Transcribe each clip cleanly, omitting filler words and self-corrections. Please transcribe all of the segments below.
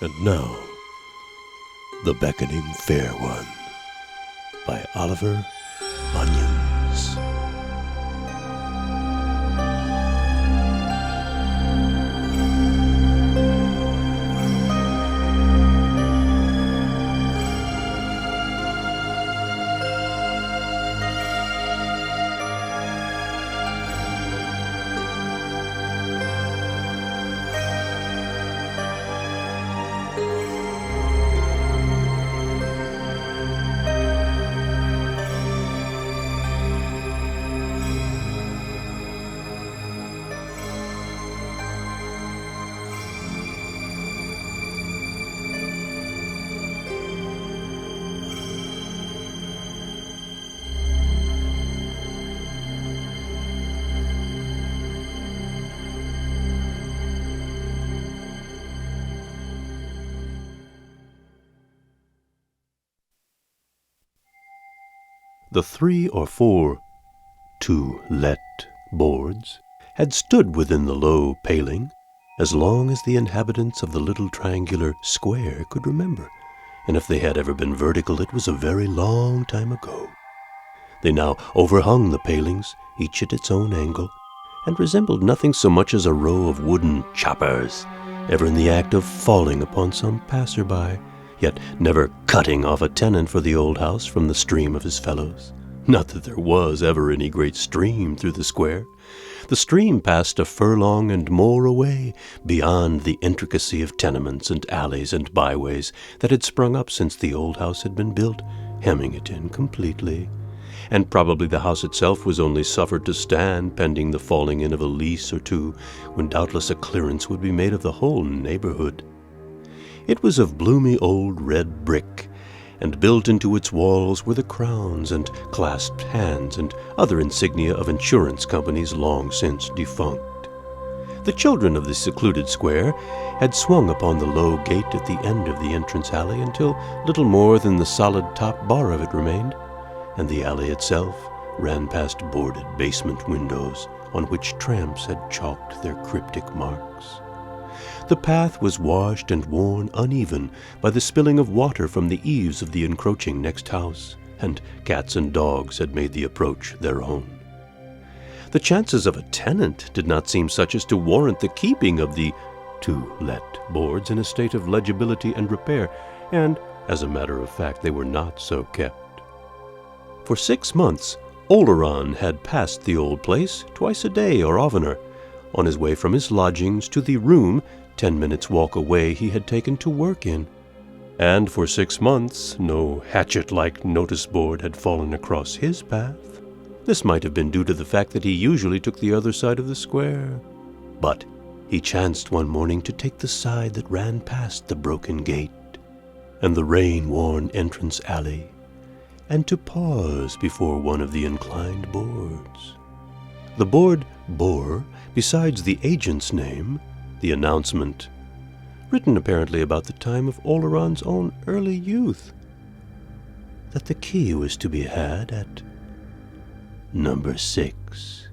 And now, The Beckoning Fair One by Oliver Onions. The 3 or 4 to-let boards had stood within the low paling as long as the inhabitants of the little triangular square could remember, and if they had ever been vertical, it was a very long time ago. They now overhung the palings, each at its own angle, and resembled nothing so much as a row of wooden choppers, ever in the act of falling upon some passer-by, yet never cutting off a tenant for the old house from the stream of his fellows. Not that there was ever any great stream through the square. The stream passed a furlong and more away, beyond the intricacy of tenements and alleys and byways that had sprung up since the old house had been built, hemming it in completely. And probably the house itself was only suffered to stand pending the falling in of a lease or two, when doubtless a clearance would be made of the whole neighborhood. It was of bloomy old red brick, and built into its walls were the crowns and clasped hands and other insignia of insurance companies long since defunct. The children of the secluded square had swung upon the low gate at the end of the entrance alley until little more than the solid top bar of it remained, and the alley itself ran past boarded basement windows on which tramps had chalked their cryptic marks. The path was washed and worn uneven by the spilling of water from the eaves of the encroaching next house, and cats and dogs had made the approach their own. The chances of a tenant did not seem such as to warrant the keeping of the to-let boards in a state of legibility and repair, and, as a matter of fact, they were not so kept. For 6 months, Oleron had passed the old place twice a day or oftener, on his way from his lodgings to the room 10 minutes' walk away he had taken to work in. And for 6 months no hatchet-like notice board had fallen across his path. This might have been due to the fact that he usually took the other side of the square. But he chanced one morning to take the side that ran past the broken gate and the rain-worn entrance alley, and to pause before one of the inclined boards. The board bore, besides the agent's name, the announcement, written apparently about the time of Oleron's own early youth, that the key was to be had at number 6.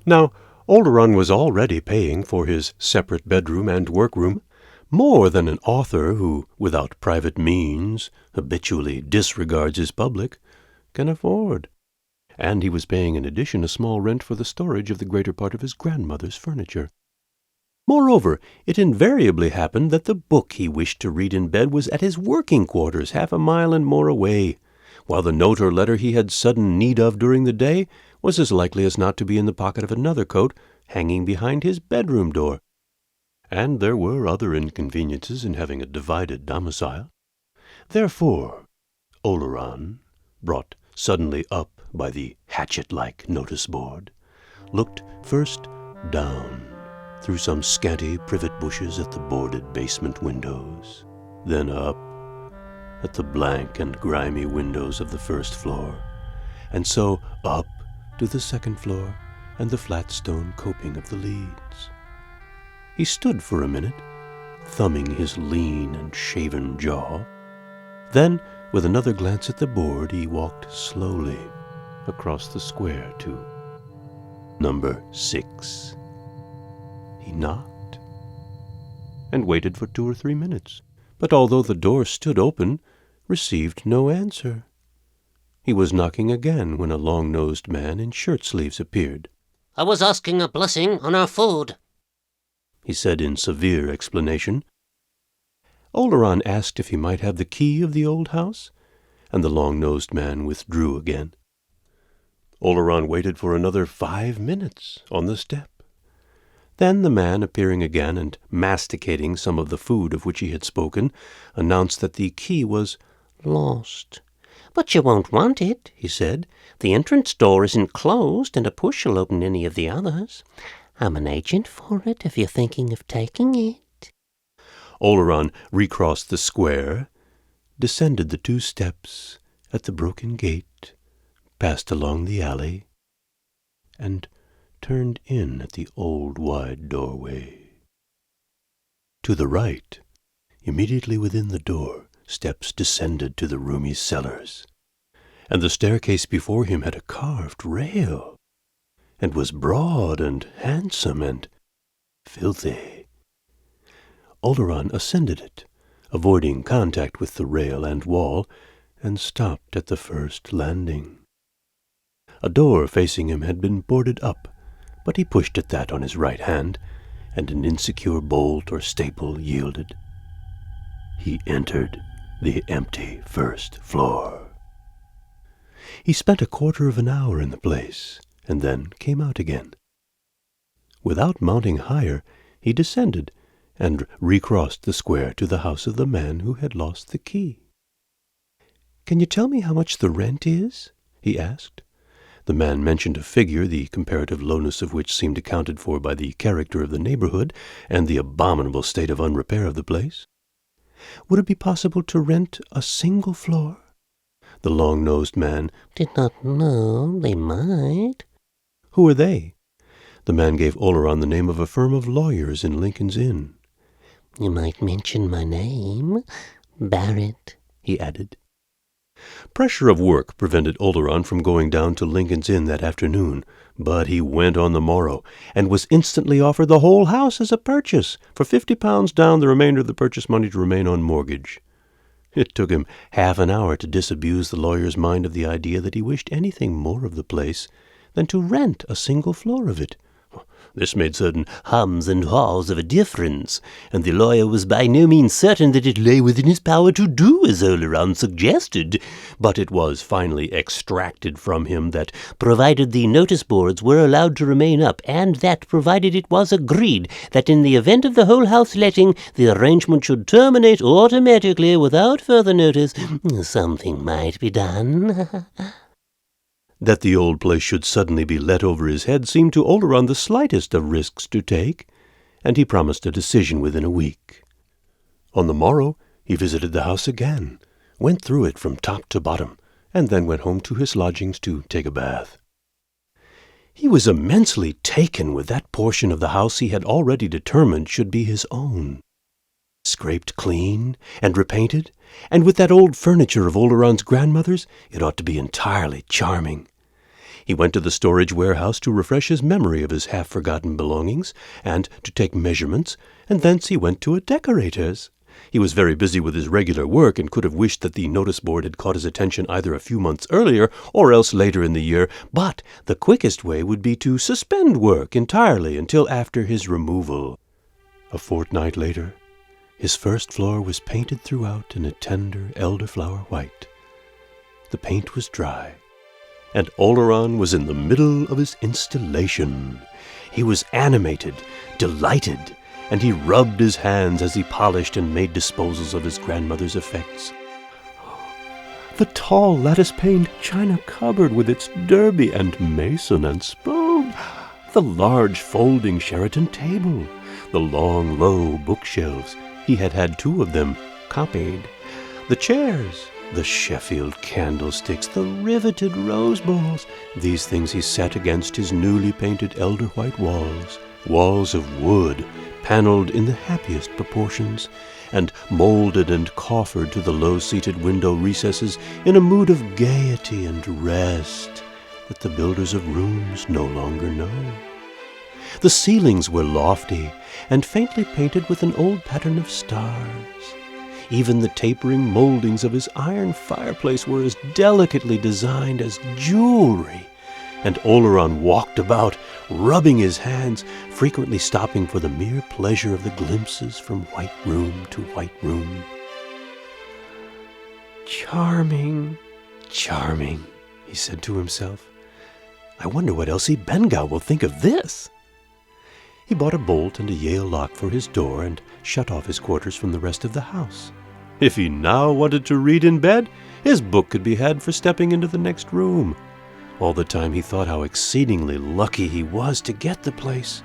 Now, Oleron was already paying for his separate bedroom and workroom more than an author who, without private means, habitually disregards his public, can afford. And he was paying in addition a small rent for the storage of the greater part of his grandmother's furniture. Moreover, it invariably happened that the book he wished to read in bed was at his working quarters 1/2 mile and more away, while the note or letter he had sudden need of during the day was as likely as not to be in the pocket of another coat hanging behind his bedroom door. And there were other inconveniences in having a divided domicile. Therefore, Oleron, brought suddenly up by the hatchet-like notice-board, looked first down through some scanty privet bushes at the boarded basement windows, then up at the blank and grimy windows of the first floor, and so up to the second floor and the flat stone coping of the leads. He stood for a minute, thumbing his lean and shaven jaw. Then, with another glance at the board, he walked slowly across the square to number 6. He knocked and waited for 2 or 3 minutes, but although the door stood open, received no answer. He was knocking again when a long-nosed man in shirt-sleeves appeared. "I was asking a blessing on our food," he said in severe explanation. Oleron asked if he might have the key of the old house, and the long-nosed man withdrew again. Oleron waited for another 5 minutes on the step. Then the man, appearing again and masticating some of the food of which he had spoken, announced that the key was lost. "But you won't want it," he said. "The entrance door isn't closed, and a push will open any of the others. I'm an agent for it if you're thinking of taking it." Oleron recrossed the square, descended the 2 steps at the broken gate, passed along the alley, and turned in at the old wide doorway. To the right, immediately within the door, steps descended to the roomy cellars, and the staircase before him had a carved rail, and was broad and handsome and filthy. Oleron ascended it, avoiding contact with the rail and wall, and stopped at the first landing. A door facing him had been boarded up, but he pushed at that on his right hand, and an insecure bolt or staple yielded. He entered the empty first floor. He spent a quarter of an hour in the place, and then came out again. Without mounting higher, he descended, and recrossed the square to the house of the man who had lost the key. "Can you tell me how much the rent is?" he asked. The man mentioned a figure, the comparative lowness of which seemed accounted for by the character of the neighborhood and the abominable state of unrepair of the place. "Would it be possible to rent a single floor?" The long-nosed man "Did not know. They might." "Who are they?" The man gave Oleron the name of a firm of lawyers in Lincoln's Inn. "You might mention my name. Barrett," he added. Pressure of work prevented Oleron from going down to Lincoln's Inn that afternoon, but he went on the morrow, and was instantly offered the whole house as a purchase, for £50 down, the remainder of the purchase money to remain on mortgage. It took him half an hour to disabuse the lawyer's mind of the idea that he wished anything more of the place than to rent a single floor of it. This made certain hums and haws of a difference, and the lawyer was by no means certain that it lay within his power to do as Oleron suggested, but it was finally extracted from him that, provided the notice boards were allowed to remain up, and that, provided it was agreed that in the event of the whole house letting, the arrangement should terminate automatically without further notice, something might be done. That the old place should suddenly be let over his head seemed to Oleron the slightest of risks to take, and he promised a decision within a week. On the morrow he visited the house again, went through it from top to bottom, and then went home to his lodgings to take a bath. He was immensely taken with that portion of the house he had already determined should be his own. Scraped clean and repainted, and with that old furniture of Oleron's grandmother's, it ought to be entirely charming. He went to the storage warehouse to refresh his memory of his half-forgotten belongings, and to take measurements, and thence he went to a decorator's. He was very busy with his regular work, and could have wished that the notice board had caught his attention either a few months earlier, or else later in the year, but the quickest way would be to suspend work entirely until after his removal. A fortnight later, his first floor was painted throughout in a tender elderflower white. The paint was dry, and Oleron was in the middle of his installation. He was animated, delighted, and he rubbed his hands as he polished and made disposals of his grandmother's effects. The tall lattice-paned china cupboard with its derby and mason and spoon, the large folding Sheraton table, the long, low bookshelves — he had had 2 of them copied — the chairs, the Sheffield candlesticks, the riveted rose balls. These things he set against his newly painted elder white walls of wood, panelled in the happiest proportions, and molded and coffered to the low-seated window recesses in a mood of gaiety and rest that the builders of rooms no longer know. The ceilings were lofty and faintly painted with an old pattern of stars. Even the tapering moldings of his iron fireplace were as delicately designed as jewelry, and Oleron walked about, rubbing his hands, frequently stopping for the mere pleasure of the glimpses from white room to white room. "Charming, charming," he said to himself. "I wonder what Elsie Bengow will think of this." He bought a bolt and a Yale lock for his door and shut off his quarters from the rest of the house. If he now wanted to read in bed, his book could be had for stepping into the next room. All the time he thought how exceedingly lucky he was to get the place.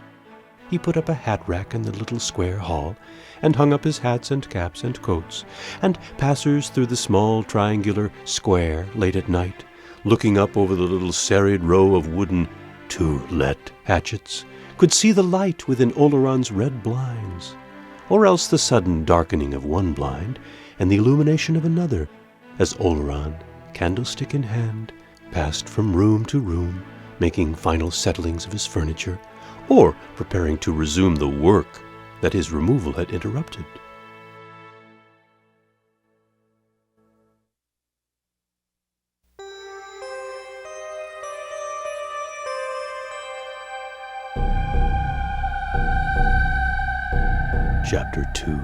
He put up a hat rack in the little square hall, and hung up his hats and caps and coats, and passers through the small triangular square late at night, looking up over the little serried row of wooden "to-let" hatchets, could see the light within Oleron's red blinds, or else the sudden darkening of one blind and the illumination of another, as Oleron, candlestick in hand, passed from room to room, making final settlings of his furniture, or preparing to resume the work that his removal had interrupted. Chapter 2.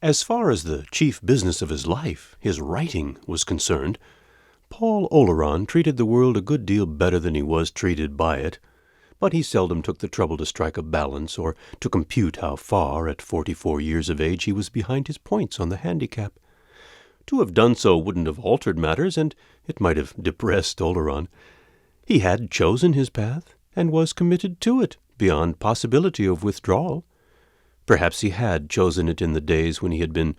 As far as the chief business of his life, his writing, was concerned, Paul Oleron treated the world a good deal better than he was treated by it, but he seldom took the trouble to strike a balance or to compute how far, at 44 years of age, he was behind his points on the handicap. To have done so wouldn't have altered matters, and it might have depressed Oleron. He had chosen his path, and was committed to it, beyond possibility of withdrawal. Perhaps he had chosen it in the days when he had been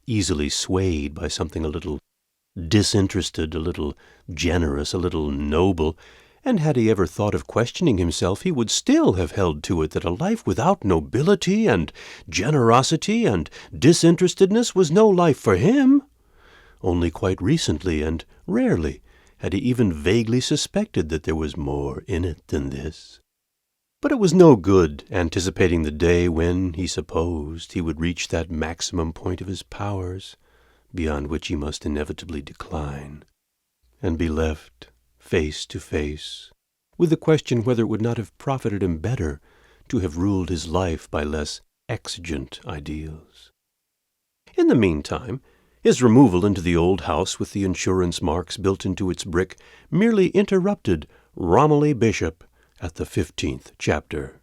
easily swayed by something a little disinterested, a little generous, a little noble, and had he ever thought of questioning himself, he would still have held to it that a life without nobility and generosity and disinterestedness was no life for him. Only quite recently and rarely had he even vaguely suspected that there was more in it than this. But it was no good anticipating the day when, he supposed, he would reach that maximum point of his powers, beyond which he must inevitably decline, and be left face to face with the question whether it would not have profited him better to have ruled his life by less exigent ideals. In the meantime, his removal into the old house with the insurance marks built into its brick merely interrupted Romilly Bishop at the 15th chapter.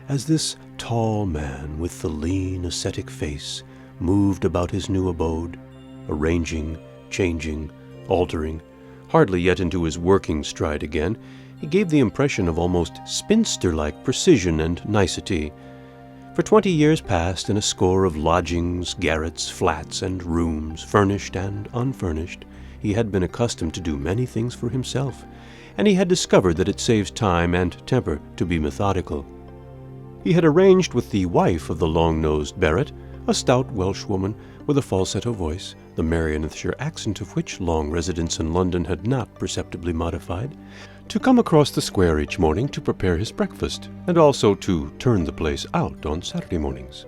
As this tall man with the lean, ascetic face moved about his new abode, arranging, changing, altering, hardly yet into his working stride again, he gave the impression of almost spinster-like precision and nicety. For 20 years past, in a score of lodgings, garrets, flats, and rooms, furnished and unfurnished, he had been accustomed to do many things for himself, and he had discovered that it saves time and temper to be methodical. He had arranged with the wife of the long-nosed Barrett, a stout Welshwoman with a falsetto voice, the Merionethshire accent of which long residence in London had not perceptibly modified, to come across the square each morning to prepare his breakfast, and also to turn the place out on Saturday mornings.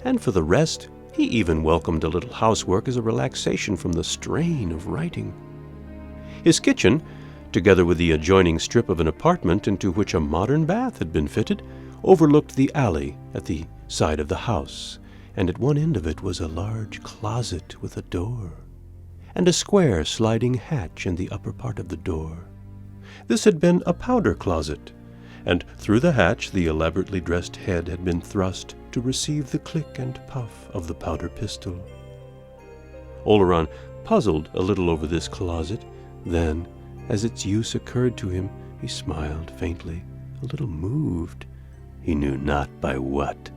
And for the rest, he even welcomed a little housework as a relaxation from the strain of writing. His kitchen, together with the adjoining strip of an apartment into which a modern bath had been fitted, overlooked the alley at the side of the house, and at one end of it was a large closet with a door, and a square sliding hatch in the upper part of the door. This had been a powder closet, and through the hatch the elaborately dressed head had been thrust to receive the click and puff of the powder pistol. Oleron puzzled a little over this closet. Then, as its use occurred to him, he smiled faintly, a little moved, he knew not by what.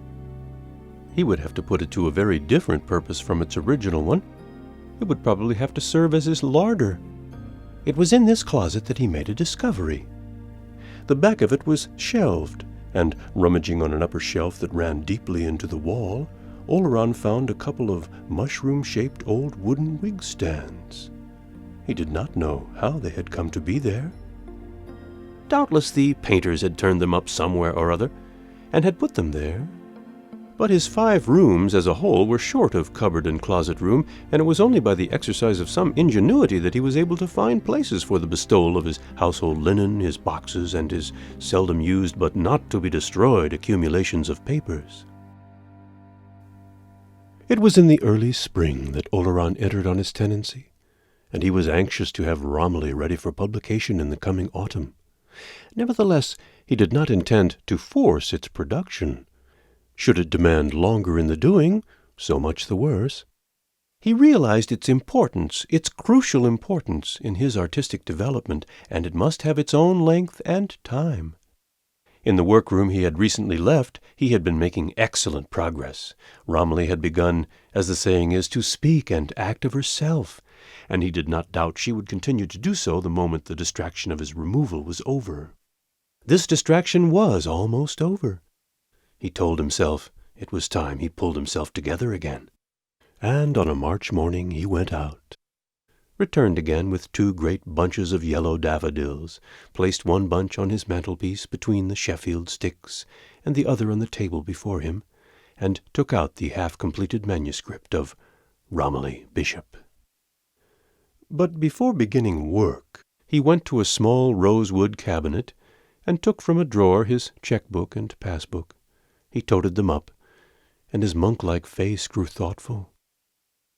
He would have to put it to a very different purpose from its original one. It would probably have to serve as his larder. It was in this closet that he made a discovery. The back of it was shelved, and rummaging on an upper shelf that ran deeply into the wall, Oleron found a couple of mushroom-shaped old wooden wig stands. He did not know how they had come to be there. Doubtless the painters had turned them up somewhere or other, and had put them there. But his 5 rooms as a whole were short of cupboard and closet room, and it was only by the exercise of some ingenuity that he was able to find places for the bestowal of his household linen, his boxes, and his seldom used but not to be destroyed accumulations of papers. It was in the early spring that Oleron entered on his tenancy, and he was anxious to have Romilly ready for publication in the coming autumn. Nevertheless, he did not intend to force its production. Should it demand longer in the doing, so much the worse. He realized its importance, its crucial importance in his artistic development, and it must have its own length and time. In the workroom he had recently left, he had been making excellent progress. Romilly had begun, as the saying is, to speak and act of herself, and he did not doubt she would continue to do so the moment the distraction of his removal was over. This distraction was almost over. He told himself it was time he pulled himself together again. And on a March morning he went out, returned again with 2 great bunches of yellow daffodils, placed one bunch on his mantelpiece between the Sheffield sticks, and the other on the table before him, and took out the half-completed manuscript of Romilly Bishop. But before beginning work, he went to a small rosewood cabinet, and took from a drawer his check-book and pass-book. He toted them up, and his monk-like face grew thoughtful.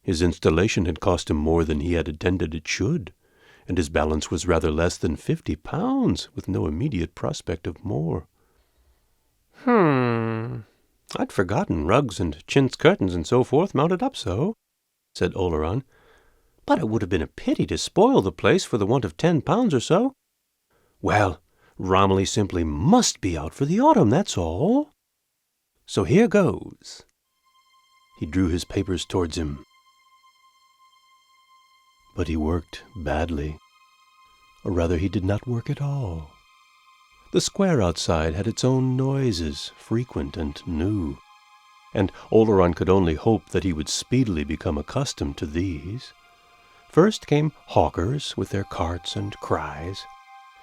His installation had cost him more than he had intended it should, and his balance was rather less than £50, with no immediate prospect of more. I'd forgotten rugs and chintz curtains and so forth mounted up so, said Oleron. But it would have been a pity to spoil the place for the want of £10 or so. Well, Romilly simply must be out for the autumn, that's all. So here goes. He drew his papers towards him. But he worked badly. Or rather, he did not work at all. The square outside had its own noises, frequent and new, and Oleron could only hope that he would speedily become accustomed to these. First came hawkers with their carts and cries.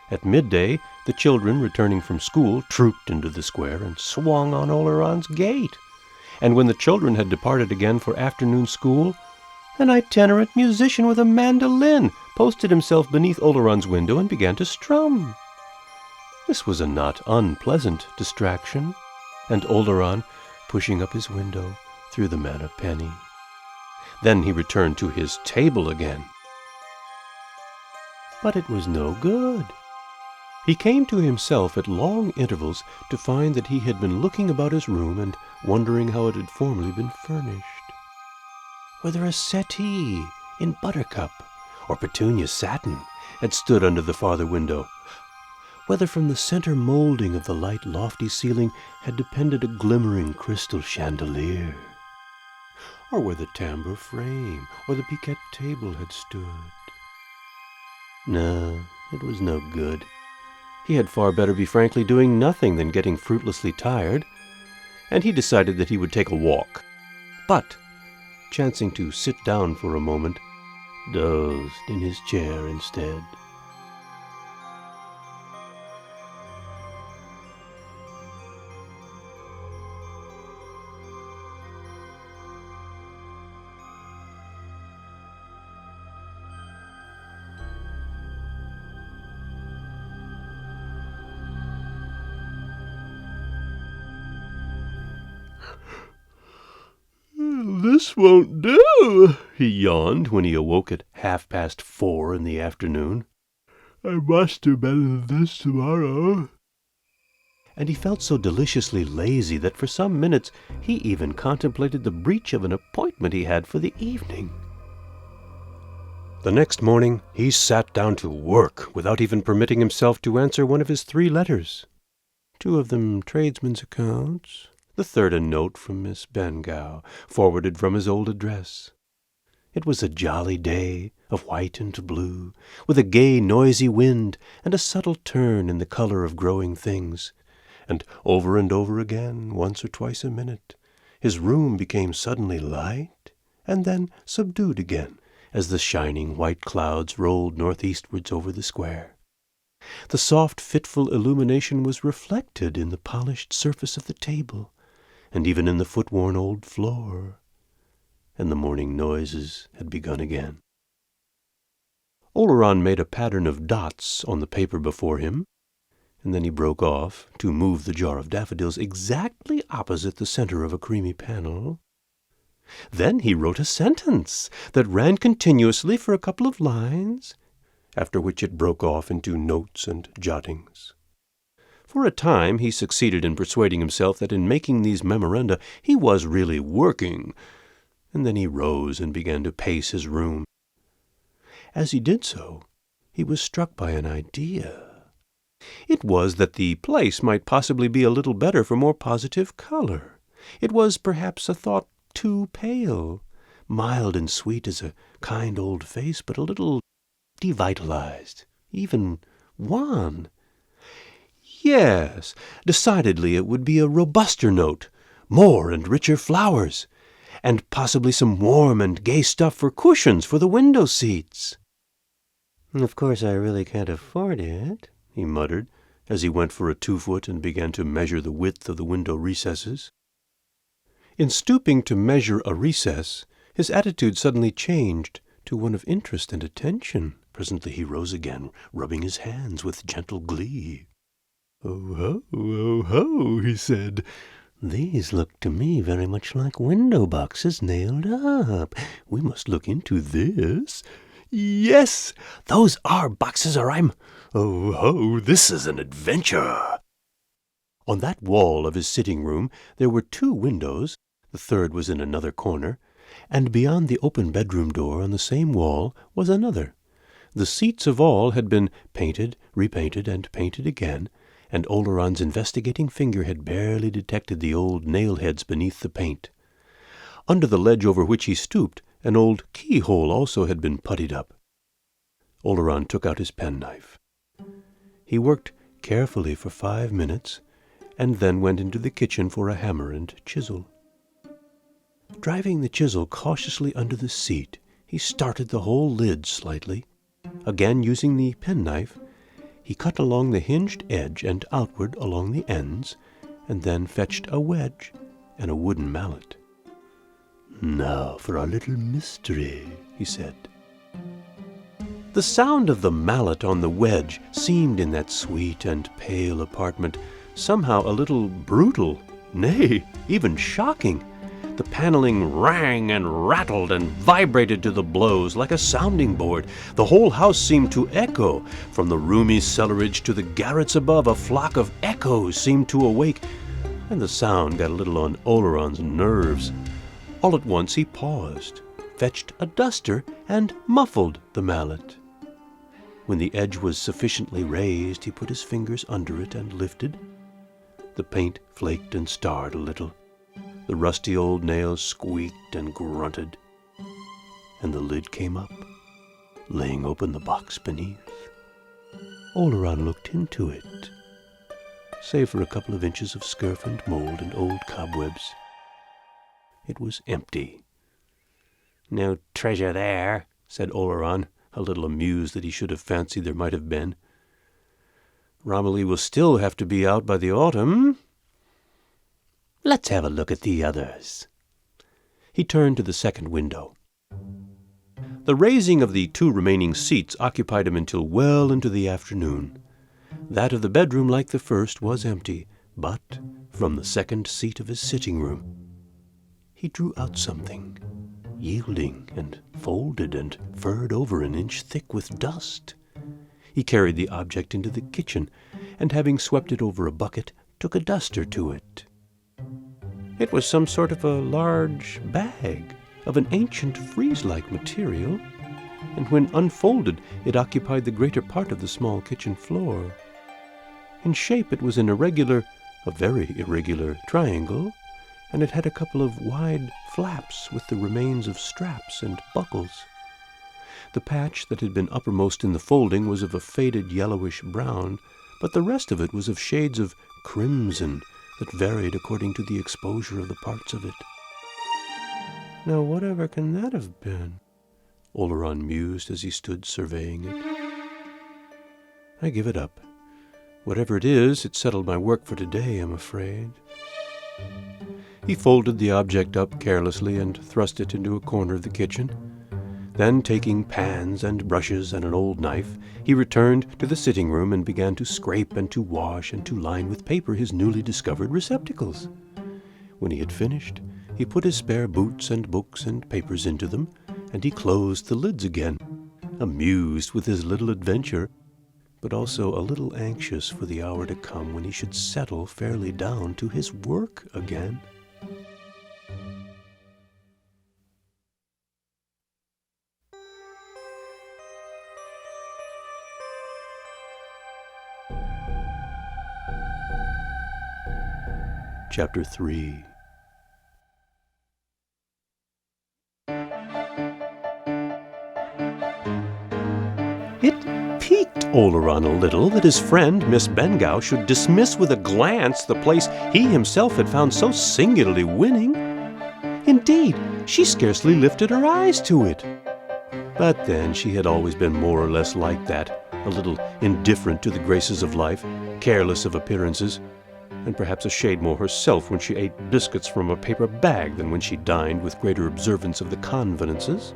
At midday, the children, returning from school, trooped into the square and swung on Oleron's gate. And when the children had departed again for afternoon school, an itinerant musician with a mandolin posted himself beneath Oleron's window and began to strum. This was a not unpleasant distraction, and Oleron, pushing up his window, threw the man a penny. Then he returned to his table again. But it was no good. He came to himself at long intervals to find that he had been looking about his room and wondering how it had formerly been furnished. Whether a settee in buttercup or petunia satin had stood under the farther window, whether from the center molding of the light lofty ceiling had depended a glimmering crystal chandelier, or where the tambour frame or the piquette table had stood. No, it was no good. He had far better be frankly doing nothing than getting fruitlessly tired, and he decided that he would take a walk. But, chancing to sit down for a moment, dozed in his chair instead. "This won't do," he yawned when he awoke at 4:30 in the afternoon. "I must do better than this tomorrow." And he felt so deliciously lazy that for some minutes he even contemplated the breach of an appointment he had for the evening. The next morning he sat down to work without even permitting himself to answer one of his 3 letters. 2 of them tradesmen's accounts, the third a note from Miss Bengow, forwarded from his old address. It was a jolly day of white and blue, with a gay, noisy wind and a subtle turn in the color of growing things, and over again, once or twice a minute, His room became suddenly light and then subdued again as the shining white clouds rolled northeastwards over the square. The soft, fitful illumination was reflected in the polished surface of the table, and even in the foot-worn old floor, and the morning noises had begun again. Oleron made a pattern of dots on the paper before him, and then he broke off to move the jar of daffodils exactly opposite the center of a creamy panel. Then he wrote a sentence that ran continuously for a couple of lines, after which it broke off into notes and jottings. For a time he succeeded in persuading himself that in making these memoranda he was really working, and then he rose and began to pace his room. As he did so, he was struck by an idea. It was that the place might possibly be a little better for more positive color. It was perhaps a thought too pale, mild and sweet as a kind old face, but a little devitalized, even wan. Yes, decidedly it would be a robuster note, more and richer flowers, and possibly some warm and gay stuff for cushions for the window seats. "Of course I really can't afford it," he muttered, as he went for a 2-foot and began to measure the width of the window recesses. In stooping to measure a recess, his attitude suddenly changed to one of interest and attention. Presently he rose again, rubbing his hands with gentle glee. "Oh ho," he said. "These look to me very much like window boxes nailed up. We must look into this. Yes, those are boxes, or oh ho, this is an adventure." On that wall of his sitting room there were 2 windows, the third was in another corner, and beyond the open bedroom door on the same wall was another. The seats of all had been painted, repainted, and painted again, and Oleron's investigating finger had barely detected the old nail-heads beneath the paint. Under the ledge over which he stooped, an old keyhole also had been puttied up. Oleron took out his penknife. He worked carefully for 5 minutes, and then went into the kitchen for a hammer and chisel. Driving the chisel cautiously under the seat, he started the whole lid slightly. Again using the penknife, he cut along the hinged edge and outward along the ends, and then fetched a wedge and a wooden mallet. "Now for our little mystery," he said. The sound of the mallet on the wedge seemed in that sweet and pale apartment somehow a little brutal, nay, even shocking. The paneling rang and rattled and vibrated to the blows like a sounding board. The whole house seemed to echo. From the roomy cellarage to the garrets above, a flock of echoes seemed to awake, and the sound got a little on Oleron's nerves. All at once he paused, fetched a duster, and muffled the mallet. When the edge was sufficiently raised, he put his fingers under it and lifted. The paint flaked and starred a little. The rusty old nails squeaked and grunted, and the lid came up, laying open the box beneath. Oleron looked into it. Save for a couple of inches of scurf and mold and old cobwebs, it was empty. "No treasure there," said Oleron, a little amused that he should have fancied there might have been. "Romilly will still have to be out by the autumn. Let's have a look at the others." He turned to the second window. The raising of the 2 remaining seats occupied him until well into the afternoon. That of the bedroom, like the first, was empty, but from the second seat of his sitting room he drew out something, yielding and folded and furred over an inch thick with dust. He carried the object into the kitchen, and having swept it over a bucket, took a duster to it. It was some sort of a large bag of an ancient frieze-like material, and when unfolded it occupied the greater part of the small kitchen floor. In shape it was a very irregular triangle, and it had a couple of wide flaps with the remains of straps and buckles. The patch that had been uppermost in the folding was of a faded yellowish brown, but the rest of it was of shades of crimson that varied according to the exposure of the parts of it. Now whatever can that have been? Oleron mused as he stood surveying it. I give it up. Whatever it is, it settled my work for today, I'm afraid. He folded the object up carelessly and thrust it into a corner of the kitchen. Then, taking pans and brushes and an old knife, he returned to the sitting room and began to scrape and to wash and to line with paper his newly discovered receptacles. When he had finished, he put his spare boots and books and papers into them, and he closed the lids again, amused with his little adventure, but also a little anxious for the hour to come when he should settle fairly down to his work again. Chapter 3. It piqued Oleron a little that his friend, Miss Bengow, should dismiss with a glance the place he himself had found so singularly winning. Indeed, she scarcely lifted her eyes to it. But then she had always been more or less like that, a little indifferent to the graces of life, careless of appearances, and perhaps a shade more herself when she ate biscuits from a paper bag than when she dined with greater observance of the convenances.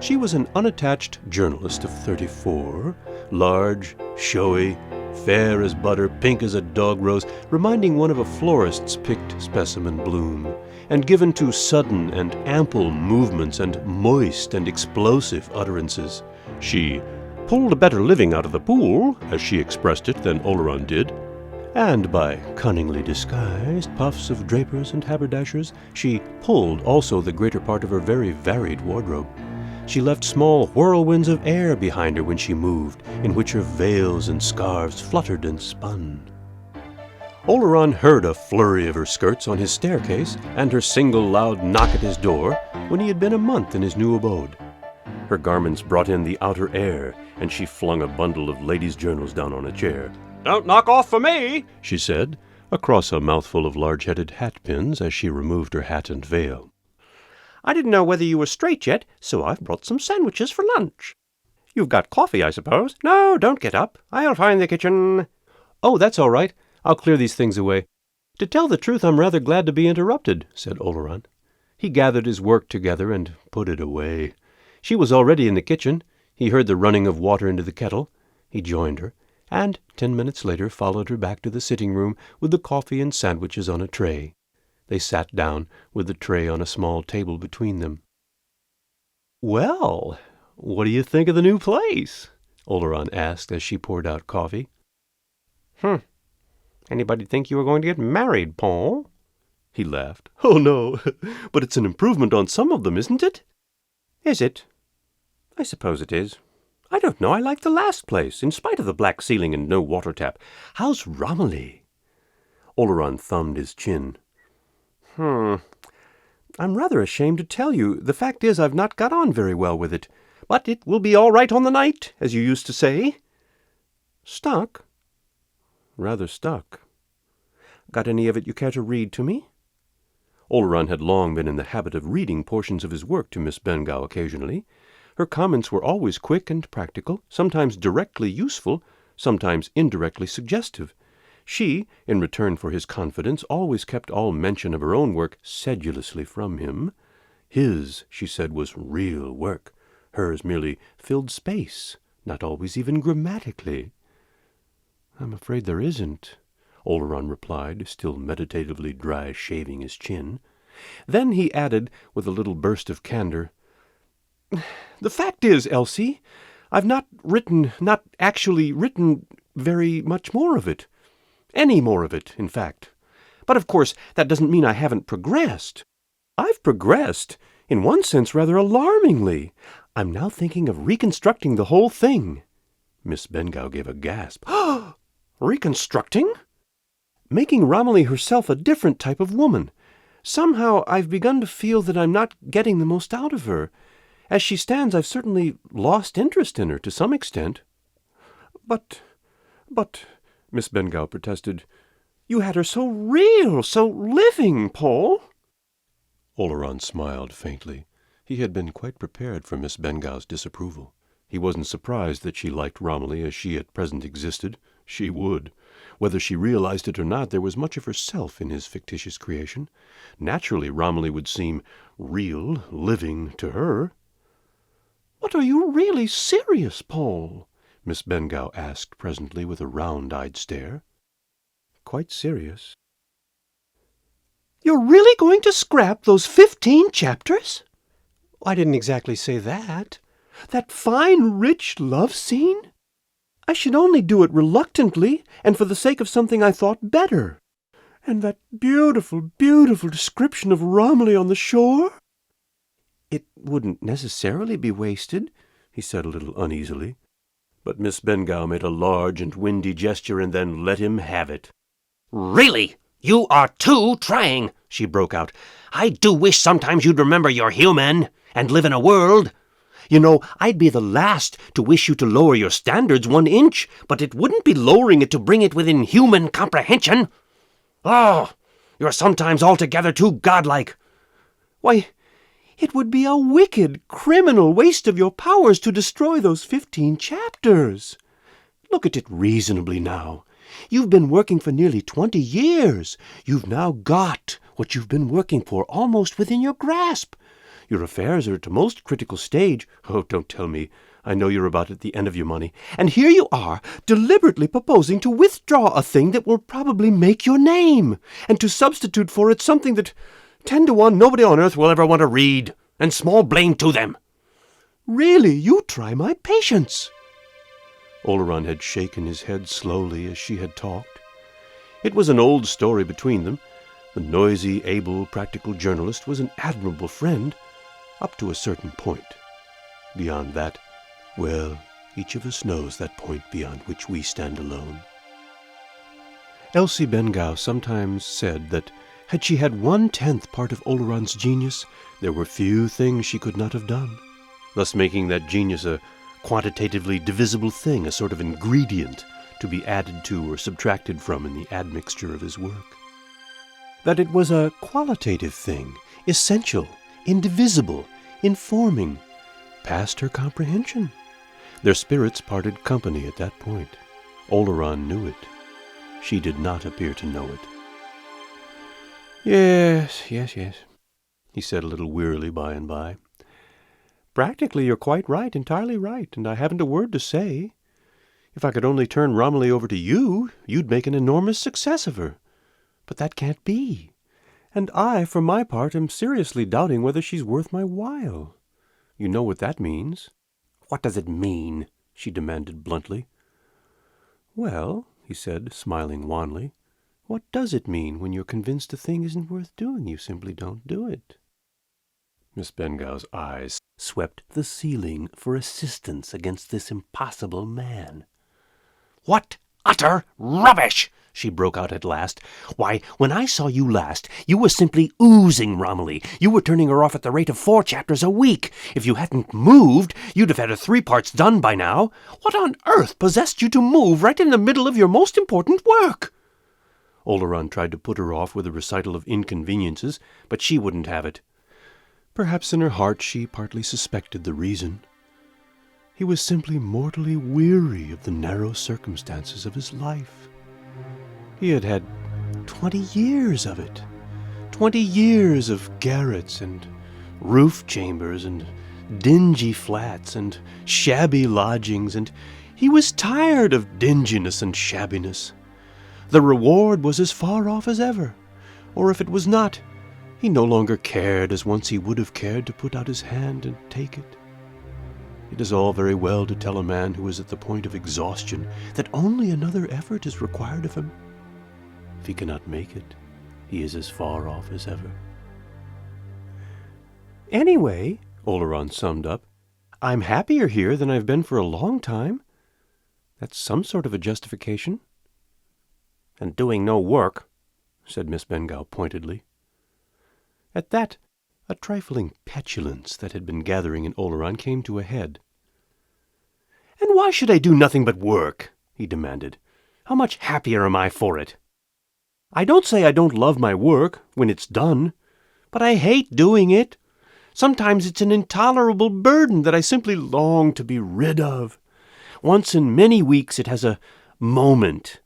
She was an unattached journalist of 34, large, showy, fair as butter, pink as a dog rose, reminding one of a florist's picked specimen bloom, and given to sudden and ample movements and moist and explosive utterances. She pulled a better living out of the pool, as she expressed it, than Oleron did, and by cunningly disguised puffs of drapers and haberdashers, she pulled also the greater part of her very varied wardrobe. She left small whirlwinds of air behind her when she moved, in which her veils and scarves fluttered and spun. Oleron heard a flurry of her skirts on his staircase, and her single loud knock at his door, when he had been a month in his new abode. Her garments brought in the outer air, and she flung a bundle of ladies' journals down on a chair. "Don't knock off for me," she said, across a mouthful of large-headed hat-pins as she removed her hat and veil. "I didn't know whether you were straight yet, so I've brought some sandwiches for lunch. You've got coffee, I suppose? No, don't get up. I'll find the kitchen." "Oh, that's all right. I'll clear these things away. To tell the truth, I'm rather glad to be interrupted," said Oleron. He gathered his work together and put it away. She was already in the kitchen. He heard the running of water into the kettle. He joined her, and 10 minutes later followed her back to the sitting-room with the coffee and sandwiches on a tray. They sat down with the tray on a small table between them. "Well, what do you think of the new place?" Oleron asked as she poured out coffee. Anybody think you were going to get married, Paul?" He laughed. "Oh, no, but it's an improvement on some of them, isn't it?" "Is it? I suppose it is. I don't know. I like the last place, in spite of the black ceiling and no water tap. How's Romilly?" Oleron thumbed his chin. I'm rather ashamed to tell you. The fact is, I've not got on very well with it. But it will be all right on the night, as you used to say." "Stuck?" "Rather stuck. Got any of it you care to read to me?" Oleron had long been in the habit of reading portions of his work to Miss Bengow occasionally. Her comments were always quick and practical, sometimes directly useful, sometimes indirectly suggestive. She, in return for his confidence, always kept all mention of her own work sedulously from him. His, she said, was real work. Hers merely filled space, not always even grammatically. "I'm afraid there isn't," Oleron replied, still meditatively dry-shaving his chin. Then he added, with a little burst of candor, "The fact is, Elsie, I've not actually written very much more of it. Any more of it, in fact. But of course, that doesn't mean I haven't progressed. I've progressed, in one sense rather alarmingly. I'm now thinking of reconstructing the whole thing." Miss Bengow gave a gasp. "Reconstructing?" "Making Romilly herself a different type of woman. Somehow I've begun to feel that I'm not getting the most out of her. As she stands, I've certainly lost interest in her to some extent." But, Miss Bengow protested, "you had her so real, so living, Paul." Oleron smiled faintly. He had been quite prepared for Miss Bengau's disapproval. He wasn't surprised that she liked Romilly as she at present existed. She would. Whether she realized it or not, there was much of herself in his fictitious creation. Naturally, Romilly would seem real, living to her. "But are you really serious, Paul?" Miss Bengau asked presently with a round-eyed stare. "Quite serious." "You're really going to scrap those 15 chapters?" "I didn't exactly say that." "That fine, rich love scene?" "I should only do it reluctantly, and for the sake of something I thought better." "And that beautiful, beautiful description of Romilly on the shore?" "It wouldn't necessarily be wasted," he said a little uneasily. But Miss Bengau made a large and windy gesture and then let him have it. "Really, you are too trying," she broke out. "I do wish sometimes you'd remember you're human and live in a world. You know, I'd be the last to wish you to lower your standards 1 inch, but it wouldn't be lowering it to bring it within human comprehension. Oh, you're sometimes altogether too godlike." "Why, it would be a wicked, criminal waste of your powers to destroy those 15 chapters. Look at it reasonably now. You've been working for nearly 20 years. You've now got what you've been working for almost within your grasp. Your affairs are at a most critical stage. Oh, don't tell me. I know you're about at the end of your money. And here you are, deliberately proposing to withdraw a thing that will probably make your name, and to substitute for it something that 10 to 1 nobody on earth will ever want to read, and small blame to them. Really, you try my patience." Oleron had shaken his head slowly as she had talked. It was an old story between them. The noisy, able, practical journalist was an admirable friend, up to a certain point. Beyond that, well, each of us knows that point beyond which we stand alone. Elsie Bengau sometimes said that had she had 1/10 part of Oleron's genius, there were few things she could not have done, thus making that genius a quantitatively divisible thing, a sort of ingredient to be added to or subtracted from in the admixture of his work. That it was a qualitative thing, essential, indivisible, informing, past her comprehension. Their spirits parted company at that point. Oleron knew it. She did not appear to know it. Yes, he said a little wearily by and by. "Practically you're quite right, entirely right, and I haven't a word to say. If I could only turn Romilly over to you, you'd make an enormous success of her. But that can't be. And I, for my part, am seriously doubting whether she's worth my while. You know what that means." "What does it mean?" she demanded bluntly. "Well," he said, smiling wanly, "what does it mean when you're convinced a thing isn't worth doing? You simply don't do it." Miss Bengau's eyes swept the ceiling for assistance against this impossible man. "What utter rubbish!" she broke out at last. "Why, when I saw you last, you were simply oozing Romilly. You were turning her off at the rate of 4 chapters a week. If you hadn't moved, you'd have had her 3 parts done by now. What on earth possessed you to move right in the middle of your most important work?" Oleron tried to put her off with a recital of inconveniences, but she wouldn't have it. Perhaps in her heart she partly suspected the reason. He was simply mortally weary of the narrow circumstances of his life. He had had 20 years of it. 20 years of garrets and roof chambers and dingy flats and shabby lodgings, and he was tired of dinginess and shabbiness. The reward was as far off as ever, or if it was not, he no longer cared as once he would have cared to put out his hand and take it. It is all very well to tell a man who is at the point of exhaustion that only another effort is required of him. If he cannot make it, he is as far off as ever. "Anyway," Oleron summed up, "I'm happier here than I've been for a long time. That's some sort of a justification." "And doing no work," said Miss Bengau pointedly. At that, a trifling petulance that had been gathering in Oleron came to a head. "And why should I do nothing but work?" he demanded. "How much happier am I for it? I don't say I don't love my work when it's done, But I hate doing it. Sometimes it's an intolerable burden that I simply long to be rid of. Once in many weeks it has a moment,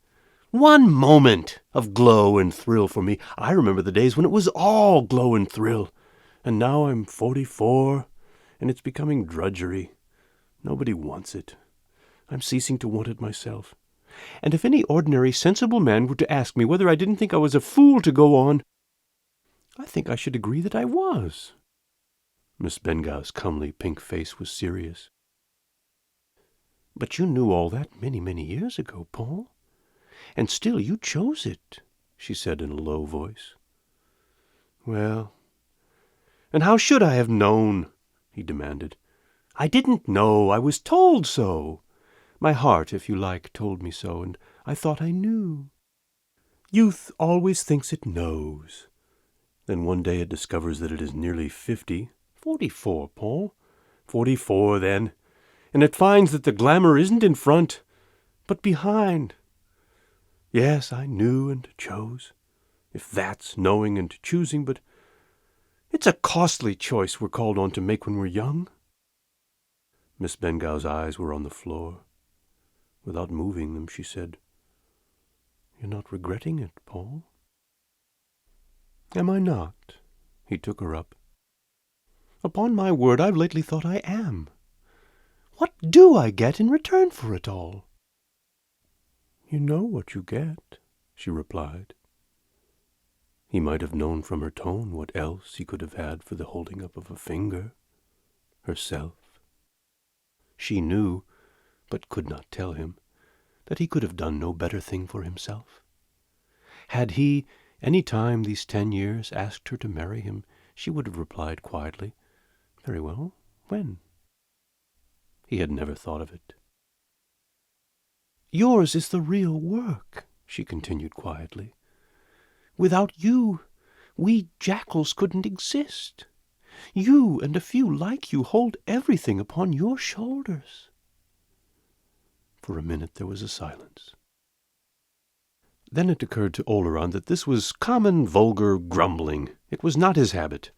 one moment of glow and thrill for me. I remember the days when it was all glow and thrill. And now I'm 44, and it's becoming drudgery. Nobody wants it. I'm ceasing to want it myself. And if any ordinary, sensible man were to ask me whether I didn't think I was a fool to go on, I think I should agree that I was. Miss Bengau's comely pink face was serious. But you knew all that many, many years ago, Paul. And still you chose it, she said in a low voice. Well, and how should I have known? He demanded. I didn't know. I was told so. My heart, if you like, told me so, and I thought I knew. Youth always thinks it knows. Then one day it discovers that it is nearly 50. 44, Paul. 44, then. And it finds that the glamour isn't in front, but behind. Yes, I knew and chose, if that's knowing and choosing, but it's a costly choice we're called on to make when we're young. Miss Bengau's eyes were on the floor. Without moving them, she said, You're not regretting it, Paul? Am I not? He took her up. Upon my word, I've lately thought I am. What do I get in return for it all? You know what you get, she replied. He might have known from her tone what else he could have had for the holding up of a finger. Herself. She knew, but could not tell him, that he could have done no better thing for himself. Had he, any time these 10 years, asked her to marry him, she would have replied quietly, Very well, when? He had never thought of it. Yours is the real work, she continued quietly. Without you, we jackals couldn't exist. You and a few like you hold everything upon your shoulders. For a minute there was a silence. Then it occurred to Oleron that this was common, vulgar grumbling. It was not his habit.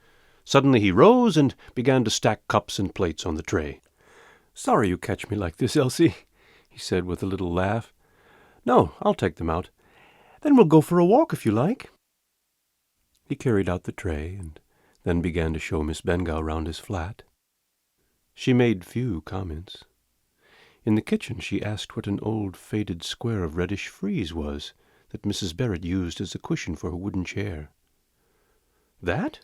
Suddenly he rose and began to stack cups and plates on the tray. Sorry you catch me like this, Elsie, he said with a little laugh. No, I'll take them out. Then we'll go for a walk if you like. He carried out the tray and then began to show Miss Bengau round his flat. She made few comments. In the kitchen she asked what an old faded square of reddish frieze was that Mrs. Barrett used as a cushion for her wooden chair. That?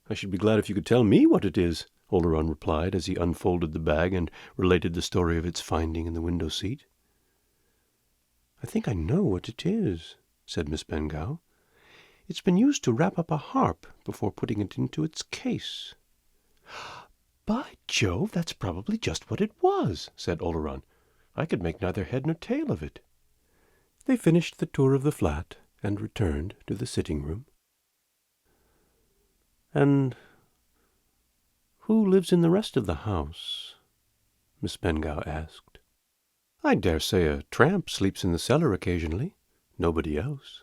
I should be glad if you could tell me what it is, Oleron replied as he unfolded the bag and related the story of its finding in the window-seat. I think I know what it is, said Miss Bengau. It's been used to wrap up a harp before putting it into its case. By Jove, that's probably just what it was, said Oleron. I could make neither head nor tail of it. They finished the tour of the flat and returned to the sitting-room. And who lives in the rest of the house? Miss Bengau asked. I dare say a tramp sleeps in the cellar occasionally. Nobody else.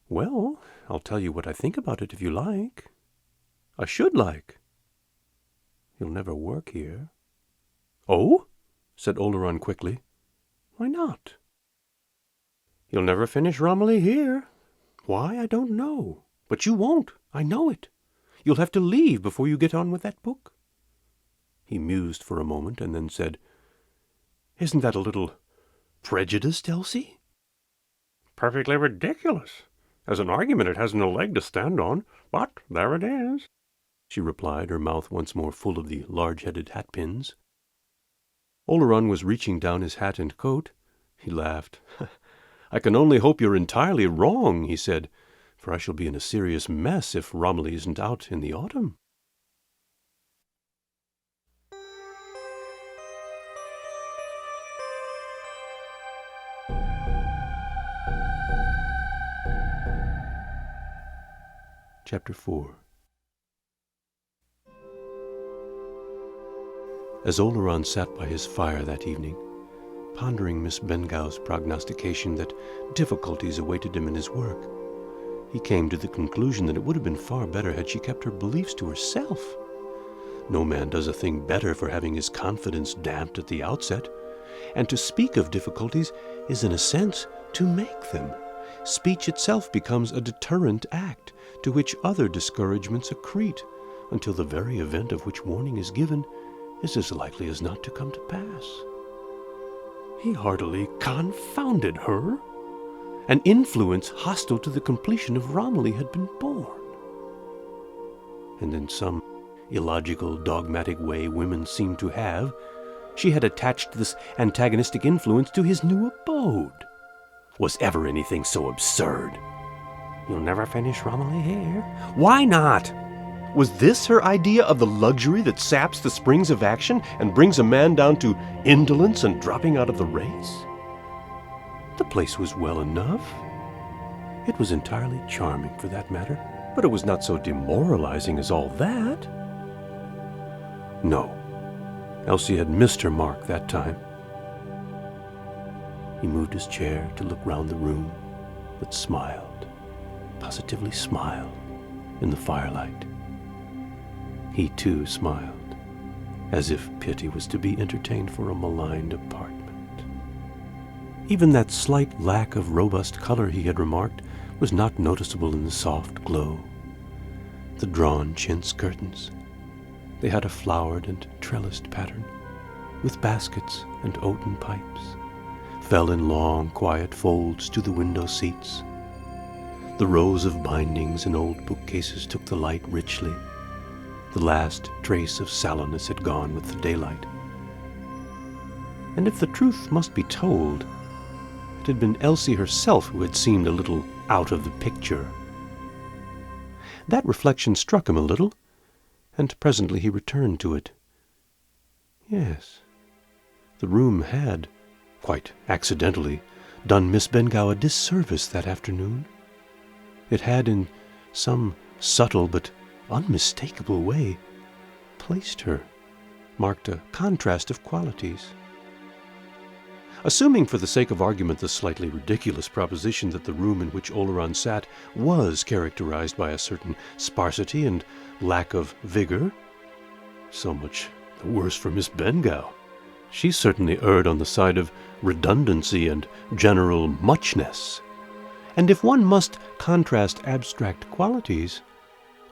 Well, I'll tell you what I think about it if you like. I should like. You'll never work here. Oh? Said Oleron quickly. Why not? You'll never finish Romilly here. Why, I don't know. But you won't. I know it. You'll have to leave before you get on with that book. He mused for a moment and then said, Isn't that a little prejudiced, Elsie? Perfectly ridiculous. As an argument it has no leg to stand on, but there it is, she replied, her mouth once more full of the large-headed hat-pins. Oleron was reaching down his hat and coat. He laughed. I can only hope you're entirely wrong, he said, for I shall be in a serious mess if Romilly isn't out in the autumn. Chapter 4. As Oleron sat by his fire that evening, pondering Miss Bengau's prognostication that difficulties awaited him in his work, He came to the conclusion that it would have been far better had she kept her beliefs to herself. No man does a thing better for having his confidence damped at the outset, and to speak of difficulties is in a sense to make them. Speech itself becomes a deterrent act to which other discouragements accrete, until the very event of which warning is given is as likely as not to come to pass. He heartily confounded her. An influence hostile to the completion of Romilly had been born. And in some illogical, dogmatic way women seem to have, she had attached this antagonistic influence to his new abode. Was ever anything so absurd? You'll never finish Romilly here? Why not? Was this her idea of the luxury that saps the springs of action and brings a man down to indolence and dropping out of the race? The place was well enough. It was entirely charming, for that matter, but it was not so demoralizing as all that. No, Elsie had missed her mark that time. He moved his chair to look round the room, but smiled, positively smiled, in the firelight. He too smiled, as if pity was to be entertained for a maligned apartment. Even that slight lack of robust color he had remarked was not noticeable in the soft glow. The drawn chintz curtains, they had a flowered and trellised pattern, with baskets and oaten pipes, fell in long, quiet folds to the window seats. The rows of bindings and old bookcases took the light richly. The last trace of sallowness had gone with the daylight. And if the truth must be told, it had been Elsie herself who had seemed a little out of the picture. That reflection struck him a little, and presently he returned to it. Yes, the room had, quite accidentally, done Miss Bengough a disservice that afternoon. It had, in some subtle but unmistakable way, placed her, marked a contrast of qualities. Assuming for the sake of argument the slightly ridiculous proposition that the room in which Oleron sat was characterized by a certain sparsity and lack of vigor, so much the worse for Miss Bengough. She certainly erred on the side of redundancy and general muchness. And if one must contrast abstract qualities,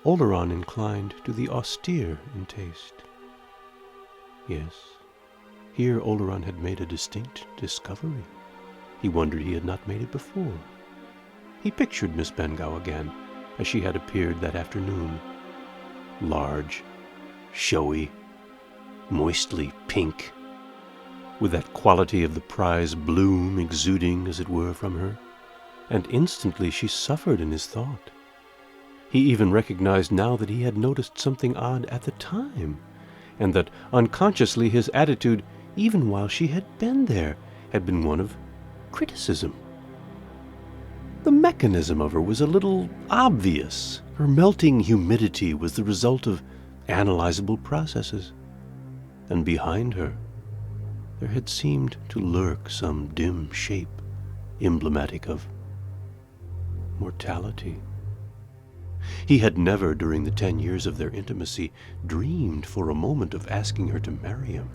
Oleron inclined to the austere in taste. Yes, here Oleron had made a distinct discovery. He wondered he had not made it before. He pictured Miss Bengough again, as she had appeared that afternoon. Large, showy, moistly pink, with that quality of the prize bloom exuding, as it were, from her, and instantly she suffered in his thought. He even recognized now that he had noticed something odd at the time, and that unconsciously his attitude, even while she had been there, had been one of criticism. The mechanism of her was a little obvious. Her melting humidity was the result of analyzable processes, and behind her there had seemed to lurk some dim shape emblematic of mortality. He had never, during the 10 years of their intimacy, dreamed for a moment of asking her to marry him.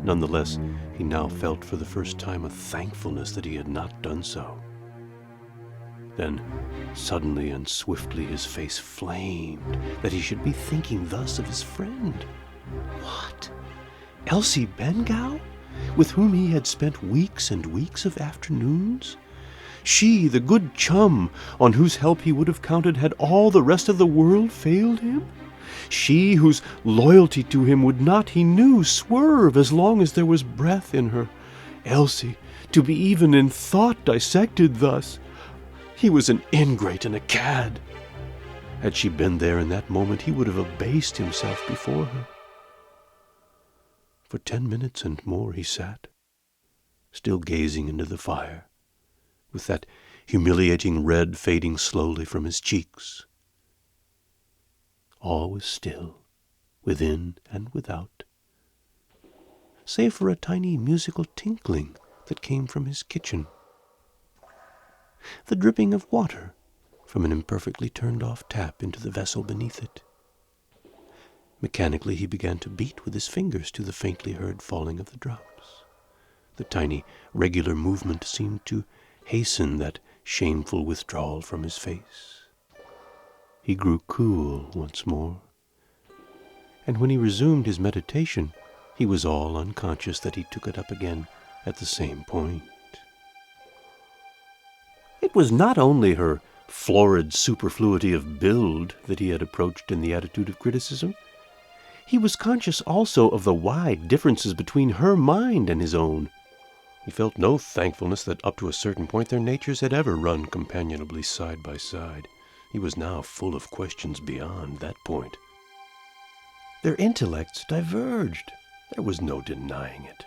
Nonetheless, he now felt for the first time a thankfulness that he had not done so. Then, suddenly and swiftly, his face flamed, that he should be thinking thus of his friend. What? Elsie Bengough, with whom he had spent weeks and weeks of afternoons? She, the good chum, on whose help he would have counted had all the rest of the world failed him? She, whose loyalty to him would not, he knew, swerve as long as there was breath in her. Elsie, to be even in thought dissected thus! He was an ingrate and a cad. Had she been there in that moment, he would have abased himself before her. For 10 minutes and more he sat, still gazing into the fire, with that humiliating red fading slowly from his cheeks. All was still, within and without, save for a tiny musical tinkling that came from his kitchen. The dripping of water from an imperfectly turned-off tap into the vessel beneath it. Mechanically he began to beat with his fingers to the faintly heard falling of the drops. The tiny, regular movement seemed to hasten that shameful withdrawal from his face. He grew cool once more, and when he resumed his meditation, he was all unconscious that he took it up again at the same point. It was not only her florid superfluity of build that he had approached in the attitude of criticism. He was conscious also of the wide differences between her mind and his own. He felt no thankfulness that up to a certain point their natures had ever run companionably side by side. He was now full of questions beyond that point. Their intellects diverged. There was no denying it.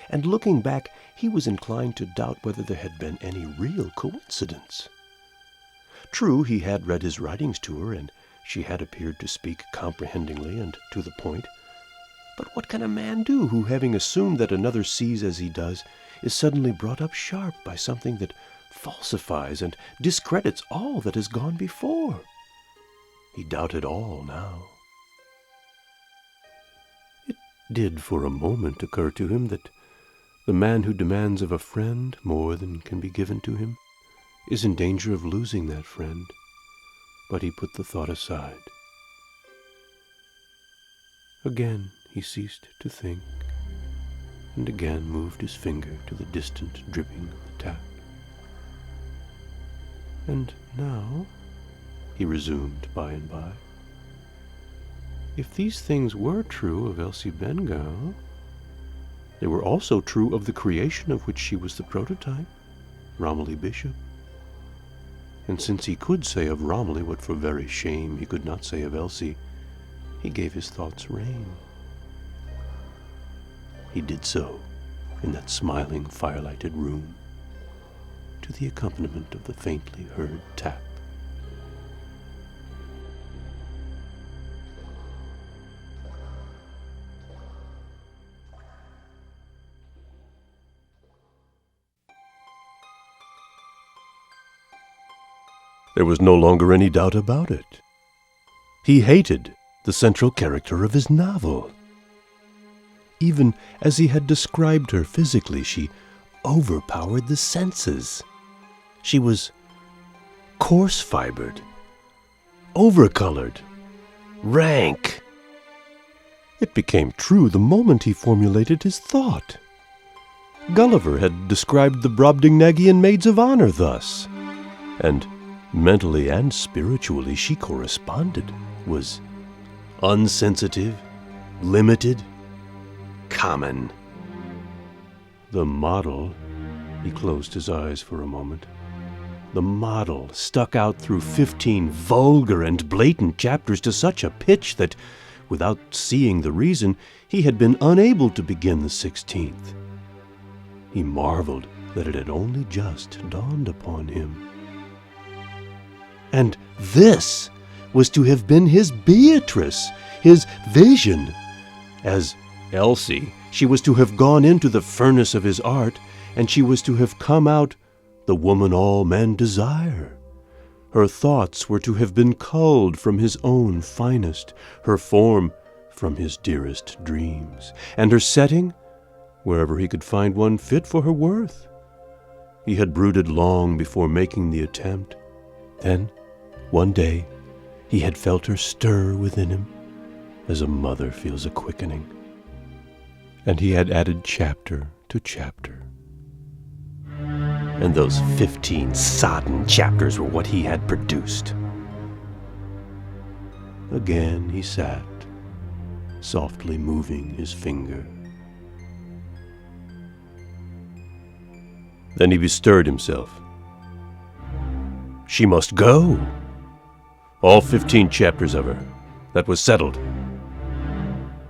And looking back, he was inclined to doubt whether there had been any real coincidence. True, he had read his writings to her, and she had appeared to speak comprehendingly and to the point. But what can a man do who, having assumed that another sees as he does, is suddenly brought up sharp by something that falsifies and discredits all that has gone before? He doubted all now. It did for a moment occur to him that the man who demands of a friend more than can be given to him is in danger of losing that friend, but he put the thought aside. Again he ceased to think, and again moved his finger to the distant dripping of the tap. And now, he resumed by and by, if these things were true of Elsie Bengough, they were also true of the creation of which she was the prototype, Romilly Bishop. And since he could say of Romilly what for very shame he could not say of Elsie, he gave his thoughts rein. He did so in that smiling, firelighted room, to the accompaniment of the faintly heard tap. There was no longer any doubt about it. He hated the central character of his novel. Even as he had described her physically, she overpowered the senses. She was coarse-fibered, overcolored, rank. It became true the moment he formulated his thought. Gulliver had described the Brobdingnagian maids of honor thus, and mentally and spiritually she corresponded, was unsensitive, limited, common. The model, he closed his eyes for a moment, the model stuck out through 15 vulgar and blatant chapters to such a pitch that, without seeing the reason, he had been unable to begin the 16th. He marveled that it had only just dawned upon him. And this was to have been his Beatrice, his vision. As Elsie, she was to have gone into the furnace of his art, and she was to have come out the woman all men desire. Her thoughts were to have been culled from his own finest, her form from his dearest dreams, and her setting wherever he could find one fit for her worth. He had brooded long before making the attempt. Then, one day, he had felt her stir within him, as a mother feels a quickening. And he had added chapter to chapter. And those 15 sodden chapters were what he had produced. Again he sat, softly moving his finger. Then he bestirred himself. She must go. All 15 chapters of her. That was settled.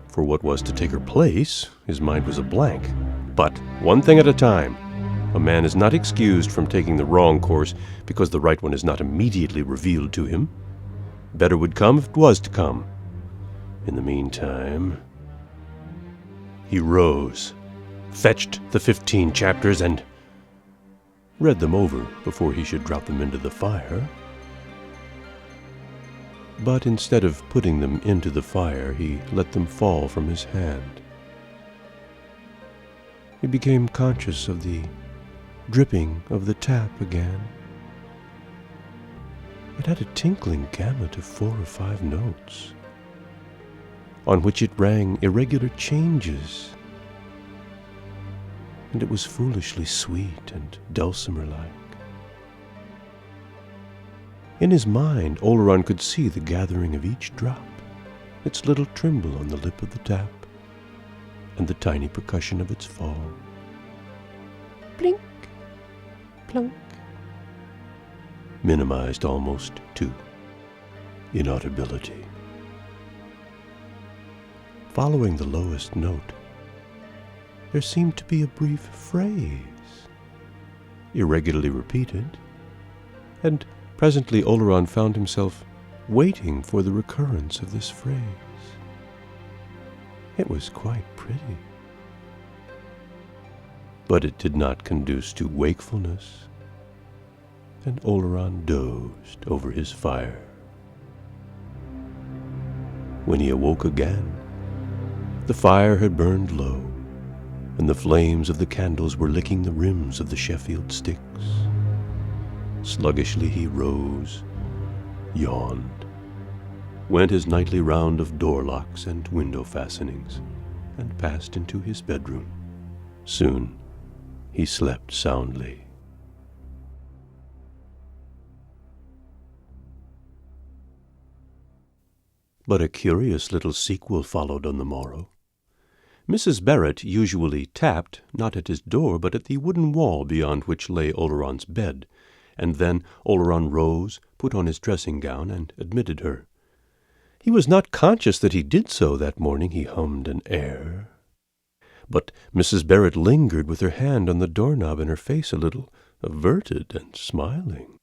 For what was to take her place, his mind was a blank. But one thing at a time. A man is not excused from taking the wrong course because the right one is not immediately revealed to him. Better would come if it was to come. In the meantime, he rose, fetched the 15 chapters, and read them over before he should drop them into the fire. But instead of putting them into the fire, he let them fall from his hand. He became conscious of the dripping of the tap again. It had a tinkling gamut of 4 or 5 notes, on which it rang irregular changes, and it was foolishly sweet and dulcimer-like. In his mind, Oleron could see the gathering of each drop, its little tremble on the lip of the tap, and the tiny percussion of its fall. Blink, plunk, minimized almost to inaudibility. Following the lowest note, there seemed to be a brief phrase, irregularly repeated, and presently Oleron found himself waiting for the recurrence of this phrase. It was quite pretty, but it did not conduce to wakefulness, and Oleron dozed over his fire. When he awoke again, the fire had burned low, and the flames of the candles were licking the rims of the Sheffield sticks. Sluggishly he rose, yawned, went his nightly round of door locks and window fastenings, and passed into his bedroom. Soon he slept soundly. But a curious little sequel followed on the morrow. Mrs. Barrett usually tapped, not at his door, but at the wooden wall beyond which lay Oleron's bed, and then Oleron rose, put on his dressing gown, and admitted her. He was not conscious that he did so that morning. He hummed an air. But Mrs. Barrett lingered with her hand on the doorknob and her face a little averted and smiling.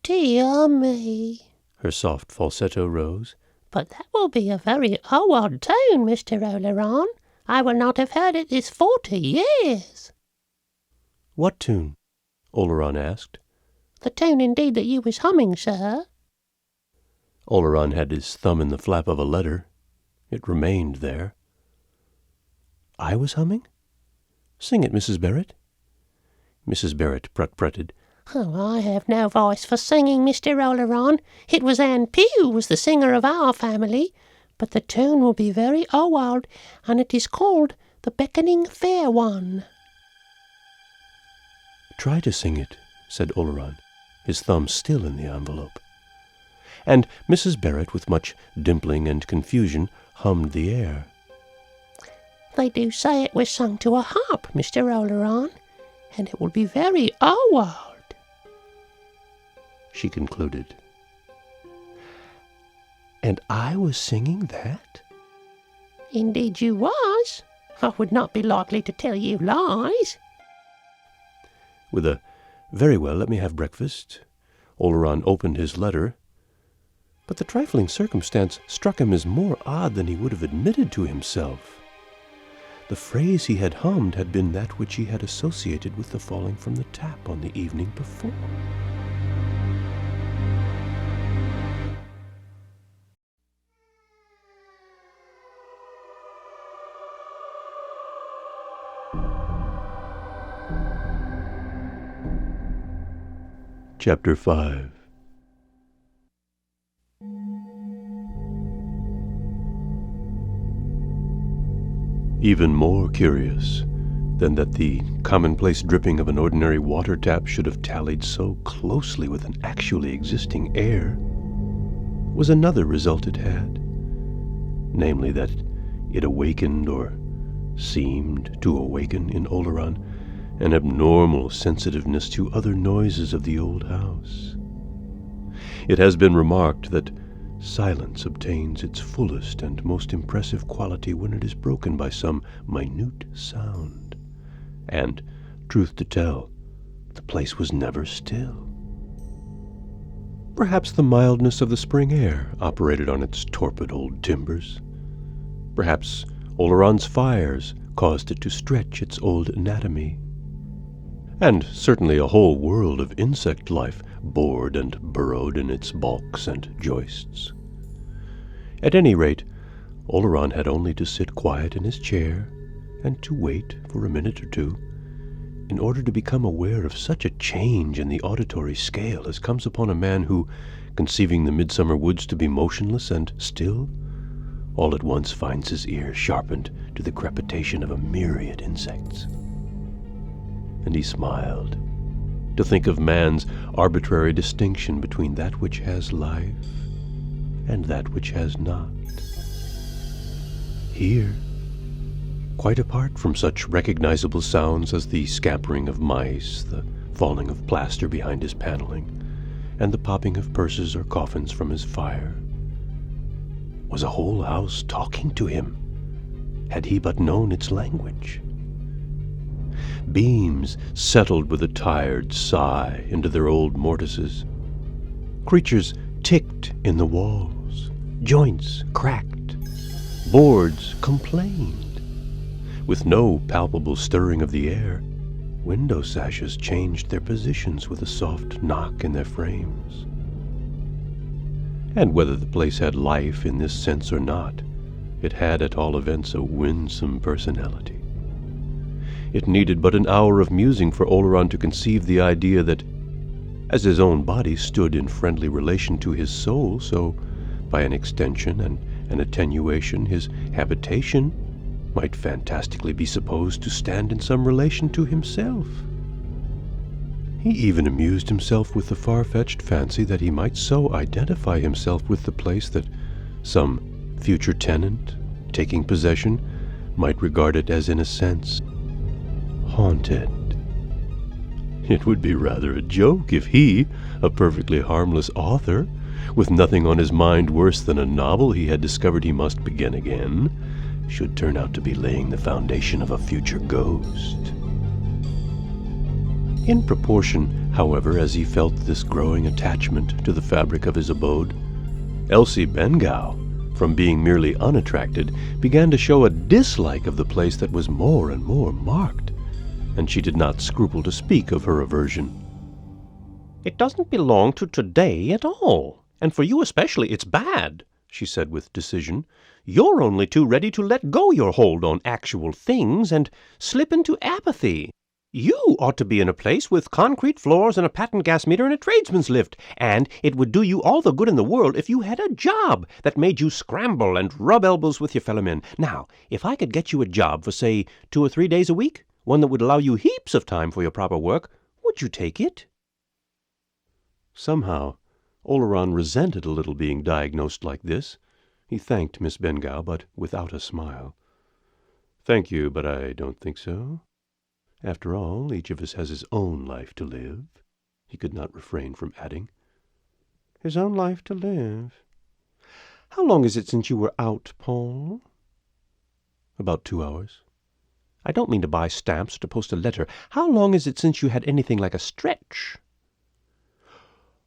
"Dear me," her soft falsetto rose. "But that will be a very odd tune, Mr. Oleron. I will not have heard it this 40 years. "What tune?" Oleron asked. "The tune indeed that you was humming, sir." Oleron had his thumb in the flap of a letter. It remained there. "I was humming? Sing it, Mrs. Barrett." Mrs. Barrett prut-prutted. "Oh, I have no voice for singing, Mr. Oleron. It was Ann Pugh was the singer of our family, but the tune will be very old, and it is called the Beckoning Fair One." "Try to sing it," said Oleron, his thumb still in the envelope. And Mrs. Barrett, with much dimpling and confusion, hummed the air. "They do say it was sung to a harp, Mr. Oleron, and it will be very old," she concluded. "And I was singing that?" "Indeed you was. I would not be likely to tell you lies." With a "Very well, let me have breakfast," Oleron opened his letter. But the trifling circumstance struck him as more odd than he would have admitted to himself. The phrase he had hummed had been that which he had associated with the falling from the tap on the evening before. Chapter 5. Even more curious than that the commonplace dripping of an ordinary water tap should have tallied so closely with an actually existing air was another result it had, namely that it awakened, or seemed to awaken, in Oleron an abnormal sensitiveness to other noises of the old house. It has been remarked that silence obtains its fullest and most impressive quality when it is broken by some minute sound. And, truth to tell, the place was never still. Perhaps the mildness of the spring air operated on its torpid old timbers. Perhaps Oleron's fires caused it to stretch its old anatomy. and certainly a whole world of insect life bored and burrowed in its balks and joists. At any rate, Oleron had only to sit quiet in his chair and to wait for a minute or two in order to become aware of such a change in the auditory scale as comes upon a man who, conceiving the midsummer woods to be motionless and still, all at once finds his ear sharpened to the crepitation of a myriad insects. And he smiled, to think of man's arbitrary distinction between that which has life and that which has not. Here, quite apart from such recognizable sounds as the scampering of mice, the falling of plaster behind his paneling, and the popping of purses or coffins from his fire, was a whole house talking to him, had he but known its language. Beams settled with a tired sigh into their old mortises. Creatures ticked in the walls. Joints cracked. Boards complained. With no palpable stirring of the air, window sashes changed their positions with a soft knock in their frames. And whether the place had life in this sense or not, it had at all events a winsome personality. It needed but an hour of musing for Oleron to conceive the idea that, as his own body stood in friendly relation to his soul, so, by an extension and an attenuation, his habitation might fantastically be supposed to stand in some relation to himself. He even amused himself with the far-fetched fancy that he might so identify himself with the place that some future tenant, taking possession, might regard it as, in a sense, haunted. It would be rather a joke if he, a perfectly harmless author, with nothing on his mind worse than a novel he had discovered he must begin again, should turn out to be laying the foundation of a future ghost. In proportion, however, as he felt this growing attachment to the fabric of his abode, Elsie Bengow, from being merely unattracted, began to show a dislike of the place that was more and more marked, and she did not scruple to speak of her aversion. "It doesn't belong to today at all, and for you especially it's bad," she said with decision. "You're only too ready to let go your hold on actual things and slip into apathy. You ought to be in a place with concrete floors and a patent gas meter and a tradesman's lift, and it would do you all the good in the world if you had a job that made you scramble and rub elbows with your fellow men. Now, if I could get you a job for, say, 2 or 3 days a week, one that would allow you heaps of time for your proper work, would you take it?" Somehow, Oleron resented a little being diagnosed like this. He thanked Miss Bengow, but without a smile. "Thank you, but I don't think so. After all, each of us has his own life to live," he could not refrain from adding. "His own life to live. How long is it since you were out, Paul?" "About 2 hours. I don't mean to buy stamps or to post a letter. How long is it since you had anything like a stretch?"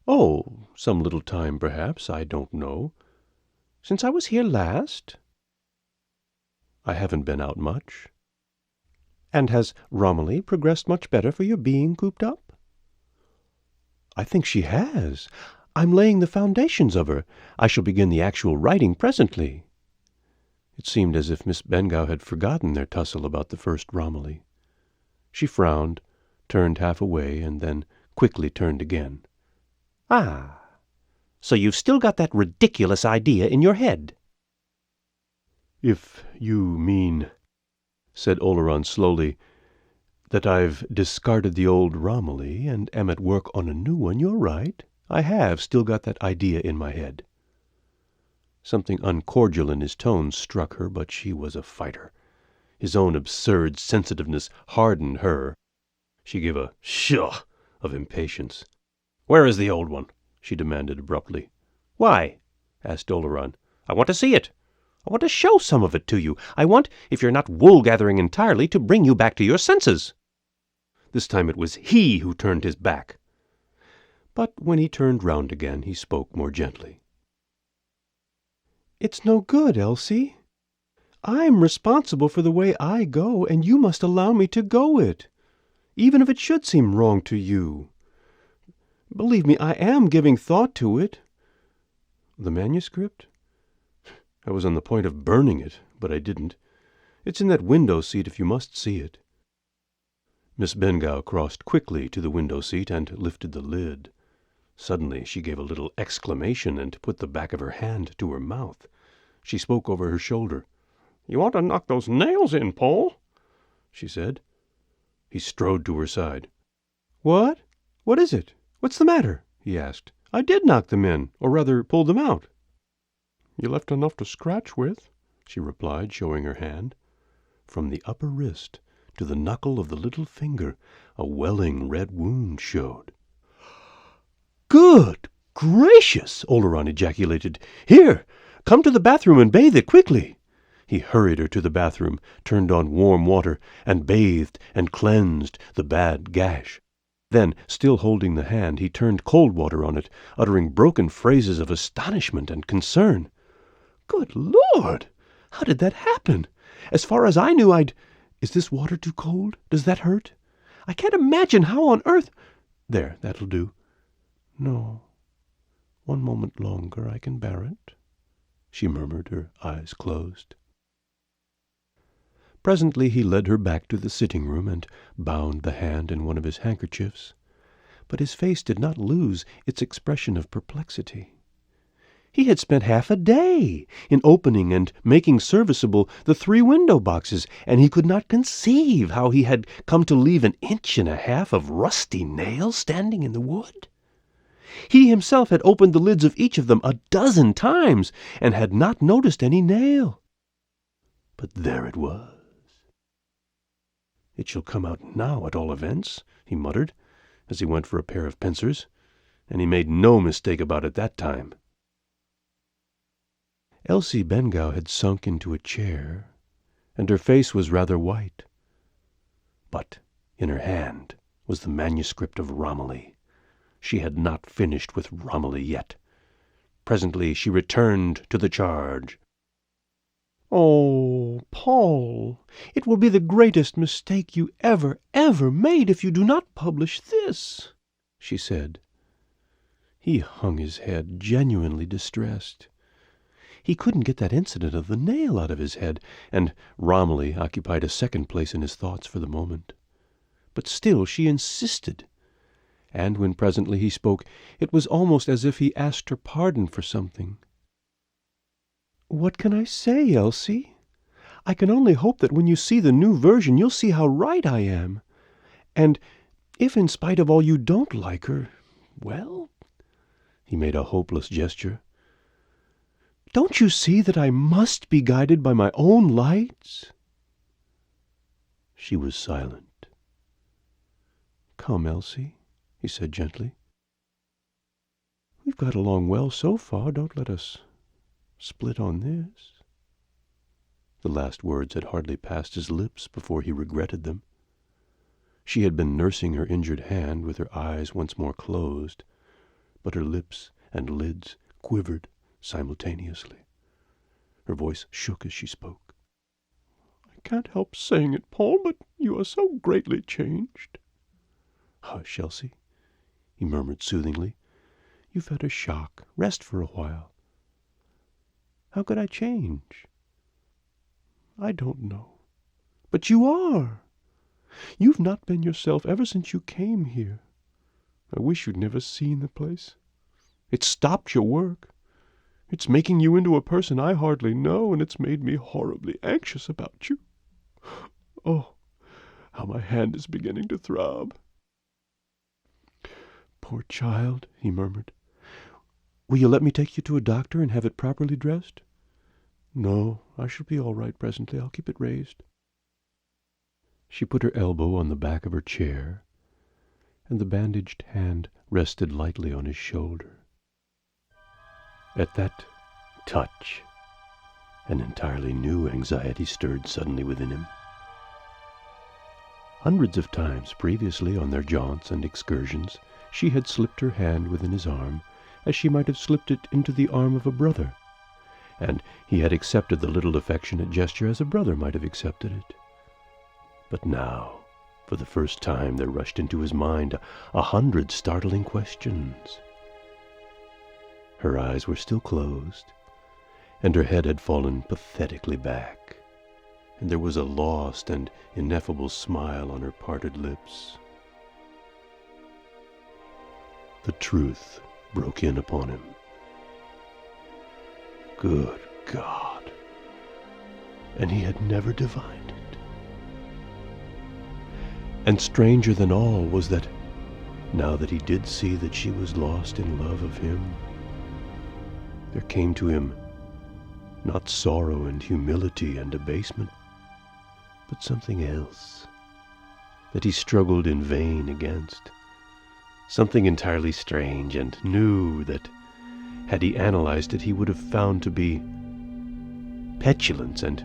"Oh, some little time, perhaps. I don't know." "Since I was here last?" "I haven't been out much." "And has Romilly progressed much better for your being cooped up?" "I think she has. I'm laying the foundations of her. I shall begin the actual writing presently." It seemed as if Miss Bengow had forgotten their tussle about the first Romilly. She frowned, turned half away, and then quickly turned again. "Ah, so you've still got that ridiculous idea in your head?" "If you mean," said Oleron slowly, "that I've discarded the old Romilly and am at work on a new one, you're right. I have still got that idea in my head." Something uncordial in his tone struck her, but she was a fighter. His own absurd sensitiveness hardened her. She gave a "Pshaw!" of impatience. "Where is the old one?" she demanded abruptly. "Why?" asked Oleron. "I want to see it. I want to show some of it to you. I want, if you're not wool-gathering entirely, to bring you back to your senses." This time it was he who turned his back. But when he turned round again, he spoke more gently. "It's no good, Elsie. I'm responsible for the way I go, and you must allow me to go it. even if it should seem wrong to you. Believe me, I am giving thought to it. The manuscript? I was on the point of burning it, but I didn't. It's in that window seat if you must see it. Miss Bengow crossed quickly to the window seat and lifted the lid. Suddenly she gave a little exclamation and put the back of her hand to her mouth. She spoke over her shoulder. "You ought to knock those nails in, Paul," she said. He strode to her side. "What? What is it? What's the matter?" he asked. "I did knock them in, or rather pull them out." "You left enough to scratch with," she replied, showing her hand. From the upper wrist to the knuckle of the little finger, a welling red wound showed. "Good gracious!" Oleron ejaculated. "Here, come to the bathroom and bathe it quickly." He hurried her to the bathroom, turned on warm water, and bathed and cleansed the bad gash. Then, still holding the hand, he turned cold water on it, uttering broken phrases of astonishment and concern. "Good Lord! How did that happen? As far as I knew, Is this water too cold? Does that hurt? I can't imagine how on earth—" "There, that'll do." "No. One moment longer, I can bear it," she murmured, her eyes closed. Presently he led her back to the sitting-room and bound the hand in one of his handkerchiefs, but his face did not lose its expression of perplexity. He had spent half a day in opening and making serviceable the 3 window boxes, and he could not conceive how he had come to leave an inch and a half of rusty nail standing in the wood. He himself had opened the lids of each of them 12 times, and had not noticed any nail. But there it was. "It shall come out now, at all events," he muttered, as he went for a pair of pincers, and he made no mistake about it that time. Elsie Bengow had sunk into a chair, and her face was rather white. But in her hand was the manuscript of Romilly. She had not finished with Romilly yet. Presently she returned to the charge. "Oh, Paul, it will be the greatest mistake you ever made if you do not publish this," she said. He hung his head, genuinely distressed. He couldn't get that incident of the nail out of his head, and Romilly occupied a second place in his thoughts for the moment. But still she insisted, and when presently he spoke, it was almost as if he asked her pardon for something. "What can I say, Elsie? I can only hope that when you see the new version you'll see how right I am. And if in spite of all you don't like her, well—" He made a hopeless gesture. "Don't you see that I must be guided by my own lights?" She was silent. "Come, Elsie," he said gently. "We've got along well so far. Don't let us split on this." The last words had hardly passed his lips before he regretted them. She had been nursing her injured hand with her eyes once more closed, but her lips and lids quivered simultaneously. Her voice shook as she spoke. "I can't help saying it, Paul, but you are so greatly changed." "Hush, Elsie," he murmured soothingly. "You've had a shock. Rest for a while." "How could I change?" "I don't know. But you are. You've not been yourself ever since you came here. I wish you'd never seen the place. It's stopped your work. It's making you into a person I hardly know, and it's made me horribly anxious about you. Oh, how my hand is beginning to throb." "Poor child," he murmured. "Will you let me take you to a doctor and have it properly dressed?" "No, I shall be all right presently. I'll keep it raised." She put her elbow on the back of her chair, and the bandaged hand rested lightly on his shoulder. At that touch, an entirely new anxiety stirred suddenly within him. Hundreds of times previously on their jaunts and excursions, she had slipped her hand within his arm, as she might have slipped it into the arm of a brother, and he had accepted the little affectionate gesture as a brother might have accepted it. But now, For the first time there rushed into his mind 100 startling questions. Her eyes were still closed, and her head had fallen pathetically back, and there was a lost and ineffable smile on her parted lips. The truth broke in upon him. Good God! And he had never divined it. And stranger than all was that, now that he did see that she was lost in love of him, there came to him not sorrow and humility and abasement, but something else that he struggled in vain against, something entirely strange and new that, had he analyzed it, he would have found to be petulance and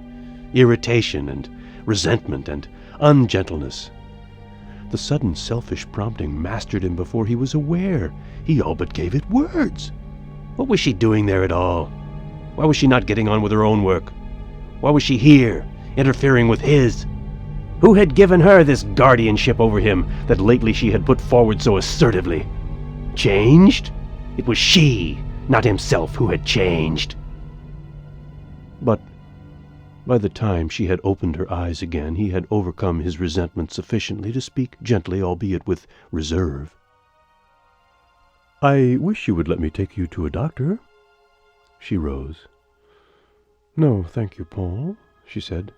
irritation and resentment and ungentleness. The sudden selfish prompting mastered him before he was aware. He all but gave it words. What was she doing there at all? Why was she not getting on with her own work? Why was she here, interfering with his? Who had given her this guardianship over him that lately she had put forward so assertively? Changed? It was she, not himself, who had changed. But by the time she had opened her eyes again, he had overcome his resentment sufficiently to speak gently, albeit with reserve. "I wish you would let me take you to a doctor." She rose. "No, thank you, Paul," she said.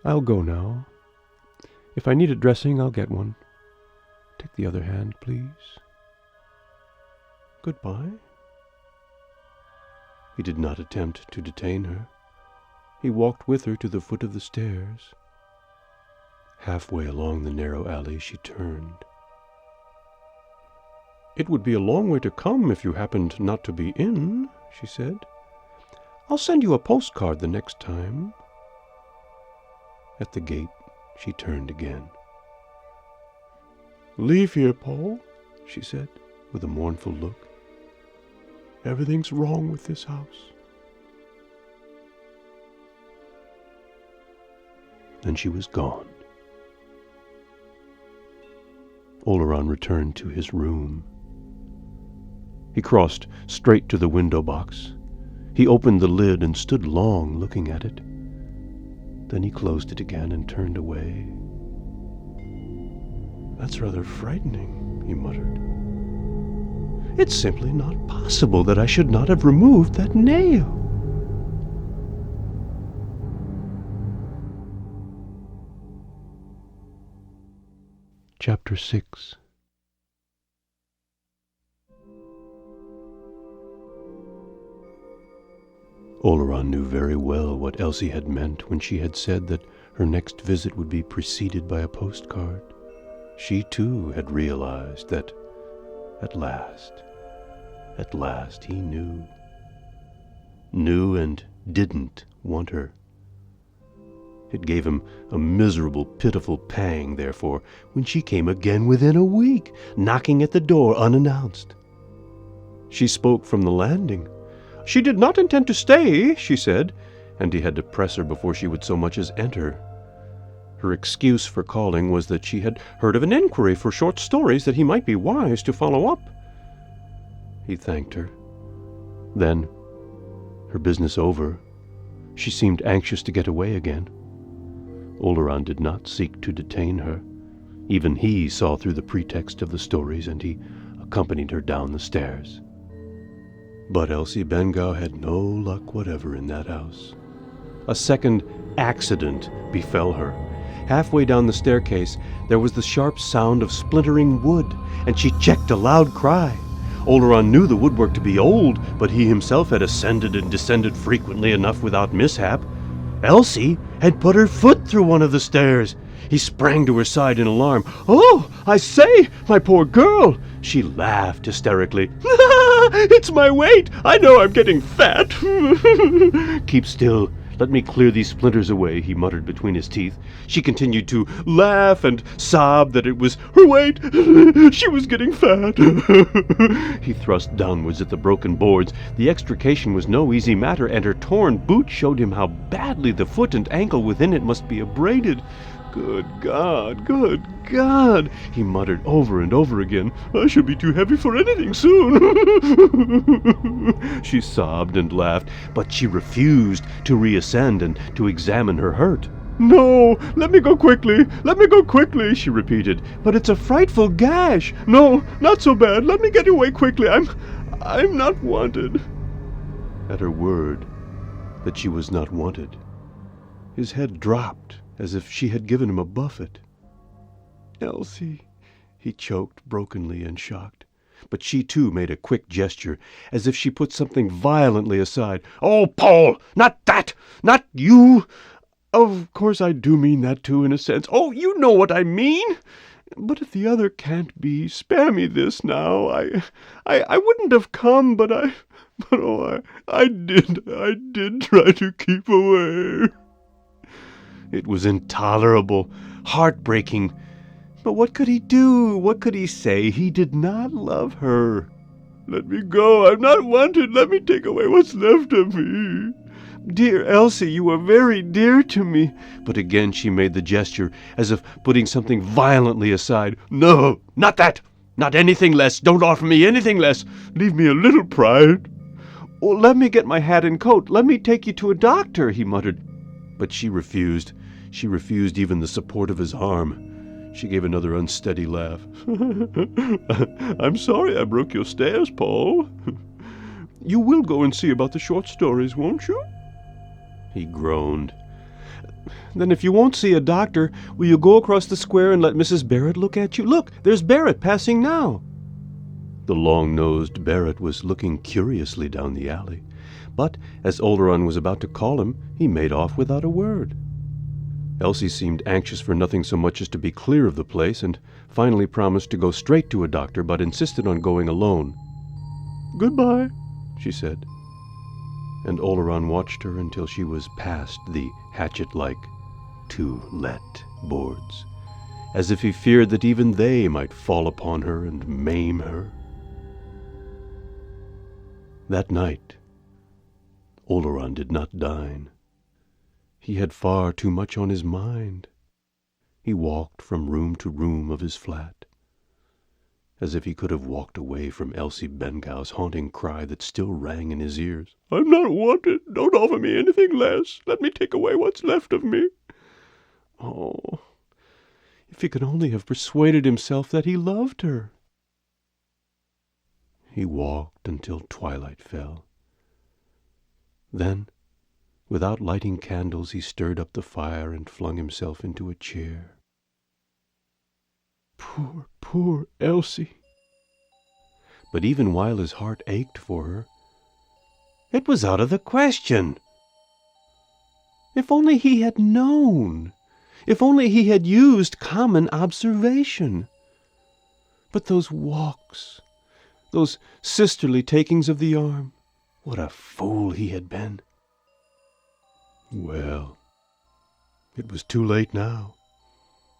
"I'll go now. If I need a dressing, I'll get one. Take the other hand, please. Goodbye." He did not attempt to detain her. He walked with her to the foot of the stairs. Halfway along the narrow alley, she turned. "It would be a long way to come if you happened not to be in," she said. "I'll send you a postcard the next time." At the gate, she turned again. "Leave here, Paul," she said, with a mournful look. "Everything's wrong with this house." Then she was gone. Oleron returned to his room. He crossed straight to the window box. He opened the lid and stood long looking at it. Then he closed it again and turned away. "That's rather frightening," he muttered. "It's simply not possible that I should not have removed that nail." Chapter 6. Oleron knew very well what Elsie had meant when she had said that her next visit would be preceded by a postcard. She too had realized that at last he knew and didn't want her. It gave him a miserable, pitiful pang, therefore, when she came again within a week, knocking at the door unannounced. She spoke from the landing. She did not intend to stay, she said, and he had to press her before she would so much as enter. Her excuse for calling was that she had heard of an inquiry for short stories that he might be wise to follow up. He thanked her. Then, her business over, she seemed anxious to get away again. Oleron did not seek to detain her. Even he saw through the pretext of the stories, and he accompanied her down the stairs. But Elsie Bengough had no luck whatever in that house. A second accident befell her. Halfway down the staircase, there was the sharp sound of splintering wood, and she checked a loud cry. Oleron knew the woodwork to be old, but he himself had ascended and descended frequently enough without mishap. Elsie had put her foot through one of the stairs. He sprang to her side in alarm. "Oh, I say, my poor girl!" She laughed hysterically. "It's my weight! I know I'm getting fat!" "Keep still. Let me clear these splinters away," he muttered between his teeth. She continued to laugh and sob that it was her weight. She was getting fat. He thrust downwards at the broken boards. The extrication was no easy matter, and her torn boot showed him how badly the foot and ankle within it must be abraded. Good God, good God, he muttered over and over again. I shall be too heavy for anything soon. She sobbed and laughed, but she refused to reascend and to examine her hurt. No, let me go quickly, she repeated. But it's a frightful gash. No, not so bad. Let me get away quickly. I'm not wanted. At her word that she was not wanted, his head dropped as if she had given him a buffet. Elsie, he choked brokenly and shocked. But she too made a quick gesture, as if she put something violently aside. Oh, Paul, not that! Not you! Of course I do mean that too, in a sense. Oh, you know what I mean! But if the other can't be, spare me this now. I wouldn't have come, but I did try to keep away. It was intolerable, heartbreaking. But what could he do? What could he say? He did not love her. Let me go. I'm not wanted. Let me take away what's left of me. Dear Elsie, you are very dear to me. But again she made the gesture, as if putting something violently aside. No, not that. Not anything less. Don't offer me anything less. Leave me a little pride. Oh, let me get my hat and coat. Let me take you to a doctor, he muttered. But she refused. She refused even the support of his arm. She gave another unsteady laugh. I'm sorry I broke your stairs, Paul. You will go and see about the short stories, won't you? He groaned. Then if you won't see a doctor, will you go across the square and let Mrs. Barrett look at you? Look, there's Barrett passing now. The long-nosed Barrett was looking curiously down the alley, but as Oleron was about to call him, he made off without a word. Elsie seemed anxious for nothing so much as to be clear of the place, and finally promised to go straight to a doctor, but insisted on going alone. Goodbye, she said. And Oleron watched her until she was past the hatchet-like "to let" boards, as if he feared that even they might fall upon her and maim her. That night, Oleron did not dine. He had far too much on his mind. He walked from room to room of his flat, as if he could have walked away from Elsie Bengau's haunting cry that still rang in his ears. I'm not wanted. Don't offer me anything less. Let me take away what's left of me. Oh, if he could only have persuaded himself that he loved her. He walked until twilight fell. Then, without lighting candles, he stirred up the fire and flung himself into a chair. Poor, poor Elsie! But even while his heart ached for her, it was out of the question. If only he had known! If only he had used common observation! But those walks, those sisterly takings of the arm, what a fool he had been! Well, it was too late now.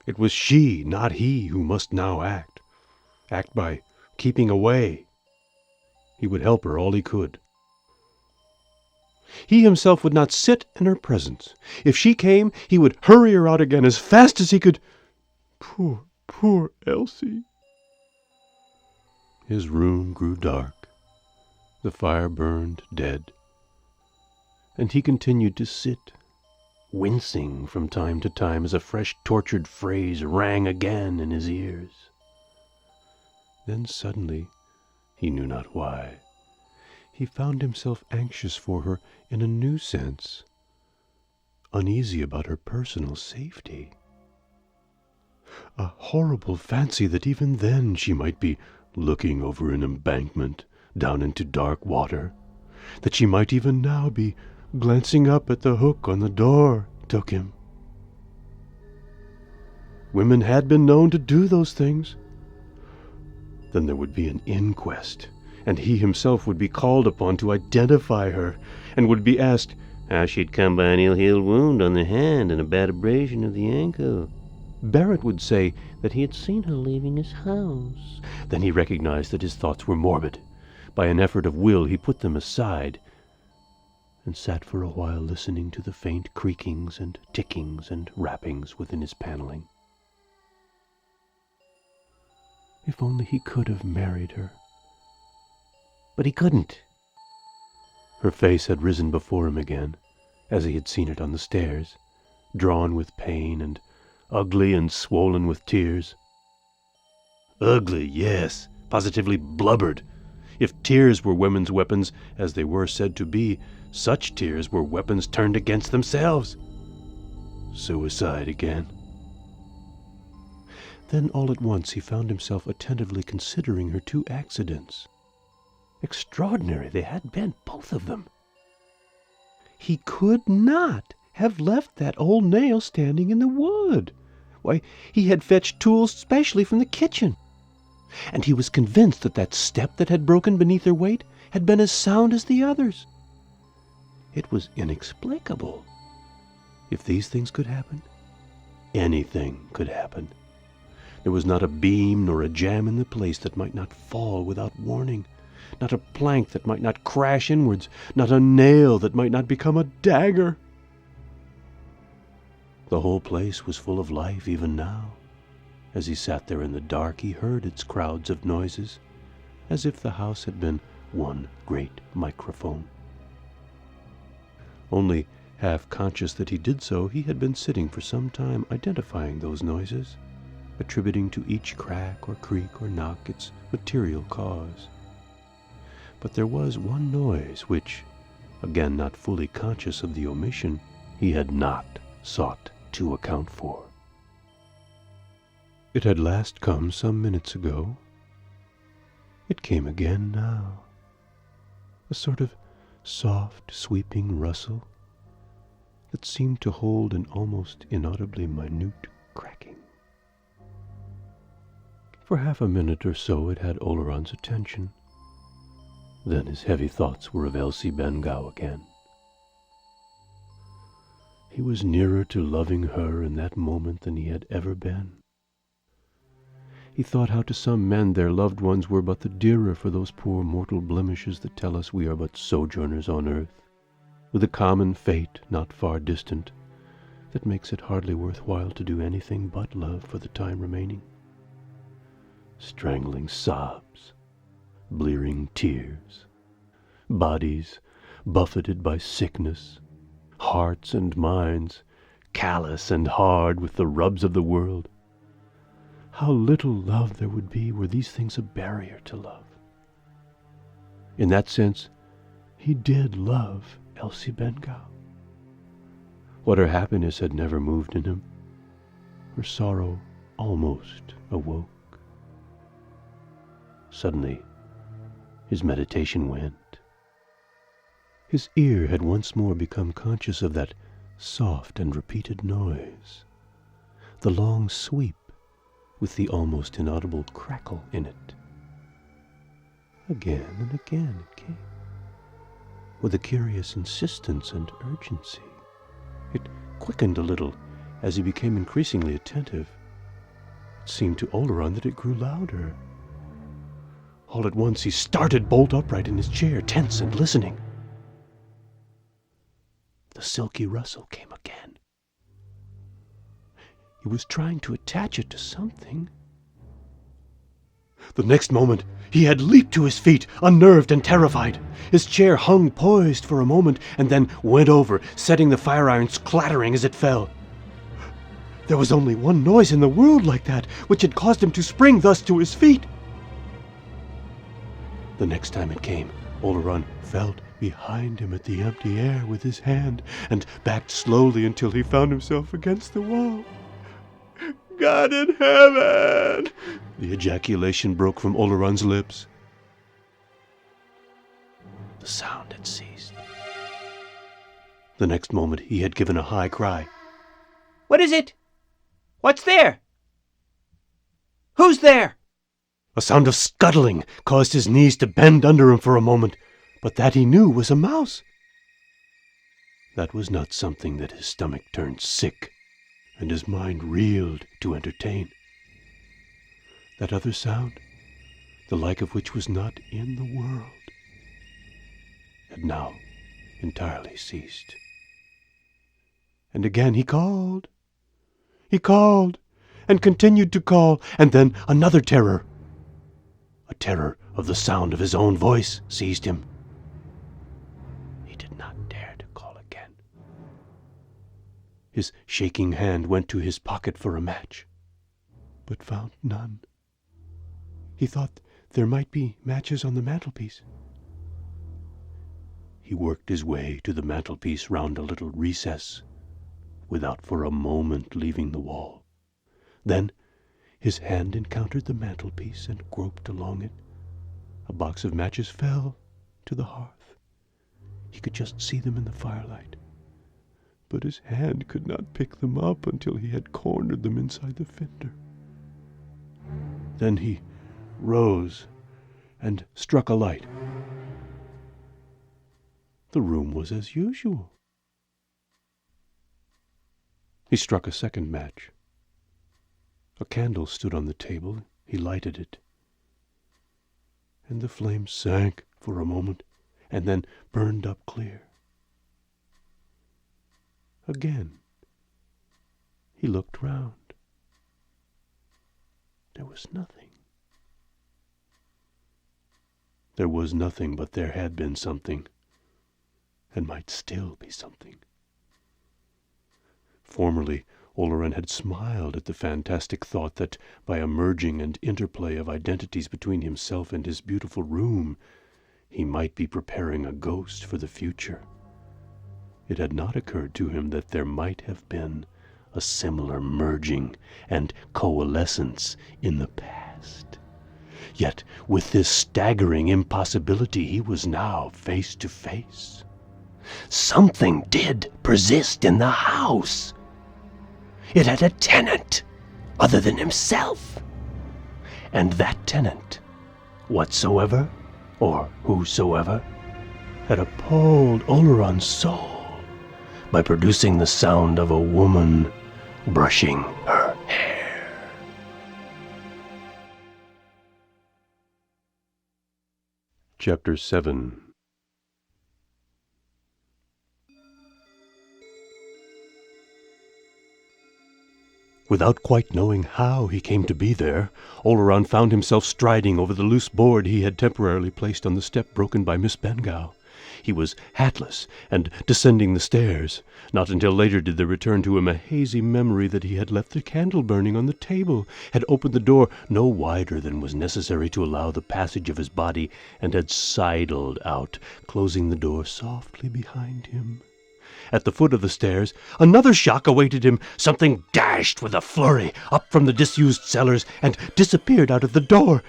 It was she, not he, who must now act. Act by keeping away. He would help her all he could. He himself would not sit in her presence. If she came, he would hurry her out again as fast as he could. Poor, poor Elsie! His room grew dark. The fire burned dead. And he continued to sit, wincing from time to time as a fresh tortured phrase rang again in his ears. Then suddenly, he knew not why, he found himself anxious for her in a new sense, uneasy about her personal safety. A horrible fancy that even then she might be looking over an embankment down into dark water, that she might even now be glancing up at the hook on the door, took him. Women had been known to do those things. Then there would be an inquest, and he himself would be called upon to identify her, and would be asked how she'd come by an ill-healed wound on the hand and a bad abrasion of the ankle. Barrett would say that he had seen her leaving his house. Then he recognized that his thoughts were morbid. By an effort of will he put them aside, and sat for a while listening to the faint creakings and tickings and rappings within his paneling. If only he could have married her. But he couldn't. Her face had risen before him again, as he had seen it on the stairs, drawn with pain and ugly and swollen with tears. Ugly, yes, positively blubbered. If tears were women's weapons, as they were said to be, such tears were weapons turned against themselves. Suicide again. Then all at once he found himself attentively considering her two accidents. Extraordinary they had been, both of them. He could not have left that old nail standing in the wood. Why, he had fetched tools specially from the kitchen. And he was convinced that that step that had broken beneath her weight had been as sound as the others. It was inexplicable. If these things could happen, anything could happen. There was not a beam nor a jamb in the place that might not fall without warning, not a plank that might not crash inwards, not a nail that might not become a dagger. The whole place was full of life even now. As he sat there in the dark, he heard its crowds of noises, as if the house had been one great microphone. Only half conscious that he did so, he had been sitting for some time identifying those noises, attributing to each crack or creak or knock its material cause. But there was one noise which, again not fully conscious of the omission, he had not sought to account for. It had last come some minutes ago. It came again now. A sort of soft, sweeping rustle that seemed to hold an almost inaudibly minute cracking. For half a minute or so it had Oleron's attention. Then his heavy thoughts were of Elsie Bengough again. He was nearer to loving her in that moment than he had ever been. He thought how to some men their loved ones were but the dearer for those poor mortal blemishes that tell us we are but sojourners on earth, with a common fate not far distant, that makes it hardly worthwhile to do anything but love for the time remaining. Strangling sobs, blearing tears, bodies buffeted by sickness, hearts and minds callous and hard with the rubs of the world. How little love there would be were these things a barrier to love. In that sense, he did love Elsie Bengough. What her happiness had never moved in him, her sorrow almost awoke. Suddenly, his meditation went. His ear had once more become conscious of that soft and repeated noise, the long sweep with the almost inaudible crackle in it. Again and again it came, with a curious insistence and urgency. It quickened a little as he became increasingly attentive. It seemed to Oleron that it grew louder. All at once he started bolt upright in his chair, tense and listening. The silky rustle came again. He was trying to attach it to something. The next moment, he had leaped to his feet, unnerved and terrified. His chair hung poised for a moment, and then went over, setting the fire irons clattering as it fell. There was only one noise in the world like that, which had caused him to spring thus to his feet. The next time it came, Oleron felt behind him at the empty air with his hand, and backed slowly until he found himself against the wall. God in heaven! The ejaculation broke from Oleron's lips. The sound had ceased. The next moment he had given a high cry. What is it? What's there? Who's there? A sound of scuttling caused his knees to bend under him for a moment, but that he knew was a mouse. That was not something that his stomach turned sick and his mind reeled to entertain. That other sound, the like of which was not in the world, had now entirely ceased. And again he called. He called, and continued to call, and then another terror. A terror of the sound of his own voice seized him. He did not dare to call again. His shaking hand went to his pocket for a match, but found none. He thought there might be matches on the mantelpiece. He worked his way to the mantelpiece round a little recess, without for a moment leaving the wall. Then his hand encountered the mantelpiece and groped along it. A box of matches fell to the hearth. He could just see them in the firelight, but his hand could not pick them up until he had cornered them inside the fender. Then he rose and struck a light. The room was as usual. He struck a second match. A candle stood on the table. He lighted it, and the flame sank for a moment, and then burned up clear. Again, he looked round. There was nothing. There was nothing, but there had been something, and might still be something. Formerly, Oleron had smiled at the fantastic thought that, by a merging and interplay of identities between himself and his beautiful room, he might be preparing a ghost for the future. It had not occurred to him that there might have been a similar merging and coalescence in the past. Yet, with this staggering impossibility, he was now face to face. Something did persist in the house. It had a tenant other than himself. And that tenant, whatsoever or whosoever, had appalled Oleron's soul by producing the sound of a woman brushing her hair. Chapter 7. Without quite knowing how he came to be there, Oleron found himself striding over the loose board he had temporarily placed on the step broken by Miss Bengough. He was hatless and descending the stairs. Not until later did there return to him a hazy memory that he had left the candle burning on the table, had opened the door no wider than was necessary to allow the passage of his body, and had sidled out, closing the door softly behind him. At the foot of the stairs, another shock awaited him. Something dashed with a flurry up from the disused cellars and disappeared out of the door.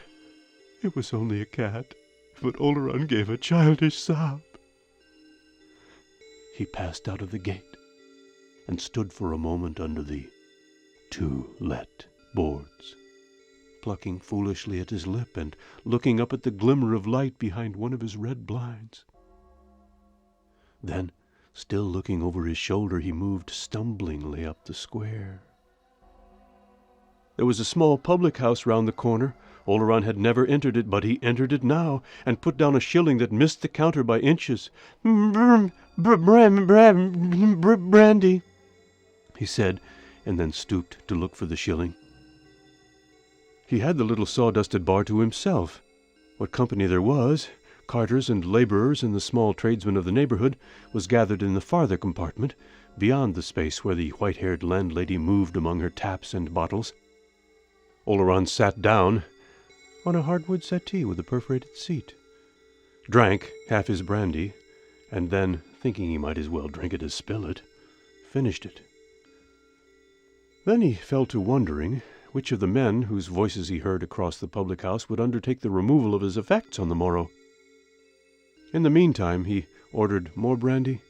It was only a cat, but Oleron gave a childish sob. He passed out of the gate and stood for a moment under the "To Let" boards, plucking foolishly at his lip and looking up at the glimmer of light behind one of his red blinds. Then, still looking over his shoulder, he moved stumblingly up the square. There was a small public house round the corner. Oleron had never entered it, but he entered it now, and put down a shilling that missed the counter by inches. "Brandy," he said, and then stooped to look for the shilling. He had the little sawdusted bar to himself. What company there was, carters and labourers and the small tradesmen of the neighbourhood, was gathered in the farther compartment, beyond the space where the white-haired landlady moved among her taps and bottles. Oleron sat down on a hardwood settee with a perforated seat, drank half his brandy, and then, thinking he might as well drink it as spill it, finished it. Then he fell to wondering which of the men whose voices he heard across the public-house would undertake the removal of his effects on the morrow. In the meantime, he ordered more brandy,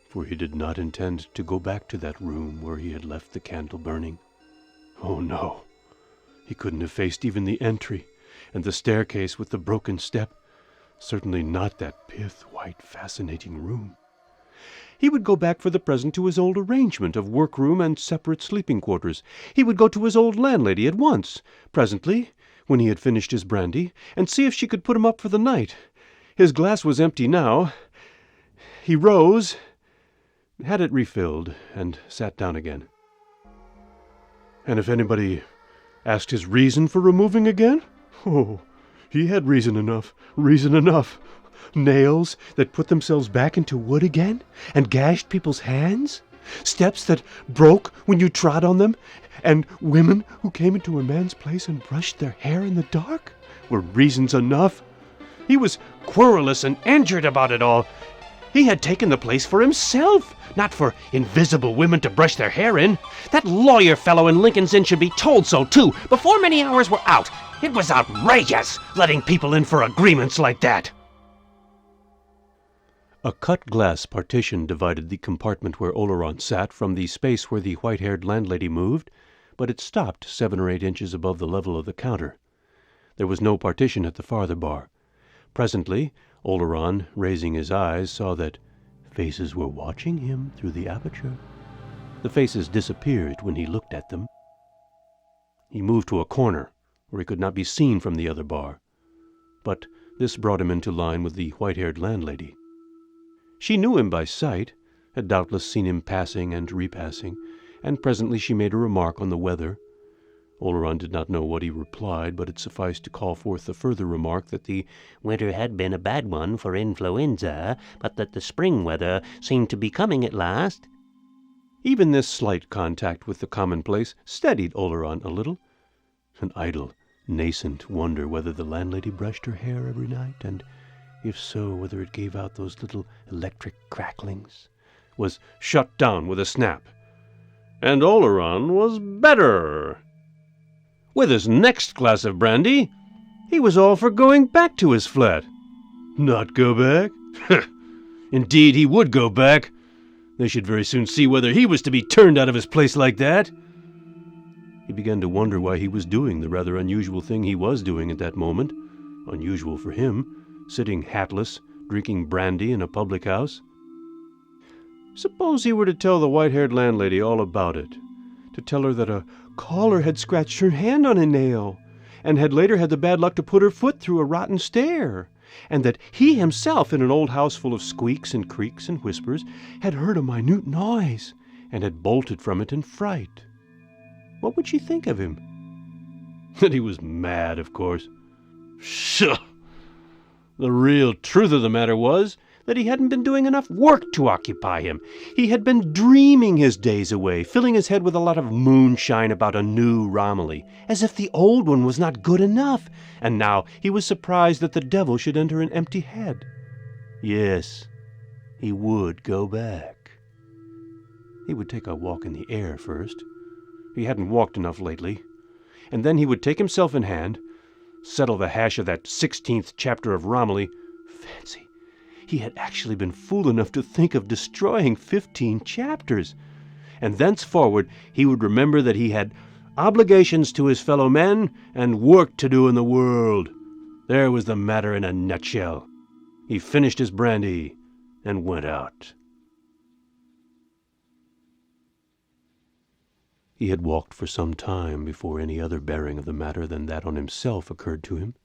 for he did not intend to go back to that room where he had left the candle burning. Oh, no! He couldn't have faced even the entry, and the staircase with the broken step. Certainly not that pith-white, fascinating room. He would go back for the present to his old arrangement of workroom and separate sleeping quarters. He would go to his old landlady at once, presently, when he had finished his brandy, and see if she could put him up for the night. His glass was empty now, He rose, had it refilled, and sat down again. And if anybody asked his reason for removing again, oh, he had reason enough. Nails that put themselves back into wood again and gashed people's hands, steps that broke when you trod on them, and women who came into a man's place and brushed their hair in the dark were reasons enough. He was querulous and injured about it all. He had taken the place for himself, not for invisible women to brush their hair in. That lawyer fellow in Lincoln's Inn should be told so, too, before many hours were out. It was outrageous, letting people in for agreements like that. A cut glass partition divided the compartment where Oleron sat from the space where the white-haired landlady moved, but it stopped 7 or 8 inches above the level of the counter. There was no partition at the farther bar. Presently, Oleron, raising his eyes, saw that faces were watching him through the aperture. The faces disappeared when he looked at them. He moved to a corner where he could not be seen from the other bar, but this brought him into line with the white-haired landlady. She knew him by sight, had doubtless seen him passing and repassing, and presently she made a remark on the weather. Oleron did not know what he replied, but it sufficed to call forth the further remark that the winter had been a bad one for influenza, but that the spring weather seemed to be coming at last. Even this slight contact with the commonplace steadied Oleron a little. An idle, nascent wonder whether the landlady brushed her hair every night, and if so, whether it gave out those little electric cracklings, was shut down with a snap. And Oleron was better. With his next glass of brandy, he was all for going back to his flat. Not go back? Indeed, he would go back. They should very soon see whether he was to be turned out of his place like that. He began to wonder why he was doing the rather unusual thing he was doing at that moment. Unusual for him, sitting hatless, drinking brandy in a public house. Suppose he were to tell the white-haired landlady all about it, to tell her that a caller had scratched her hand on a nail, and had later had the bad luck to put her foot through a rotten stair, and that he himself, in an old house full of squeaks and creaks and whispers, had heard a minute noise, and had bolted from it in fright. What would she think of him? That he was mad, of course. Pshaw! The real truth of the matter was that he hadn't been doing enough work to occupy him. He had been dreaming his days away, filling his head with a lot of moonshine about a new Romilly, as if the old one was not good enough, and now he was surprised that the devil should enter an empty head. Yes, he would go back. He would take a walk in the air first. He hadn't walked enough lately. And then he would take himself in hand, settle the hash of that 16th chapter of Romilly. Fancy, he had actually been fool enough to think of destroying 15 chapters. And thenceforward he would remember that he had obligations to his fellow men and work to do in the world. There was the matter in a nutshell. He finished his brandy and went out. He had walked for some time before any other bearing of the matter than that on himself occurred to him.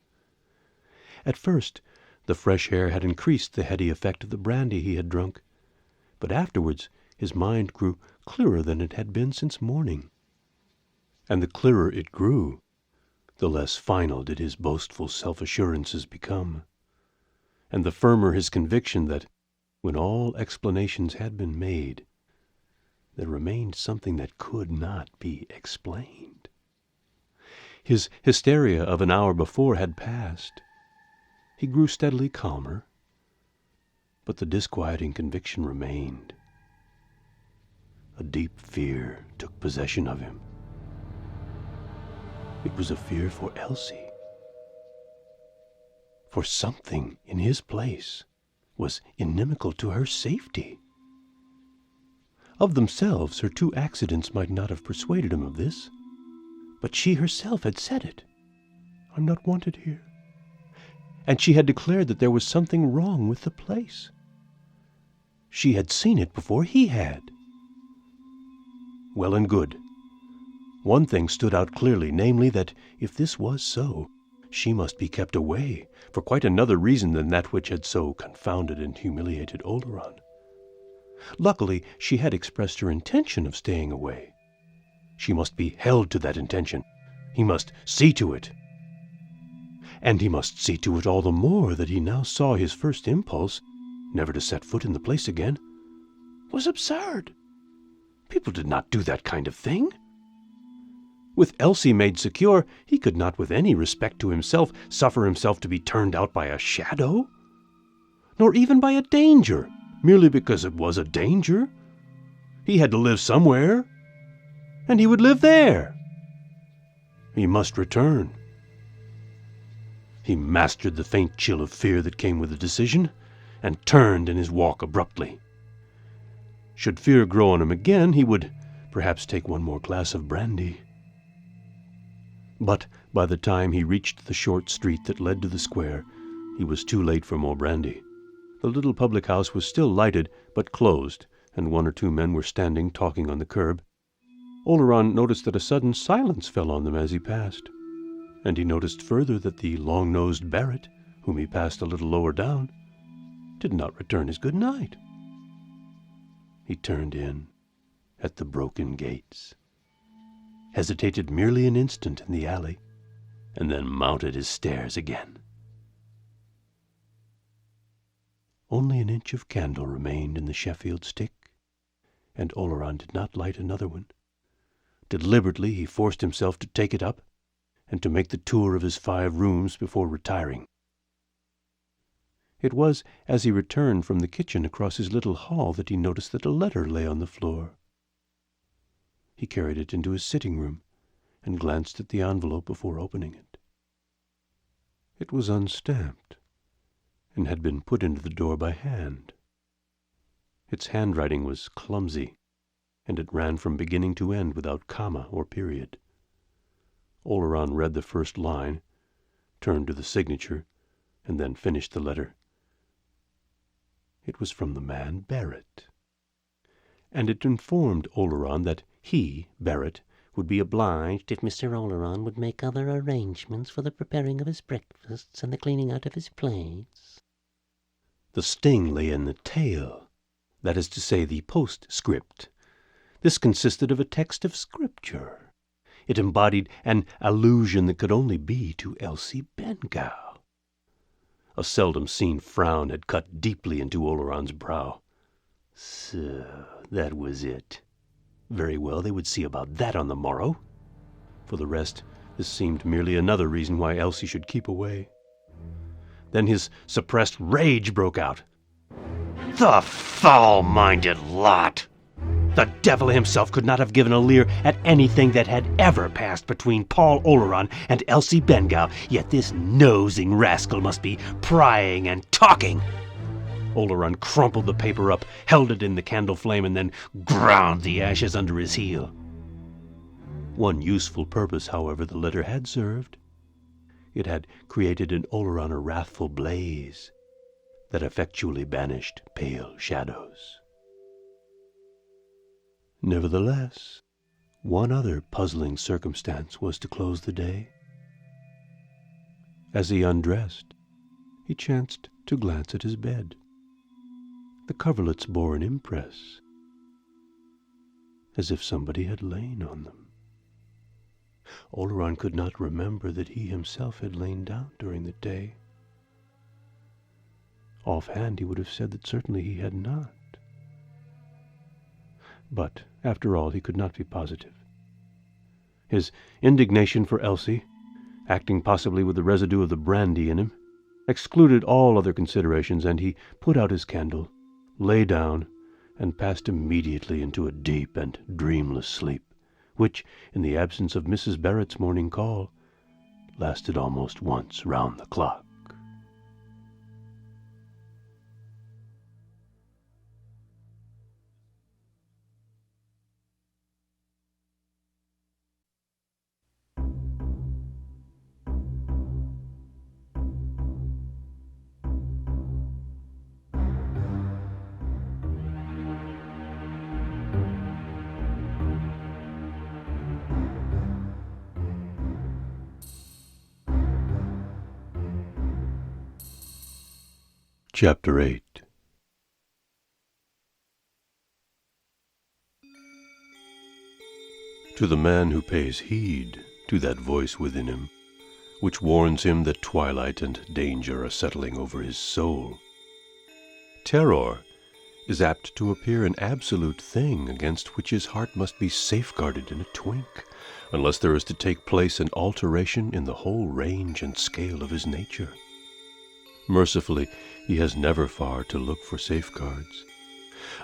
At first, the fresh air had increased the heady effect of the brandy he had drunk, but afterwards his mind grew clearer than it had been since morning. And the clearer it grew, the less final did his boastful self-assurances become, and the firmer his conviction that, when all explanations had been made, there remained something that could not be explained. His hysteria of an hour before had passed. He grew steadily calmer, but the disquieting conviction remained. A deep fear took possession of him. It was a fear for Elsie. For something in his place was inimical to her safety. Of themselves, her 2 accidents might not have persuaded him of this, but she herself had said it. "I'm not wanted here." And she had declared that there was something wrong with the place. She had seen it before he had. Well and good. One thing stood out clearly, namely that if this was so, she must be kept away, for quite another reason than that which had so confounded and humiliated Oleron. Luckily, she had expressed her intention of staying away. She must be held to that intention. He must see to it. And he must see to it all the more that he now saw his first impulse, never to set foot in the place again, was absurd. People did not do that kind of thing. With Elsie made secure, he could not with any respect to himself suffer himself to be turned out by a shadow, nor even by a danger, merely because it was a danger. He had to live somewhere, and he would live there. He must return. He mastered the faint chill of fear that came with the decision, and turned in his walk abruptly. Should fear grow on him again, he would perhaps take one more glass of brandy. But by the time he reached the short street that led to the square, he was too late for more brandy. The little public house was still lighted, but closed, and one or two men were standing talking on the curb. Oleron noticed that a sudden silence fell on them as he passed, and he noticed further that the long-nosed Barrett, whom he passed a little lower down, did not return his good night. He turned in at the broken gates, hesitated merely an instant in the alley, and then mounted his stairs again. Only an inch of candle remained in the Sheffield stick, and Oleron did not light another one. Deliberately he forced himself to take it up, and to make the tour of his 5 rooms before retiring. It was as he returned from the kitchen across his little hall that he noticed that a letter lay on the floor. He carried it into his sitting room, and glanced at the envelope before opening it. It was unstamped, and had been put into the door by hand. Its handwriting was clumsy, and it ran from beginning to end without comma or period. Oleron read the first line, turned to the signature, and then finished the letter. It was from the man Barrett, and it informed Oleron that he, Barrett, would be obliged if Mr. Oleron would make other arrangements for the preparing of his breakfasts and the cleaning out of his plates. The sting lay in the tail, that is to say, the postscript. This consisted of a text of Scripture. It embodied an allusion that could only be to Elsie Bengow. A seldom-seen frown had cut deeply into Oleron's brow. So, that was it. Very well, they would see about that on the morrow. For the rest, this seemed merely another reason why Elsie should keep away. Then his suppressed rage broke out. The foul-minded lot! The devil himself could not have given a leer at anything that had ever passed between Paul Oleron and Elsie Bengow, yet this nosing rascal must be prying and talking. Oleron crumpled the paper up, held it in the candle flame, and then ground the ashes under his heel. One useful purpose, however, the letter had served. It had created in Oleron a wrathful blaze that effectually banished pale shadows. Nevertheless, one other puzzling circumstance was to close the day. As he undressed, he chanced to glance at his bed. The coverlets bore an impress, as if somebody had lain on them. Oleron could not remember that he himself had lain down during the day. Offhand, he would have said that certainly he had not. But, after all, he could not be positive. His indignation for Elsie, acting possibly with the residue of the brandy in him, excluded all other considerations, and he put out his candle, lay down, and passed immediately into a deep and dreamless sleep, which, in the absence of Mrs. Barrett's morning call, lasted almost once round the clock. Chapter 8. To the man who pays heed to that voice within him, which warns him that twilight and danger are settling over his soul, terror is apt to appear an absolute thing against which his heart must be safeguarded in a twink, unless there is to take place an alteration in the whole range and scale of his nature. Mercifully, he has never far to look for safeguards.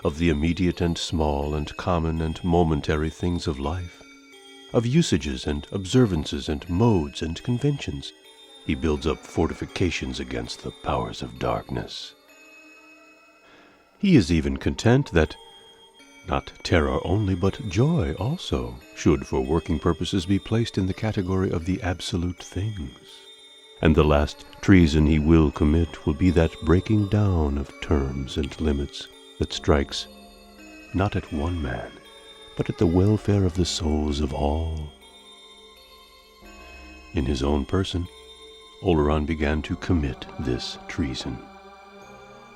Of the immediate and small and common and momentary things of life, of usages and observances and modes and conventions, he builds up fortifications against the powers of darkness. He is even content that not terror only, but joy also, should for working purposes be placed in the category of the absolute things. And the last treason he will commit will be that breaking down of terms and limits that strikes not at one man, but at the welfare of the souls of all. In his own person, Oleron began to commit this treason.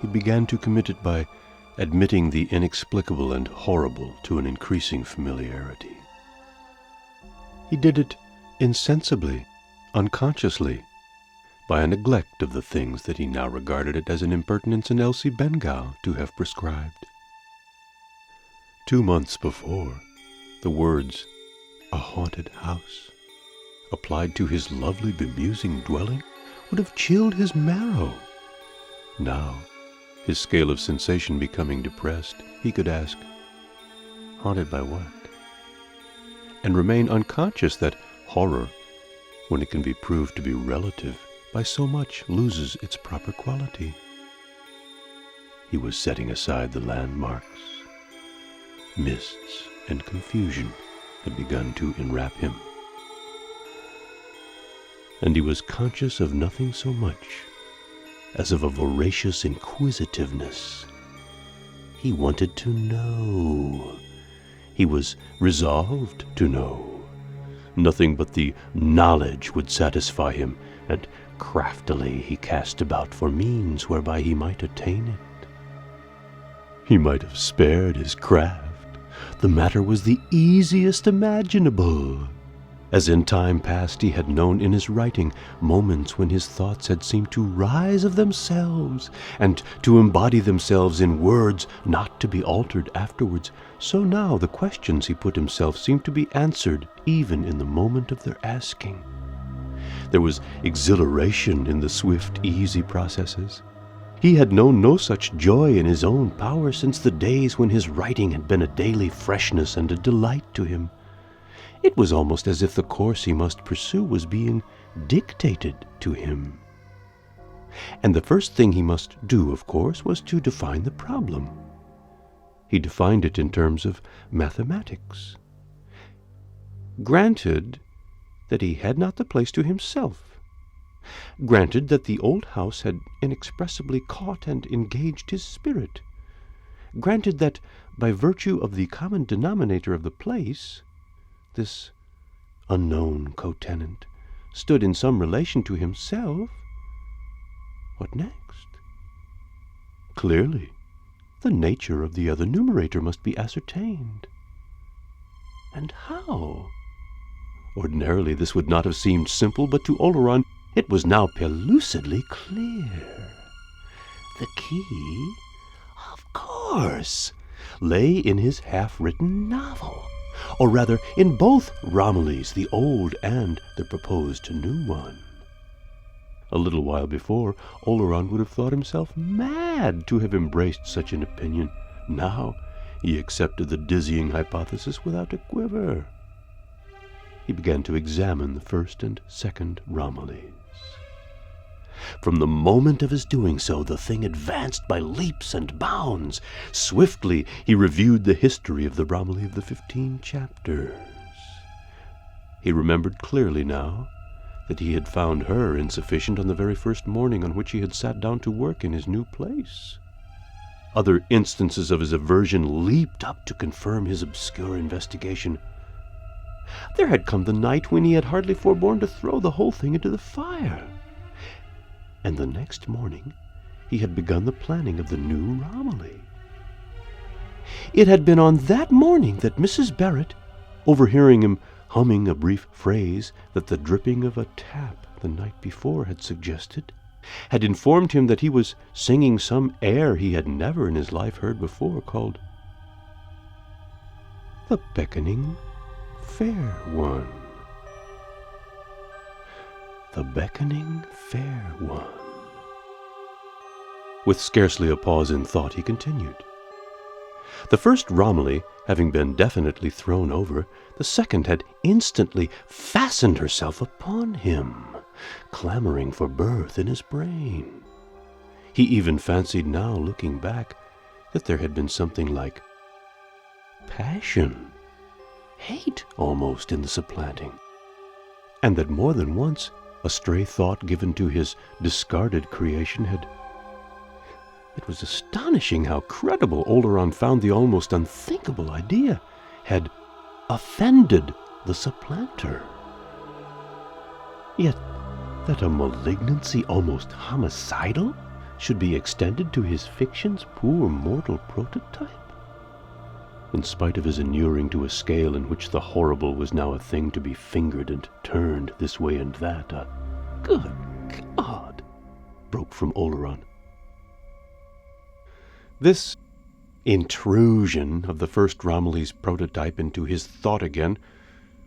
He began to commit it by admitting the inexplicable and horrible to an increasing familiarity. He did it insensibly, unconsciously, by a neglect of the things that he now regarded it as an impertinence in Elsie Bengow to have prescribed. 2 months before, the words, "a haunted house," applied to his lovely bemusing dwelling, would have chilled his marrow. Now, his scale of sensation becoming depressed, he could ask, "Haunted by what?" and remain unconscious that horror, when it can be proved to be relative, by so much loses its proper quality. He was setting aside the landmarks. Mists and confusion had begun to enwrap him, and he was conscious of nothing so much as of a voracious inquisitiveness. He wanted to know. He was resolved to know. Nothing but the knowledge would satisfy him, and craftily he cast about for means whereby he might attain it. He might have spared his craft. The matter was the easiest imaginable. As in time past he had known in his writing moments when his thoughts had seemed to rise of themselves, and to embody themselves in words not to be altered afterwards, so now the questions he put himself seemed to be answered even in the moment of their asking. There was exhilaration in the swift, easy processes. He had known no such joy in his own power since the days when his writing had been a daily freshness and a delight to him. It was almost as if the course he must pursue was being dictated to him. And the first thing he must do, of course, was to define the problem. He defined it in terms of mathematics. Granted that he had not the place to himself, granted that the old house had inexpressibly caught and engaged his spirit, granted that, by virtue of the common denominator of the place, this unknown co-tenant stood in some relation to himself, what next? Clearly, the nature of the other numerator must be ascertained. And how? Ordinarily this would not have seemed simple, but to Oleron it was now pellucidly clear. The key, of course, lay in his half-written novel, or rather in both Romillys, the old and the proposed new one. A little while before, Oleron would have thought himself mad to have embraced such an opinion. Now he accepted the dizzying hypothesis without a quiver. He began to examine the first and second Romillys. From the moment of his doing so, the thing advanced by leaps and bounds. Swiftly he reviewed the history of the Romilly of the 15 chapters. He remembered clearly now that he had found her insufficient on the very first morning on which he had sat down to work in his new place. Other instances of his aversion leaped up to confirm his obscure investigation. There had come the night when he had hardly forborne to throw the whole thing into the fire. And the next morning he had begun the planning of the new Romilly. It had been on that morning that Mrs. Barrett overhearing him humming a brief phrase that the dripping of a tap the night before had suggested, had informed him that he was singing some air he had never in his life heard before, called The Beckoning Fair One. The Beckoning Fair One. With scarcely a pause in thought, he continued. The first Romilly having been definitely thrown over, the second had instantly fastened herself upon him, clamoring for birth in his brain. He even fancied now, looking back, that there had been something like passion, hate almost, in the supplanting, and that more than once a stray thought given to his discarded creation had... It was astonishing how credible Oleron found the almost unthinkable idea had offended the supplanter. Yet that a malignancy almost homicidal should be extended to his fiction's poor mortal prototype? In spite of his inuring to a scale in which the horrible was now a thing to be fingered and turned this way and that, a "Good God!" broke from Oleron. This intrusion of the first Romilly's prototype into his thought again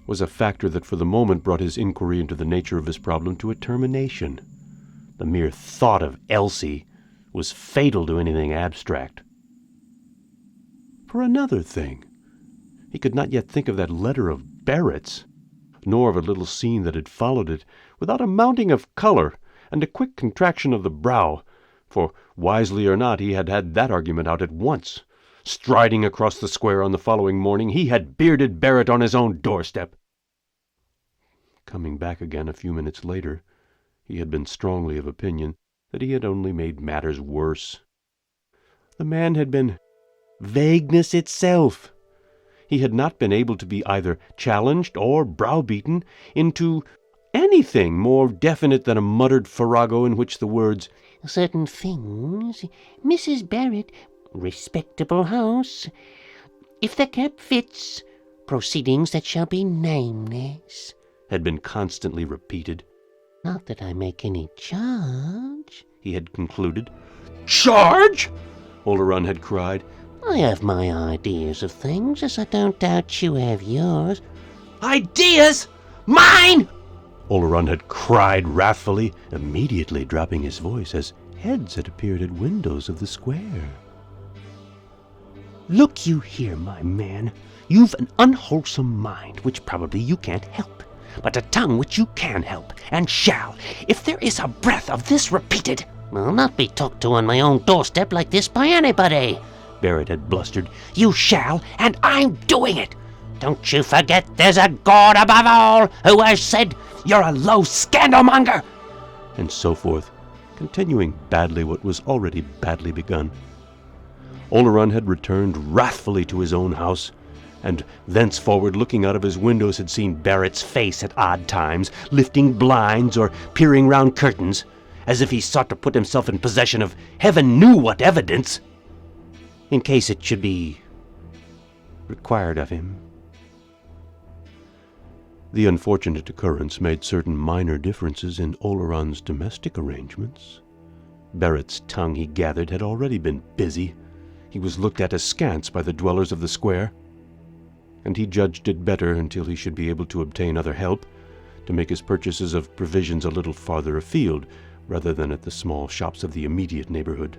was a factor that for the moment brought his inquiry into the nature of his problem to a termination. The mere thought of Elsie was fatal to anything abstract. For another thing, he could not yet think of that letter of Barrett's, nor of a little scene that had followed it, without a mounting of color and a quick contraction of the brow, for, wisely or not, he had had that argument out at once. Striding across the square on the following morning, he had bearded Barrett on his own doorstep. Coming back again a few minutes later, he had been strongly of opinion that he had only made matters worse. The man had been vagueness itself. He had not been able to be either challenged or browbeaten into anything more definite than a muttered farrago in which the words "Certain things, Mrs. Barrett, respectable house, if the cap fits, proceedings that shall be nameless," had been constantly repeated. "Not that I make any charge," he had concluded. "Charge?" Oleron had cried. "I have my ideas of things, as I don't doubt you have yours." Ideas? Mine? Oleron had cried wrathfully, immediately dropping his voice as heads had appeared at windows of the square. Look you here, my man. You've an unwholesome mind, which probably you can't help, but a tongue which you can help, and shall, if there is a breath of this repeated. "I'll not be talked to on my own doorstep like this by anybody," Barrett had blustered. You shall, and I'm doing it. Don't you forget there's a God above all who has said you're a low scandalmonger. And so forth, continuing badly what was already badly begun. Oleron had returned wrathfully to his own house, and thenceforward looking out of his windows had seen Barrett's face at odd times, lifting blinds or peering round curtains, as if he sought to put himself in possession of heaven knew what evidence, in case it should be required of him. The unfortunate occurrence made certain minor differences in Oleron's domestic arrangements. Barrett's tongue, he gathered, had already been busy. He was looked at askance by the dwellers of the square, and he judged it better, until he should be able to obtain other help, to make his purchases of provisions a little farther afield, rather than at the small shops of the immediate neighborhood.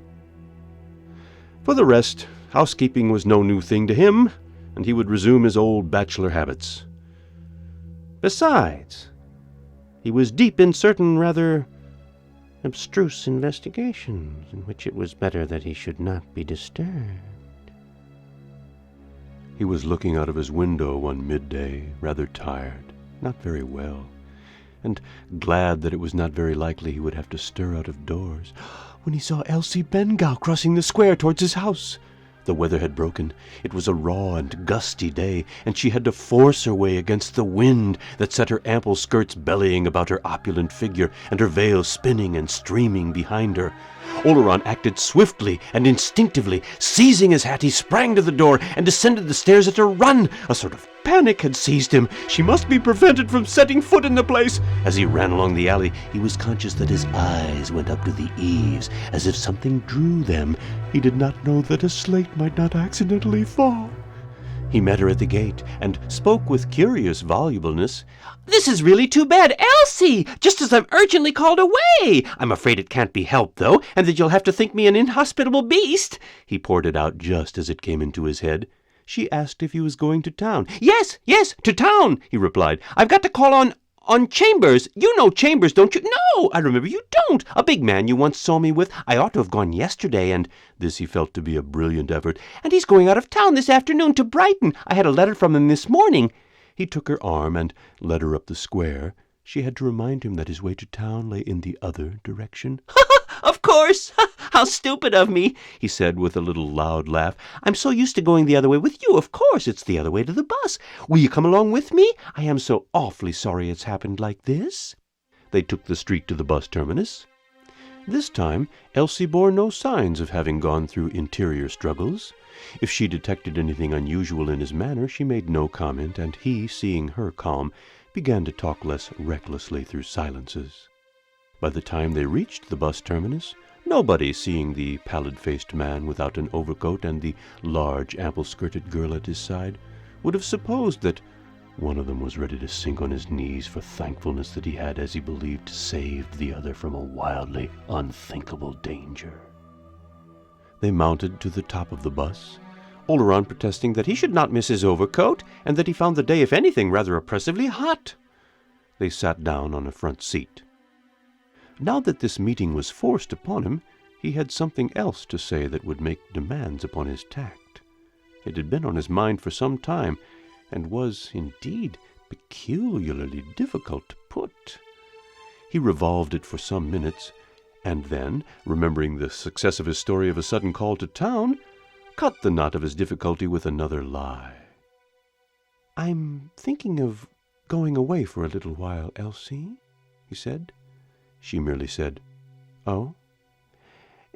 For the rest, housekeeping was no new thing to him, and he would resume his old bachelor habits. Besides, he was deep in certain rather abstruse investigations, in which it was better that he should not be disturbed. He was looking out of his window one midday, rather tired, not very well, and glad that it was not very likely he would have to stir out of doors, when he saw Elsie Bengow crossing the square towards his house. The weather had broken. It was a raw and gusty day, and she had to force her way against the wind that set her ample skirts bellying about her opulent figure, and her veil spinning and streaming behind her. Oleron acted swiftly and instinctively. Seizing his hat, he sprang to the door and descended the stairs at a run. A sort of panic had seized him. She must be prevented from setting foot in the place. As he ran along the alley, he was conscious that his eyes went up to the eaves, as if something drew them. He did not know that a slate might not accidentally fall. He met her at the gate, and spoke with curious volubleness. "This is really too bad, Elsie! Just as I'm urgently called away! I'm afraid it can't be helped, though, and that you'll have to think me an inhospitable beast." He poured it out just as it came into his head. She asked if he was going to town. Yes, to town," he replied. "I've got to call on Chambers. You know Chambers, don't you?" "No, I remember you don't. A big man you once saw me with. I ought to have gone yesterday, and—" This he felt to be a brilliant effort. "And he's going out of town this afternoon to Brighton. I had a letter from him this morning." He took her arm and led her up the square. She had to remind him that his way to town lay in the other direction. "Of course! How stupid of me!" he said with a little loud laugh. "I'm so used to going the other way with you. Of course, it's the other way to the bus. Will you come along with me? I am so awfully sorry it's happened like this." They took the street to the bus terminus. This time, Elsie bore no signs of having gone through interior struggles. If she detected anything unusual in his manner, she made no comment, and he, seeing her calm, began to talk less recklessly through silences. By the time they reached the bus terminus, nobody, seeing the pallid-faced man without an overcoat and the large, ample-skirted girl at his side, would have supposed that one of them was ready to sink on his knees for thankfulness that he had, as he believed, saved the other from a wildly unthinkable danger. They mounted to the top of the bus, Oleron protesting that he should not miss his overcoat, and that he found the day, if anything, rather oppressively hot. They sat down on a front seat. Now that this meeting was forced upon him, he had something else to say that would make demands upon his tact. It had been on his mind for some time, and was, indeed, peculiarly difficult to put. He revolved it for some minutes, and then, remembering the success of his story of a sudden call to town, cut the knot of his difficulty with another lie. "I'm thinking of going away for a little while, Elsie," he said. She merely said, "Oh?"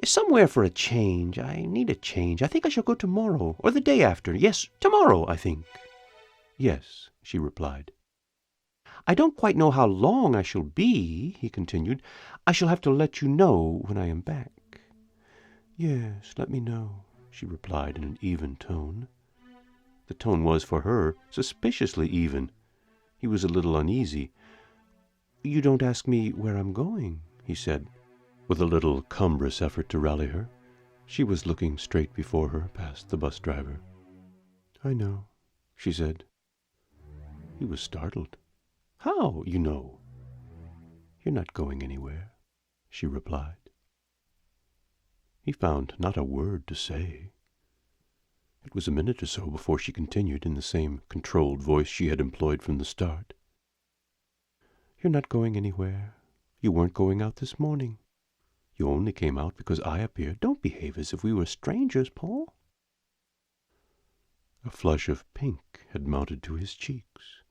"Somewhere for a change. I need a change. I think I shall go tomorrow, or the day after. Yes, tomorrow, I think." "Yes," she replied. "I don't quite know how long I shall be," he continued. "I shall have to let you know when I am back." "Yes, let me know," she replied in an even tone. The tone was, for her, suspiciously even. He was a little uneasy. "You don't ask me where I'm going," he said, with a little cumbrous effort to rally her. She was looking straight before her, past the bus driver. "I know," she said. He was startled. "How, you know?" "You're not going anywhere," she replied. He found not a word to say. It was a minute or so before she continued in the same controlled voice she had employed from the start. "You're not going anywhere. You weren't going out this morning. You only came out because I appeared. Don't behave as if we were strangers, Paul." A flush of pink had mounted to his cheeks.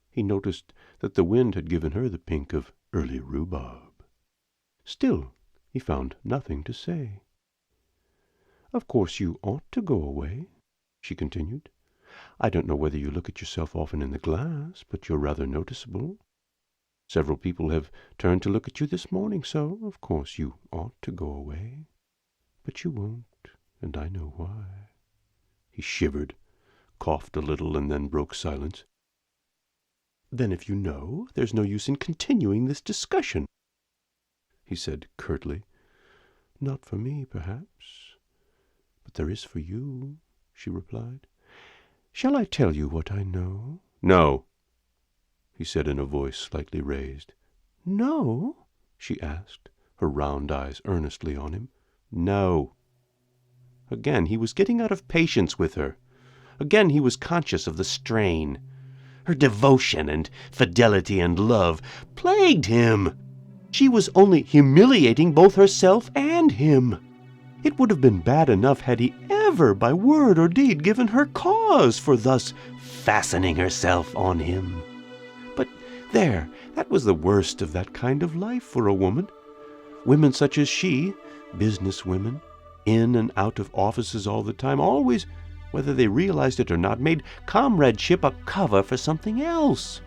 He noticed that the wind had given her the pink of early rhubarb. Still, he found nothing to say. "Of course you ought to go away," she continued. "I don't know whether you look at yourself often in the glass, but you're rather noticeable. Several people have turned to look at you this morning, so of course you ought to go away. But you won't, and I know why." He shivered, coughed a little, and then broke silence. "Then if you know, there's no use in continuing this discussion," he said curtly. "Not for me, perhaps, but there is for you," she replied. "Shall I tell you what I know?" "No," he said in a voice slightly raised. "No?" she asked, her round eyes earnestly on him. "No." Again he was getting out of patience with her. Again he was conscious of the strain. Her devotion and fidelity and love plagued him. She was only humiliating both herself and him. It would have been bad enough had he ever, by word or deed, given her cause for thus fastening herself on him. But there, that was the worst of that kind of life for a woman. Women such as she, businesswomen, in and out of offices all the time, always, whether they realized it or not, made comradeship a cover for something else.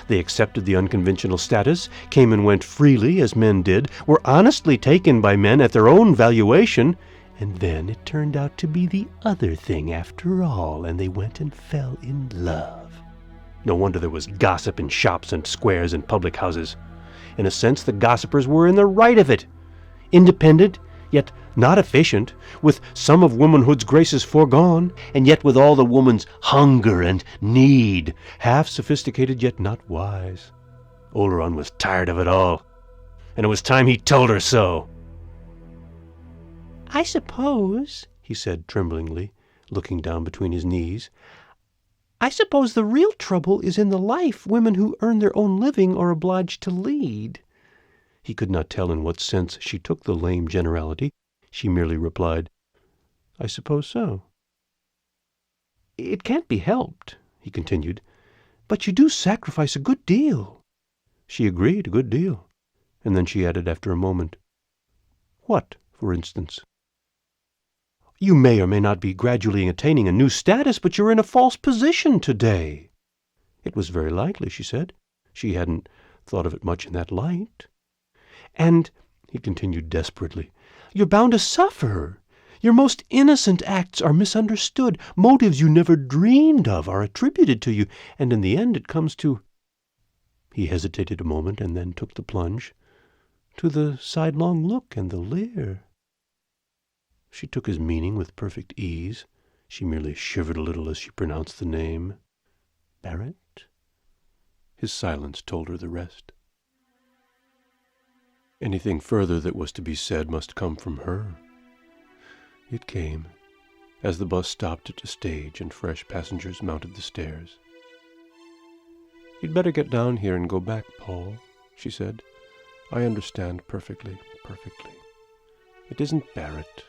They accepted the unconventional status, came and went freely as men did, were honestly taken by men at their own valuation, and then it turned out to be the other thing after all, and they went and fell in love. No wonder there was gossip in shops and squares and public houses. In a sense, the gossipers were in the right of it. Independent, yet not efficient, with some of womanhood's graces foregone, and yet with all the woman's hunger and need, half sophisticated yet not wise. Oleron was tired of it all, and it was time he told her so. "I suppose," he said tremblingly, looking down between his knees, "I suppose the real trouble is in the life women who earn their own living are obliged to lead." He could not tell in what sense she took the lame generality. She merely replied, "I suppose so." "It can't be helped," he continued, "but you do sacrifice a good deal." She agreed, a good deal, and then she added after a moment, "What, for instance?" "You may or may not be gradually attaining a new status, but you're in a false position today." It was very likely, she said. She hadn't thought of it much in that light. "And," he continued desperately, "you're bound to suffer. Your most innocent acts are misunderstood. Motives you never dreamed of are attributed to you, and in the end it comes to—" He hesitated a moment and then took the plunge. "To the sidelong look and the leer." She took his meaning with perfect ease. She merely shivered a little as she pronounced the name. Barrett? His silence told her the rest. Anything further that was to be said must come from her. It came, as the bus stopped at a stage and fresh passengers mounted the stairs. "You'd better get down here and go back, Paul," she said. "I understand perfectly. It isn't Barrett.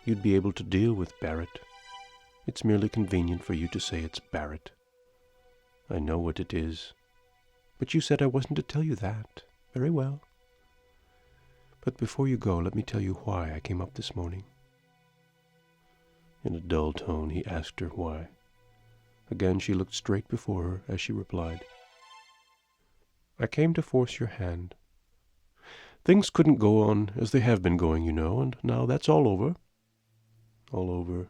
You'd be able to deal with Barrett. It's merely convenient for you to say it's Barrett. I know what it is. But you said I wasn't to tell you that. Very well. But before you go, let me tell you why I came up this morning." In a dull tone, he asked her why. Again she looked straight before her as she replied, "I came to force your hand. Things couldn't go on as they have been going, you know, and now that's all over." "All over,"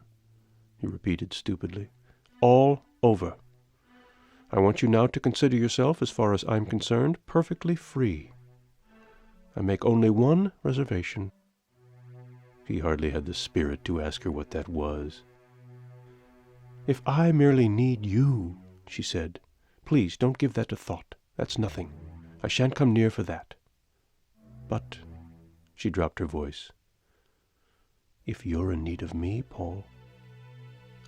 he repeated stupidly. "All over. I want you now to consider yourself, as far as I'm concerned, perfectly free. I make only one reservation." He hardly had the spirit to ask her what that was. "If I merely need you," she said, "please don't give that a thought. That's nothing. I shan't come near for that. But," she dropped her voice, "if you're in need of me, Paul,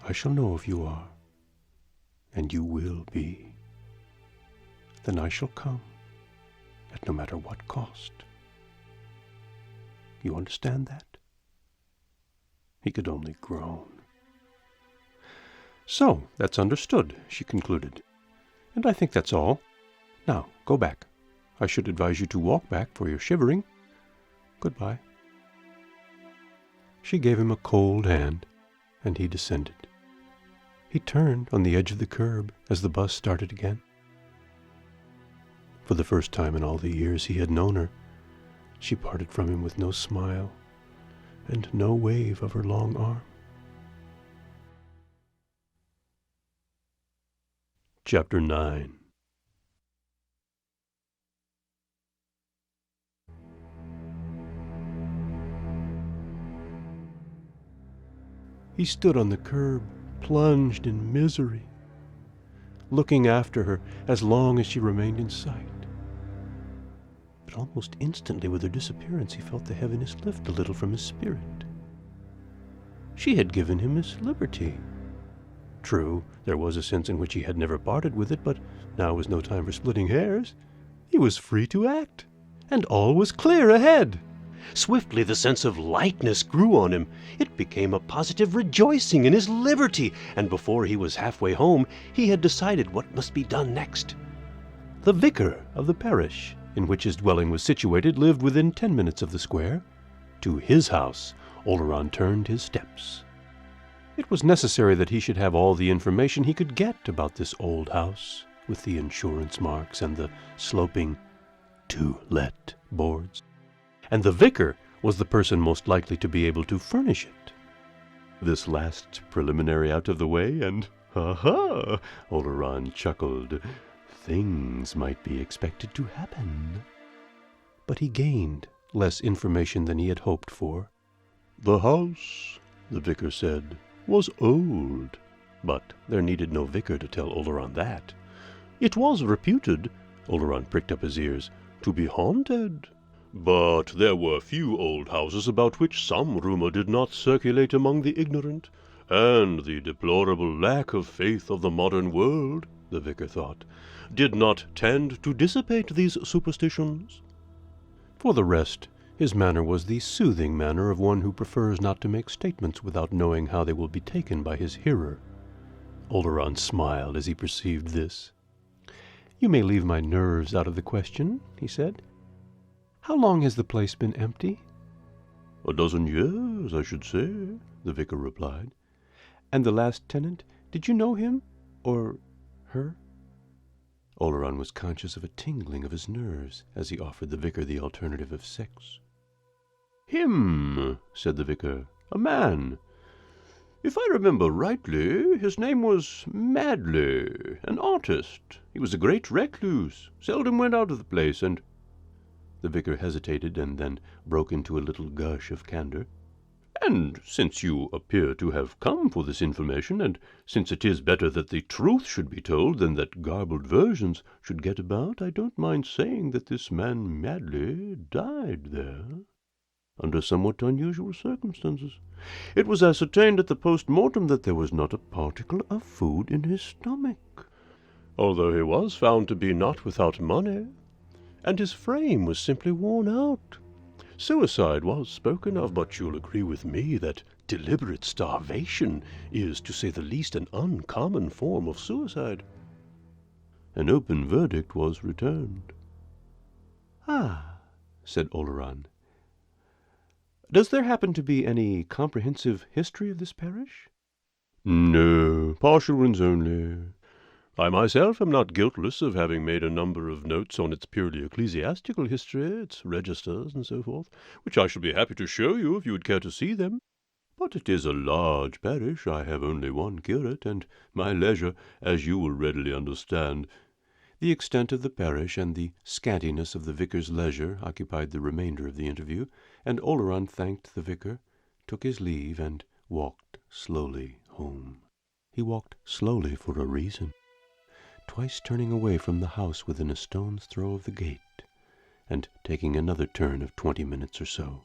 I shall know if you are, and you will be. Then I shall come, at no matter what cost. You understand that?" He could only groan. "So, that's understood," she concluded. "And I think that's all. Now, go back. I should advise you to walk back, for you're shivering. Goodbye." She gave him a cold hand, and he descended. He turned on the edge of the curb as the bus started again. For the first time in all the years he had known her, she parted from him with no smile and no wave of her long arm. Chapter 9. He stood on the curb, plunged in misery, looking after her as long as she remained in sight. But almost instantly with her disappearance he felt the heaviness lift a little from his spirit. She had given him his liberty. True, there was a sense in which he had never parted with it, but now was no time for splitting hairs. He was free to act, and all was clear ahead. Swiftly the sense of lightness grew on him. It became a positive rejoicing in his liberty, and before he was halfway home, he had decided what must be done next. The vicar of the parish in which his dwelling was situated lived within 10 minutes of the square. To his house Oleron turned his steps. It was necessary that he should have all the information he could get about this old house, with the insurance marks and the sloping "To Let" boards. And the vicar was the person most likely to be able to furnish it. This last preliminary out of the way, and ha! Oleron chuckled. Things might be expected to happen. But he gained less information than he had hoped for. "The house," the vicar said, "was old." But there needed no vicar to tell Oleron that. "It was reputed," Oleron pricked up his ears, "to be haunted. But there were few old houses about which some rumor did not circulate among the ignorant, and the deplorable lack of faith of the modern world," the vicar thought, "did not tend to dissipate these superstitions." For the rest, his manner was the soothing manner of one who prefers not to make statements without knowing how they will be taken by his hearer. Oleron smiled as he perceived this. "You may leave my nerves out of the question," he said. "How long has the place been empty?" "A dozen years, I should say," the vicar replied. "And the last tenant, did you know him? Or her?" Oleron was conscious of a tingling of his nerves as he offered the vicar the alternative of sex. "Him," said the vicar. "A man. If I remember rightly, his name was Madley, an artist. He was a great recluse, seldom went out of the place, and—" The vicar hesitated and then broke into a little gush of candor. "And since you appear to have come for this information, and since it is better that the truth should be told than that garbled versions should get about, I don't mind saying that this man Madley died there, under somewhat unusual circumstances. It was ascertained at the post-mortem that there was not a particle of food in his stomach, although he was found to be not without money, and his frame was simply worn out. Suicide was spoken of, but you'll agree with me that deliberate starvation is, to say the least, an uncommon form of suicide." An open verdict was returned. "Ah," said Oleron. "Does there happen to be any comprehensive history of this parish?" "No, partial ones only. I myself am not guiltless of having made a number of notes on its purely ecclesiastical history, its registers, and so forth, which I shall be happy to show you if you would care to see them. But it is a large parish. I have only one curate, and my leisure, as you will readily understand." The extent of the parish and the scantiness of the vicar's leisure occupied the remainder of the interview, and Oleron thanked the vicar, took his leave, and walked slowly home. He walked slowly for a reason, twice turning away from the house within a stone's throw of the gate, and taking another turn of 20 minutes or so.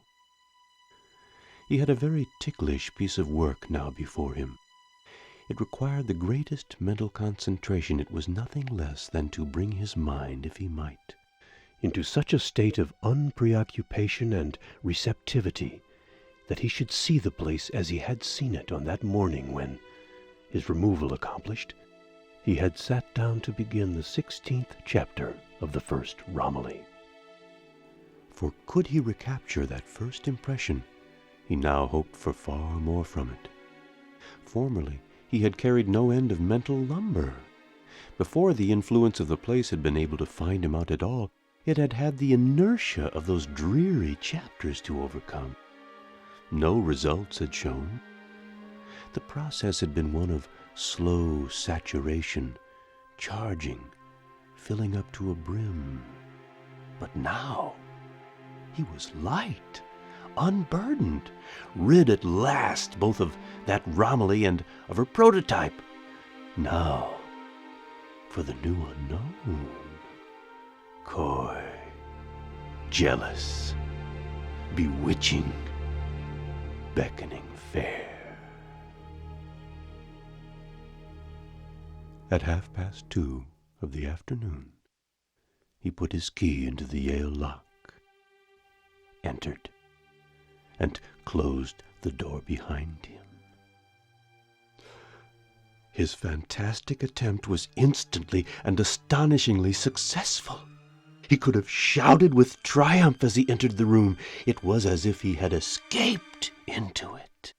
He had a very ticklish piece of work now before him. It required the greatest mental concentration. It was nothing less than to bring his mind, if he might, into such a state of unpreoccupation and receptivity that he should see the place as he had seen it on that morning when, his removal accomplished, he had sat down to begin the 16th chapter of the first Romilly. For could he recapture that first impression, he now hoped for far more from it. Formerly he had carried no end of mental lumber. Before the influence of the place had been able to find him out at all, it had had the inertia of those dreary chapters to overcome. No results had shown. The process had been one of slow saturation, charging, filling up to a brim. But now he was light, unburdened, rid at last both of that Romilly and of her prototype. Now for the new unknown, coy, jealous, bewitching, beckoning fair. At 2:30 of the afternoon, he put his key into the Yale lock, entered, and closed the door behind him. His fantastic attempt was instantly and astonishingly successful. He could have shouted with triumph as he entered the room. It was as if he had escaped into it.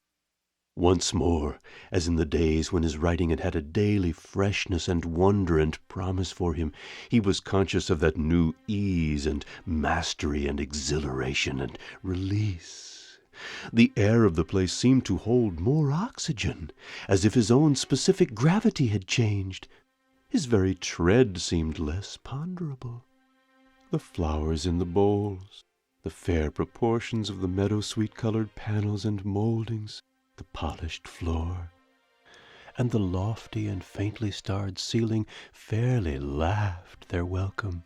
Once more, as in the days when his writing had had a daily freshness and wonder and promise for him, he was conscious of that new ease and mastery and exhilaration and release. The air of the place seemed to hold more oxygen, as if his own specific gravity had changed. His very tread seemed less ponderable. The flowers in the bowls, the fair proportions of the meadow sweet-colored panels and moldings, the polished floor, and the lofty and faintly starred ceiling fairly laughed their welcome.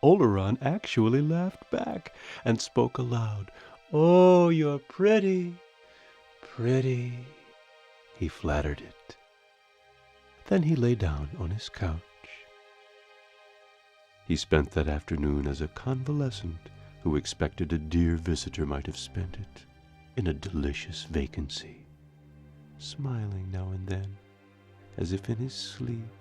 Oleron actually laughed back and spoke aloud. "Oh, you're pretty, pretty," he flattered it. Then he lay down on his couch. He spent that afternoon as a convalescent who expected a dear visitor might have spent it, in a delicious vacancy, smiling now and then, as if in his sleep,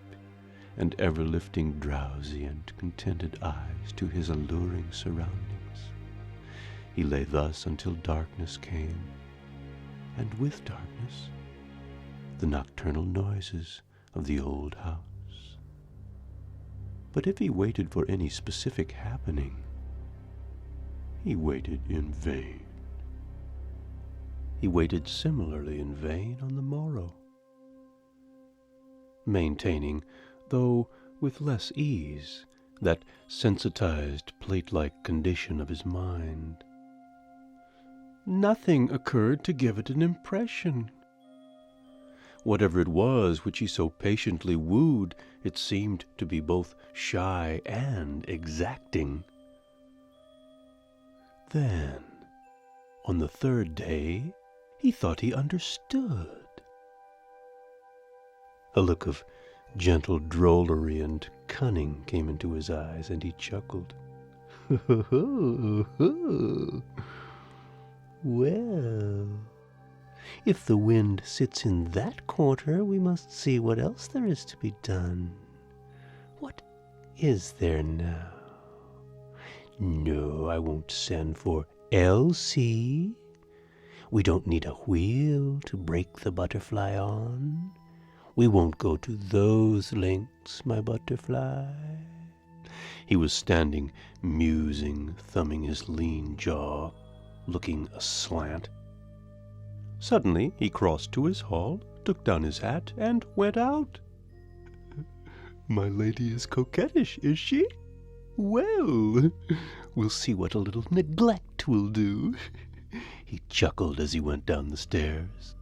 and ever lifting drowsy and contented eyes to his alluring surroundings. He lay thus until darkness came, and with darkness, the nocturnal noises of the old house. But if he waited for any specific happening, he waited in vain. He waited similarly in vain on the morrow, maintaining, though with less ease, that sensitized, plate-like condition of his mind. Nothing occurred to give it an impression. Whatever it was which he so patiently wooed, it seemed to be both shy and exacting. Then, on the third day, he thought he understood. A look of gentle drollery and cunning came into his eyes, and he chuckled. Well, if the wind sits in that quarter, we must see what else there is to be done. What is there now? No, I won't send for Elsie. We don't need a wheel to break the butterfly on. We won't go to those lengths, my butterfly. He was standing, musing, thumbing his lean jaw, looking aslant. Suddenly he crossed to his hall, took down his hat, and went out. My lady is coquettish, is she? Well, we'll see what a little neglect will do. He chuckled as he went down the stairs.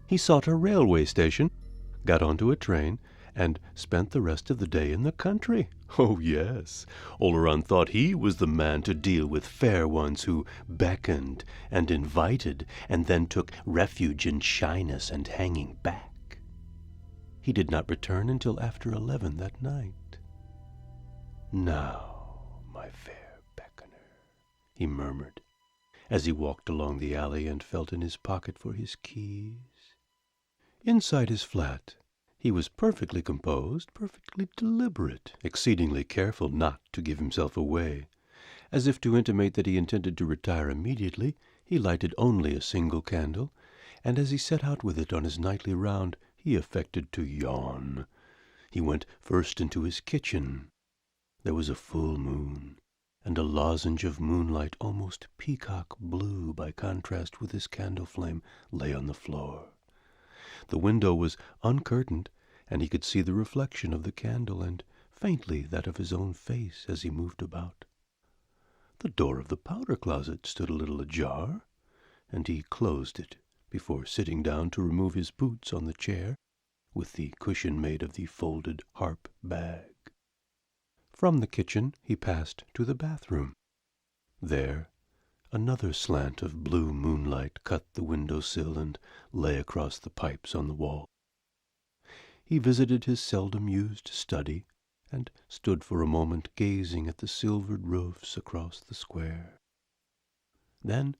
He sought a railway station, got onto a train, and spent the rest of the day in the country. Oh, yes, Oleron thought he was the man to deal with fair ones who beckoned and invited and then took refuge in shyness and hanging back. He did not return until after 11 that night. "Now, my fair beckoner," he murmured, as he walked along the alley and felt in his pocket for his keys. Inside his flat, he was perfectly composed, perfectly deliberate, exceedingly careful not to give himself away. As if to intimate that he intended to retire immediately, he lighted only a single candle, and as he set out with it on his nightly round, he affected to yawn. He went first into his kitchen. There was a full moon, and a lozenge of moonlight, almost peacock blue by contrast with his candle flame, lay on the floor. The window was uncurtained, and he could see the reflection of the candle, and faintly that of his own face as he moved about. The door of the powder closet stood a little ajar, and he closed it before sitting down to remove his boots on the chair, with the cushion made of the folded harp bag. From the kitchen he passed to the bathroom. There, another slant of blue moonlight cut the window-sill and lay across the pipes on the wall. He visited his seldom-used study, and stood for a moment gazing at the silvered roofs across the square. Then,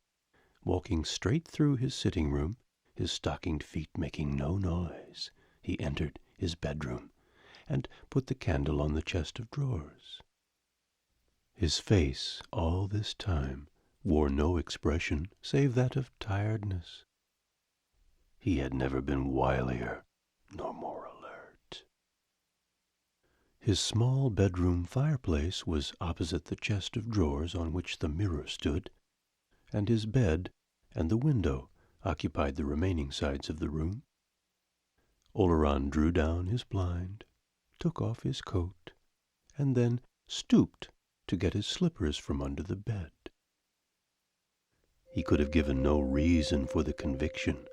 walking straight through his sitting-room, his stockinged feet making no noise, he entered his bedroom, and put the candle on the chest of drawers. His face, all this time, wore no expression save that of tiredness. He had never been wilier nor more alert. His small bedroom fireplace was opposite the chest of drawers on which the mirror stood, and his bed and the window occupied the remaining sides of the room. Oleron drew down his blind, took off his coat, and then stooped to get his slippers from under the bed. He could have given no reason for the conviction,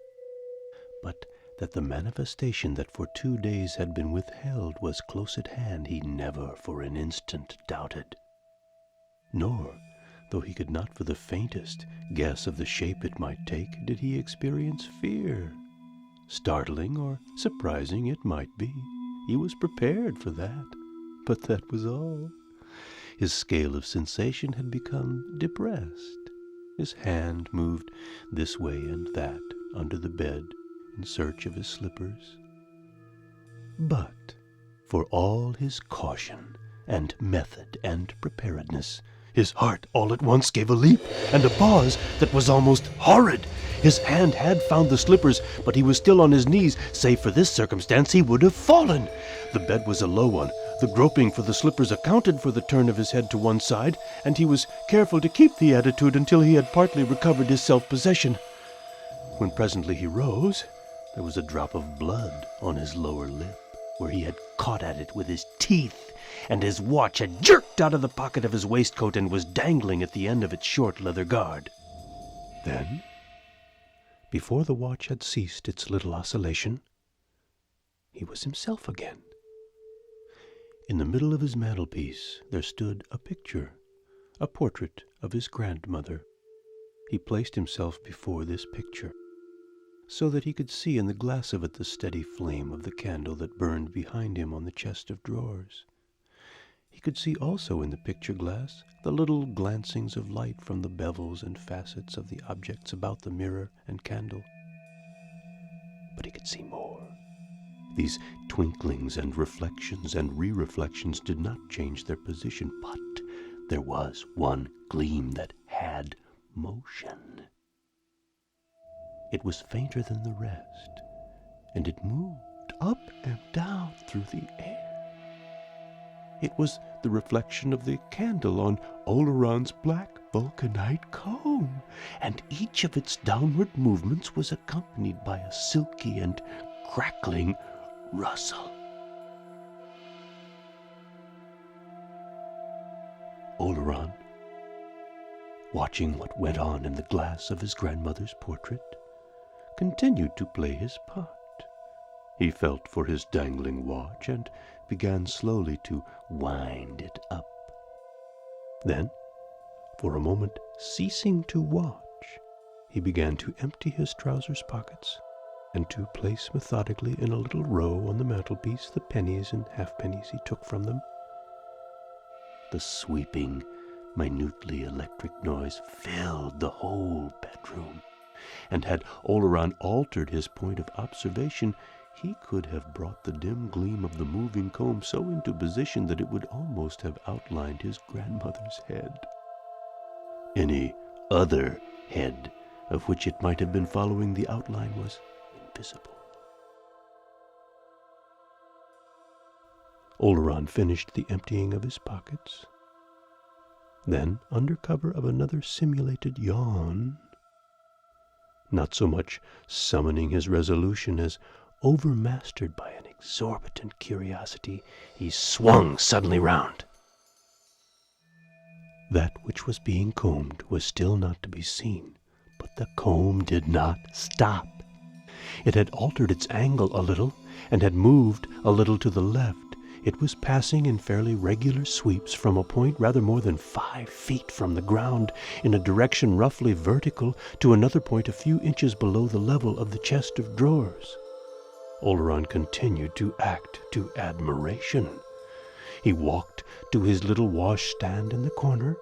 but that the manifestation that for 2 days had been withheld was close at hand he never for an instant doubted. Nor, though he could not for the faintest guess of the shape it might take, did he experience fear. Startling or surprising it might be. He was prepared for that, but that was all. His scale of sensation had become depressed. His hand moved this way and that under the bed in search of his slippers. But, for all his caution and method and preparedness, his heart all at once gave a leap and a pause that was almost horrid. His hand had found the slippers, but he was still on his knees. Save for this circumstance, he would have fallen. The bed was a low one. The groping for the slippers accounted for the turn of his head to one side, and he was careful to keep the attitude until he had partly recovered his self-possession. When presently he rose, there was a drop of blood on his lower lip, where he had caught at it with his teeth, and his watch had jerked out of the pocket of his waistcoat and was dangling at the end of its short leather guard. Then, before the watch had ceased its little oscillation, he was himself again. In the middle of his mantelpiece there stood a picture, a portrait of his grandmother. He placed himself before this picture, so that he could see in the glass of it the steady flame of the candle that burned behind him on the chest of drawers. He could see also in the picture glass the little glancings of light from the bevels and facets of the objects about the mirror and candle. But he could see more. These twinklings and reflections and re-reflections did not change their position, but there was one gleam that had motion. It was fainter than the rest, and it moved up and down through the air. It was the reflection of the candle on Oleron's black vulcanite comb, and each of its downward movements was accompanied by a silky and crackling rustle. Oleron, watching what went on in the glass of his grandmother's portrait, continued to play his part. He felt for his dangling watch and began slowly to wind it up. Then, for a moment ceasing to watch, he began to empty his trousers pockets and to place methodically in a little row on the mantelpiece the pennies and halfpennies he took from them. The sweeping, minutely electric noise filled the whole bedroom, and had Oleron altered his point of observation, he could have brought the dim gleam of the moving comb so into position that it would almost have outlined his grandmother's head. Any other head of which it might have been following the outline was invisible. Oleron finished the emptying of his pockets. Then, under cover of another simulated yawn, not so much summoning his resolution as overmastered by an exorbitant curiosity, he swung suddenly round. That which was being combed was still not to be seen, but the comb did not stop. It had altered its angle a little, and had moved a little to the left. It was passing in fairly regular sweeps from a point rather more than 5 feet from the ground, in a direction roughly vertical, to another point a few inches below the level of the chest of drawers. Oleron continued to act to admiration. He walked to his little washstand in the corner,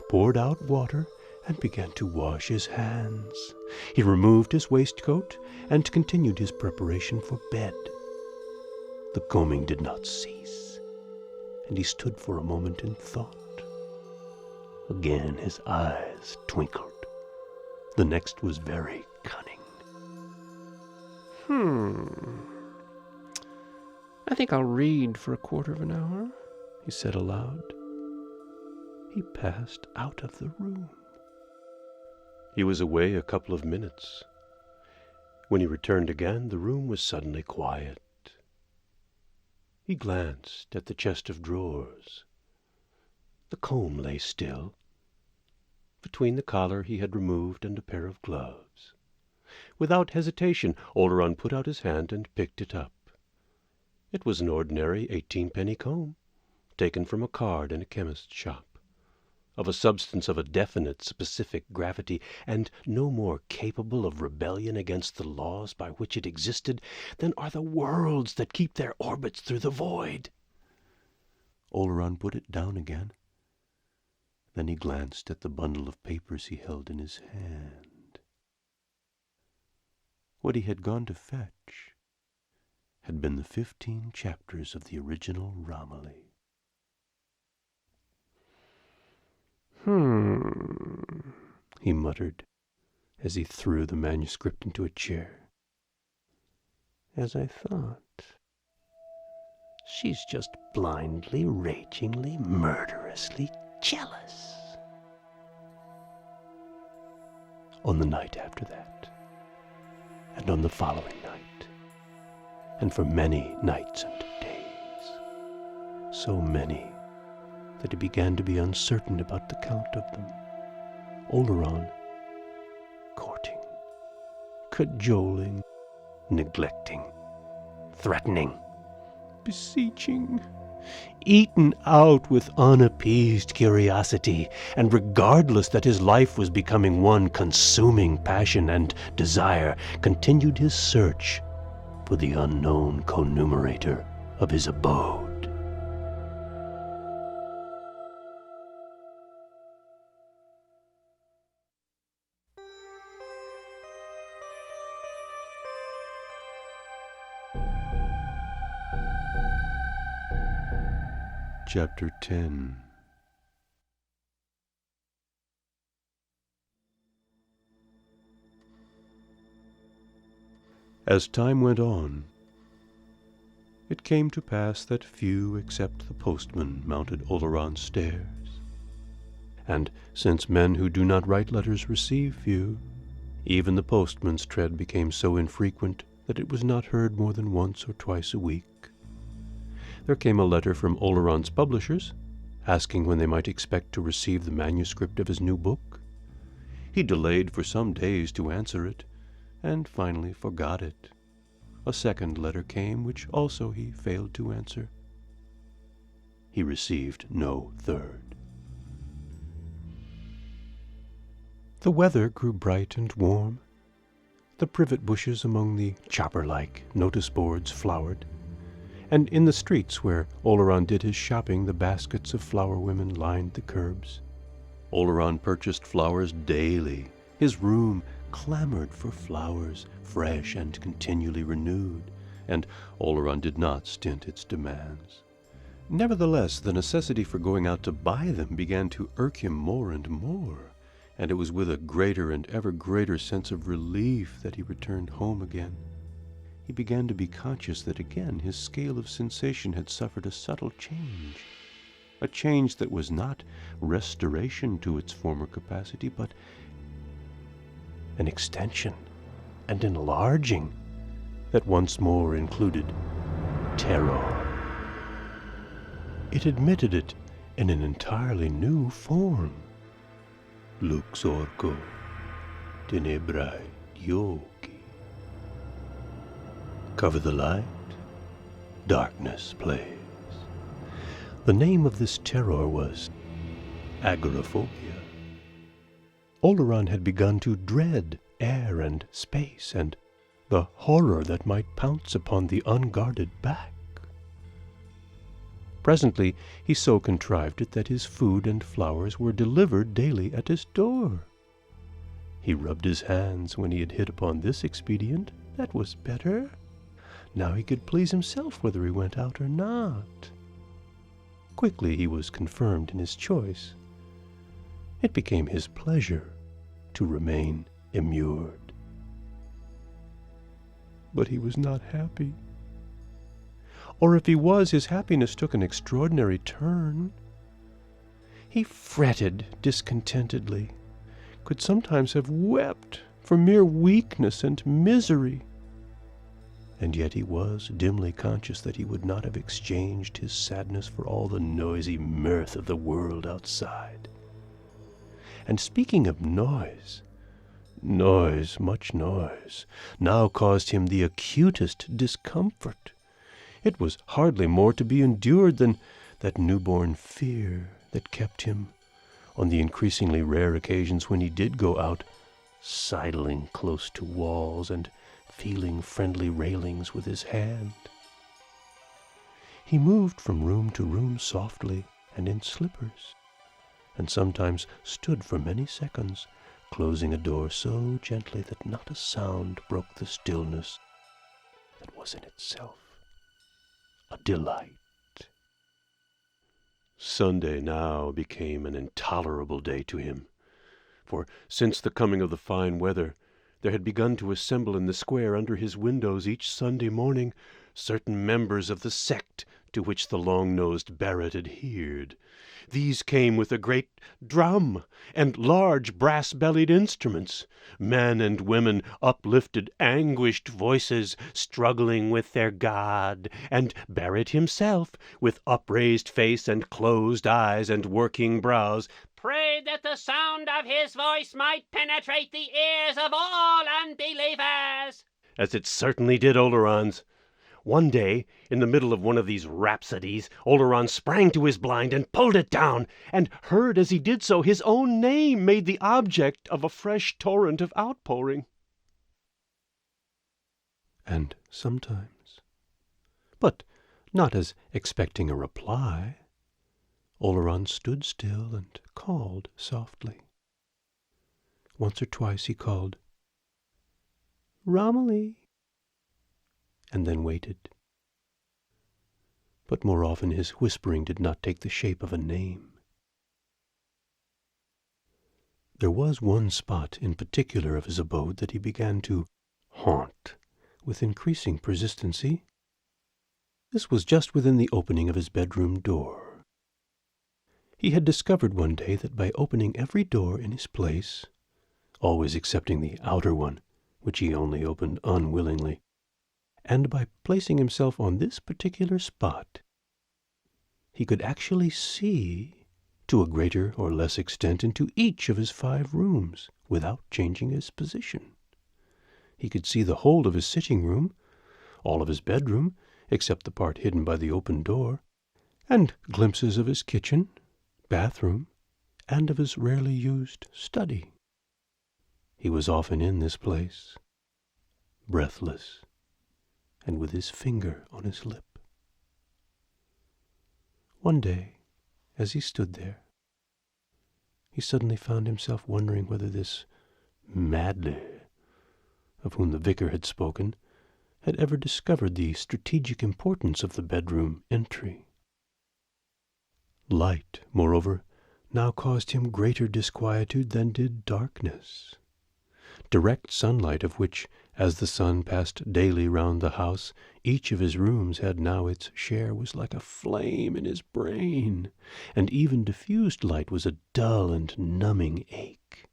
poured out water, and began to wash his hands. He removed his waistcoat and continued his preparation for bed. The combing did not cease, and he stood for a moment in thought. Again his eyes twinkled. The next was very cunning. I think I'll read for a quarter of an hour, he said aloud. He passed out of the room. He was away a couple of minutes. When he returned again, the room was suddenly quiet. He glanced at the chest of drawers. The comb lay still. Between the collar he had removed and a pair of gloves. Without hesitation, Oleron put out his hand and picked it up. It was an ordinary 18-penny comb, taken from a card in a chemist's shop, of a substance of a definite, specific gravity, and no more capable of rebellion against the laws by which it existed than are the worlds that keep their orbits through the void. Oleron put it down again. Then he glanced at the bundle of papers he held in his hand. What he had gone to fetch had been the 15 chapters of the original Romilly. He muttered as he threw the manuscript into a chair. As I thought. She's just blindly, ragingly, murderously jealous. On the night after that, and on the following night, and for many nights and days, so many that he began to be uncertain about the count of them. Oleron, courting, cajoling, neglecting, threatening, beseeching, eaten out with unappeased curiosity, and regardless that his life was becoming one consuming passion and desire, continued his search for the unknown co-numerator of his abode. Chapter 10. As time went on, it came to pass that few except the postman mounted Oleron's stairs. And since men who do not write letters receive few, even the postman's tread became so infrequent that it was not heard more than once or twice a week. There came a letter from Oleron's publishers, asking when they might expect to receive the manuscript of his new book. He delayed for some days to answer it, and finally forgot it. A second letter came, which also he failed to answer. He received no third. The weather grew bright and warm. The privet bushes among the chopper-like notice boards flowered, and in the streets where Oleron did his shopping, the baskets of flower women lined the curbs. Oleron purchased flowers daily. His room clamored for flowers, fresh and continually renewed, and Oleron did not stint its demands. Nevertheless, the necessity for going out to buy them began to irk him more and more, and it was with a greater and ever greater sense of relief that he returned home again. He began to be conscious that again his scale of sensation had suffered a subtle change, a change that was not restoration to its former capacity, but an extension and enlarging that once more included terror. It admitted it in an entirely new form. Lux orco tenebrae dioci. Cover the light, darkness plays. The name of this terror was agoraphobia. Oleron had begun to dread air and space and the horror that might pounce upon the unguarded back. Presently he so contrived it that his food and flowers were delivered daily at his door. He rubbed his hands when he had hit upon this expedient. That was better. Now he could please himself whether he went out or not. Quickly he was confirmed in his choice. it became his pleasure to remain immured. But he was not happy. Or if he was, his happiness took an extraordinary turn. He fretted discontentedly, could sometimes have wept for mere weakness and misery. And yet he was dimly conscious that he would not have exchanged his sadness for all the noisy mirth of the world outside. And speaking of noise, much noise, now caused him the acutest discomfort. It was hardly more to be endured than that newborn fear that kept him, on the increasingly rare occasions when he did go out, sidling close to walls and feeling friendly railings with his hand. He moved from room to room softly and in slippers, and sometimes stood for many seconds, closing a door so gently that not a sound broke the stillness that was in itself a delight. Sunday now became an intolerable day to him, for since the coming of the fine weather, there had begun to assemble in the square under his windows each Sunday morning certain members of the sect to which the long-nosed Barrett adhered. These came with a great drum and large brass-bellied instruments, men and women, uplifted, anguished voices, struggling with their God, and Barrett himself, with upraised face and closed eyes and working brows, prayed that the sound of his voice might penetrate the ears of all unbelievers. As it certainly did Oleron's. One day, in the middle of one of these rhapsodies, Oleron sprang to his blind and pulled it down, and heard as he did so his own name made the object of a fresh torrent of outpouring. And sometimes, but not as expecting a reply, Oleron stood still and called softly. Once or twice he called, "Romilly," and then waited. But more often his whispering did not take the shape of a name. There was one spot in particular of his abode that he began to haunt with increasing persistency. This was just within the opening of his bedroom door. He had discovered one day that by opening every door in his place, always excepting the outer one, which he only opened unwillingly, and by placing himself on this particular spot, he could actually see, to a greater or less extent, into each of his 5 rooms without changing his position. He could see the whole of his sitting-room, all of his bedroom, except the part hidden by the open door, and glimpses of his kitchen, bathroom, and of his rarely used study. He was often in this place, breathless, and with his finger on his lip. One day, as he stood there, he suddenly found himself wondering whether this Madley, of whom the vicar had spoken, had ever discovered the strategic importance of the bedroom entry. Light, moreover, now caused him greater disquietude than did darkness. Direct sunlight, of which, as the sun passed daily round the house, each of his rooms had now its share, was like a flame in his brain, and even diffused light was a dull and numbing ache.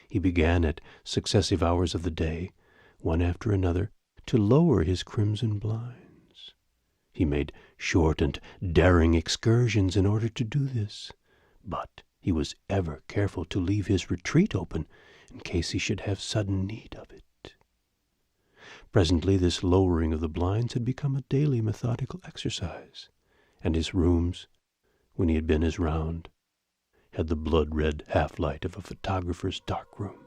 He began at successive hours of the day, one after another, to lower his crimson blinds. He made short and daring excursions in order to do this, but he was ever careful to leave his retreat open in case he should have sudden need of it. Presently this lowering of the blinds had become a daily methodical exercise, and his rooms, when he had been his round, had the blood-red half-light of a photographer's dark-room.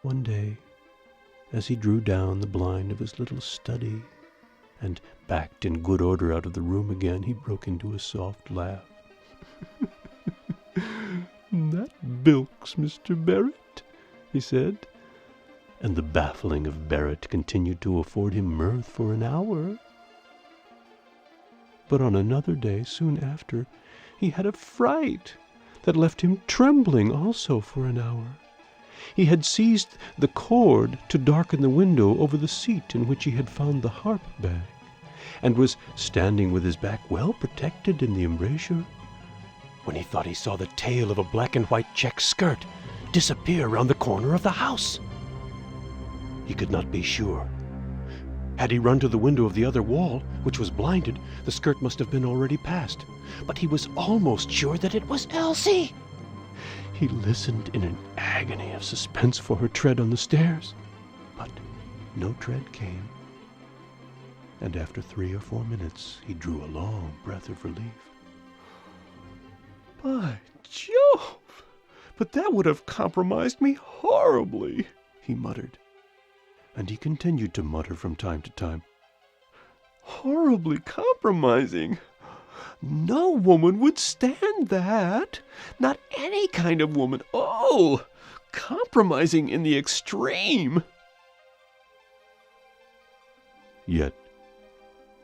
One day, as he drew down the blind of his little study and backed in good order out of the room again, he broke into a soft laugh. "That bilks, Mr. Barrett," he said, and the baffling of Barrett continued to afford him mirth for an hour. But on another day, soon after, he had a fright, that left him trembling also for an hour. He had seized the cord to darken the window over the seat in which he had found the harp bag, and was standing with his back well protected in the embrasure, when he thought he saw the tail of a black and white check skirt disappear round the corner of the house. He could not be sure. Had he run to the window of the other wall, which was blinded, the skirt must have been already past. But he was almost sure that it was Elsie. He listened in an agony of suspense for her tread on the stairs, but no tread came. And after 3 or 4 minutes, he drew a long breath of relief. "By Jove! But that would have compromised me horribly," he muttered. And he continued to mutter from time to time, "Horribly compromising. No woman would stand that. Not any kind of woman. Oh, compromising in the extreme." Yet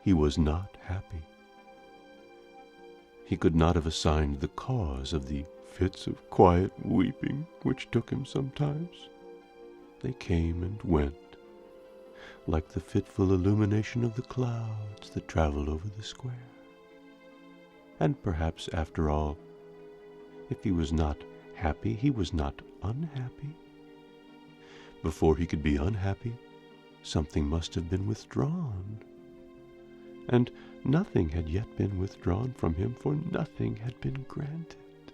he was not happy. He could not have assigned the cause of the fits of quiet weeping which took him sometimes. They came and went, like the fitful illumination of the clouds that traveled over the square. And perhaps, after all, if he was not happy, he was not unhappy. Before he could be unhappy, something must have been withdrawn. And nothing had yet been withdrawn from him, for nothing had been granted.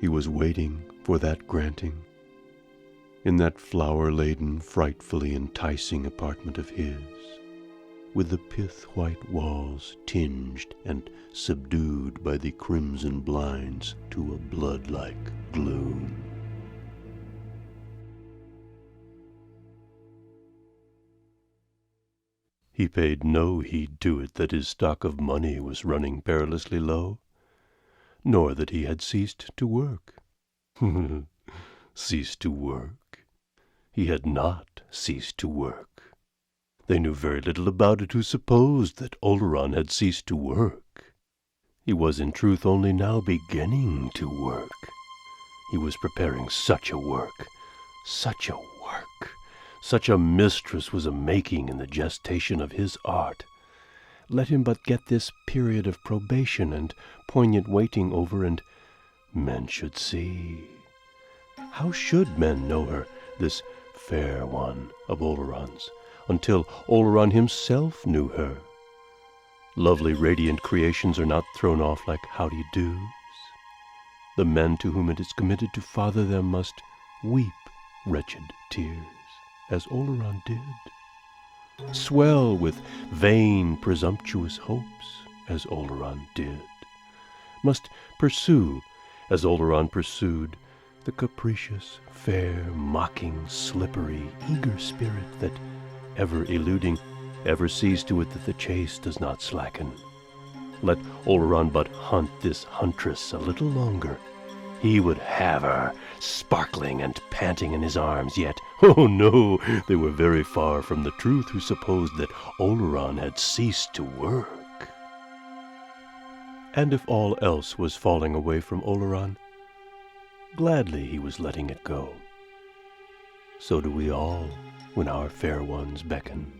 He was waiting for that granting, in that flower-laden, frightfully enticing apartment of his, with the pith-white walls tinged and subdued by the crimson blinds to a blood-like gloom. He paid no heed to it that his stock of money was running perilously low, nor that he had ceased to work. Ceased to work? He had not ceased to work. They knew very little about it who supposed that Oleron had ceased to work. He was in truth only now beginning to work. He was preparing such a work, such a work. Such a mistress was a-making in the gestation of his art. Let him but get this period of probation and poignant waiting over, and men should see. How should men know her, this fair one of Oleron's, until Oleron himself knew her? Lovely, radiant creations are not thrown off like howdy-doos. The men to whom it is committed to father them must weep wretched tears, as Oleron did, swell with vain, presumptuous hopes, as Oleron did, must pursue, as Oleron pursued, the capricious, fair, mocking, slippery, eager spirit that, ever eluding, ever sees to it that the chase does not slacken. Let Oleron but hunt this huntress a little longer, he would have her, sparkling and panting in his arms, yet, oh no, they were very far from the truth who supposed that Oleron had ceased to work. And if all else was falling away from Oleron, gladly he was letting it go. So do we all when our fair ones beckon.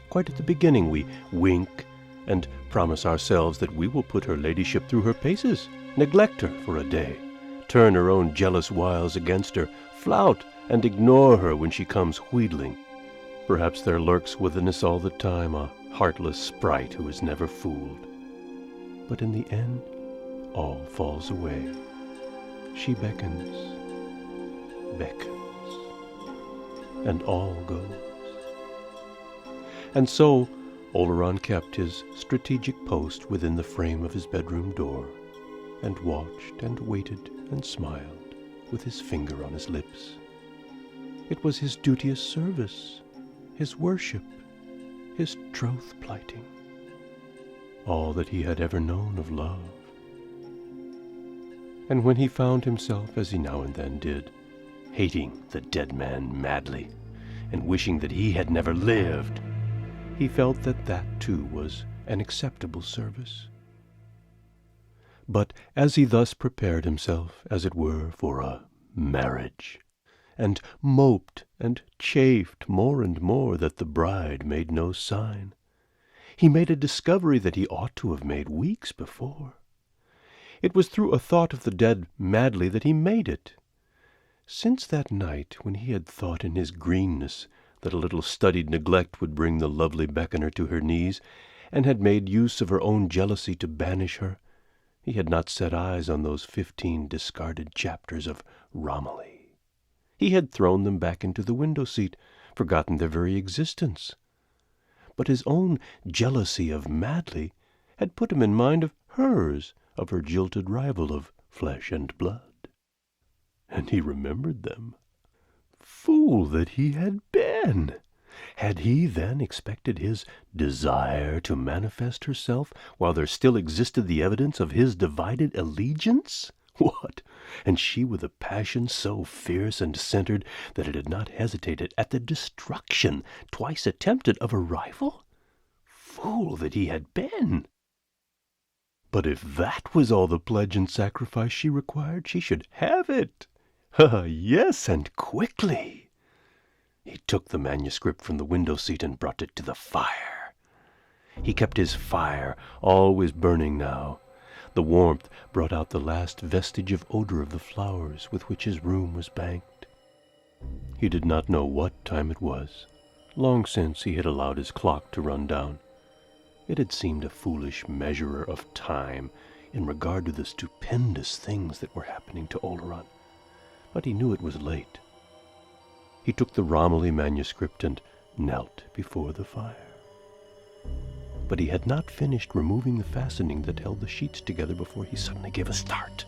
Quite at the beginning we wink and promise ourselves that we will put her ladyship through her paces, neglect her for a day, turn her own jealous wiles against her, flout and ignore her when she comes wheedling. Perhaps there lurks within us all the time a heartless sprite who is never fooled. But in the end, all falls away. She beckons, and all goes. And so Oleron kept his strategic post within the frame of his bedroom door, and watched and waited and smiled with his finger on his lips. It was his duteous service, his worship, his troth-plighting, all that he had ever known of love. And when he found himself, as he now and then did, hating the dead man madly, and wishing that he had never lived, he felt that that too was an acceptable service. But as he thus prepared himself, as it were, for a marriage, and moped and chafed more and more that the bride made no sign, he made a discovery that he ought to have made weeks before. It was through a thought of the dead Madley that he made it. Since that night when he had thought in his greenness that a little studied neglect would bring the lovely beckoner to her knees, and had made use of her own jealousy to banish her, he had not set eyes on those 15 discarded chapters of Romilly. He had thrown them back into the window-seat, forgotten their very existence. But his own jealousy of Madley had put him in mind of hers, of her jilted rival of flesh and blood. And he remembered them. Fool that he had been! Had he then expected his desire to manifest herself while there still existed the evidence of his divided allegiance? What! And she with a passion so fierce and centered that it had not hesitated at the destruction, twice attempted, of a rival? Fool that he had been! But if that was all the pledge and sacrifice she required, she should have it. Yes, and quickly. He took the manuscript from the window-seat and brought it to the fire. He kept his fire always burning now. The warmth brought out the last vestige of odor of the flowers with which his room was banked. He did not know what time it was. Long since he had allowed his clock to run down. It had seemed a foolish measurer of time in regard to the stupendous things that were happening to Oleron, but he knew it was late. He took the Romilly manuscript and knelt before the fire. But he had not finished removing the fastening that held the sheets together before he suddenly gave a start,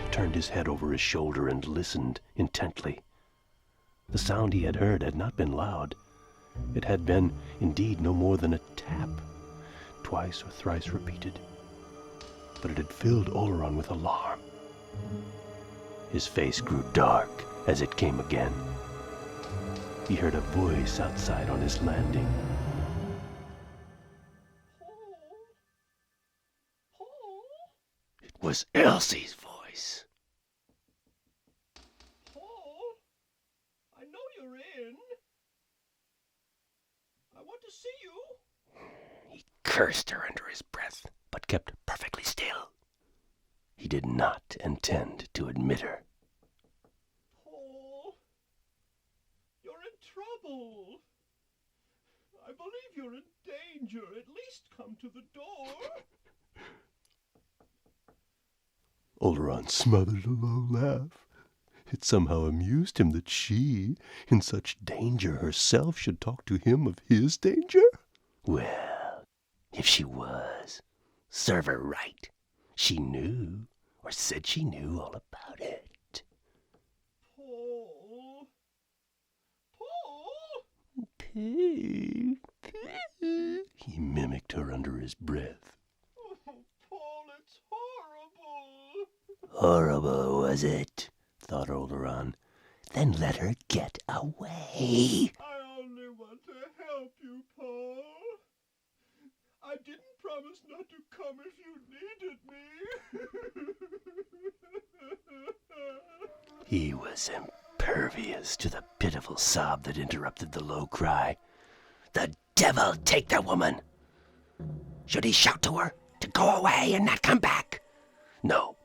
turned his head over his shoulder, and listened intently. The sound he had heard had not been loud. It had been, indeed, no more than a tap, twice or thrice repeated. But it had filled Oleron with alarm. His face grew dark as it came again. He heard a voice outside on his landing. Paul? It was Elsie's voice. Paul? I know you're in. I want to see you. He cursed her under his breath, but kept perfectly still. He did not intend to admit her. Paul, you're in trouble. I believe you're in danger. At least come to the door. Oleron smothered a low laugh. It somehow amused him that she, in such danger herself, should talk to him of his danger. Well, if she was, serve her right. She knew, or said she knew all about it. Paul. Paul? Pig, pig, he mimicked her under his breath. Oh, Paul, it's horrible. Horrible, was it? Thought Oleron. Then let her get away. I only want to help you, Paul. I didn't promise not to come if you needed me. He was impervious to the pitiful sob that interrupted the low cry. The devil take the woman! Should he shout to her to go away and not come back? No.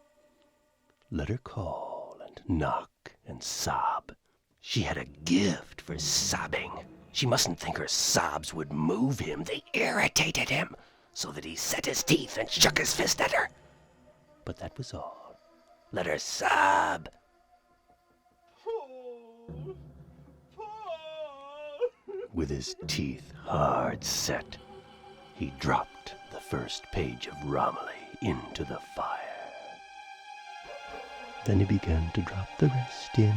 Let her call and knock and sob. She had a gift for sobbing. She mustn't think her sobs would move him. They irritated him, so that he set his teeth and shook his fist at her. But that was all. Let her sob. Paul. Paul. With his teeth hard set, he dropped the first page of Romilly into the fire. Then he began to drop the rest in,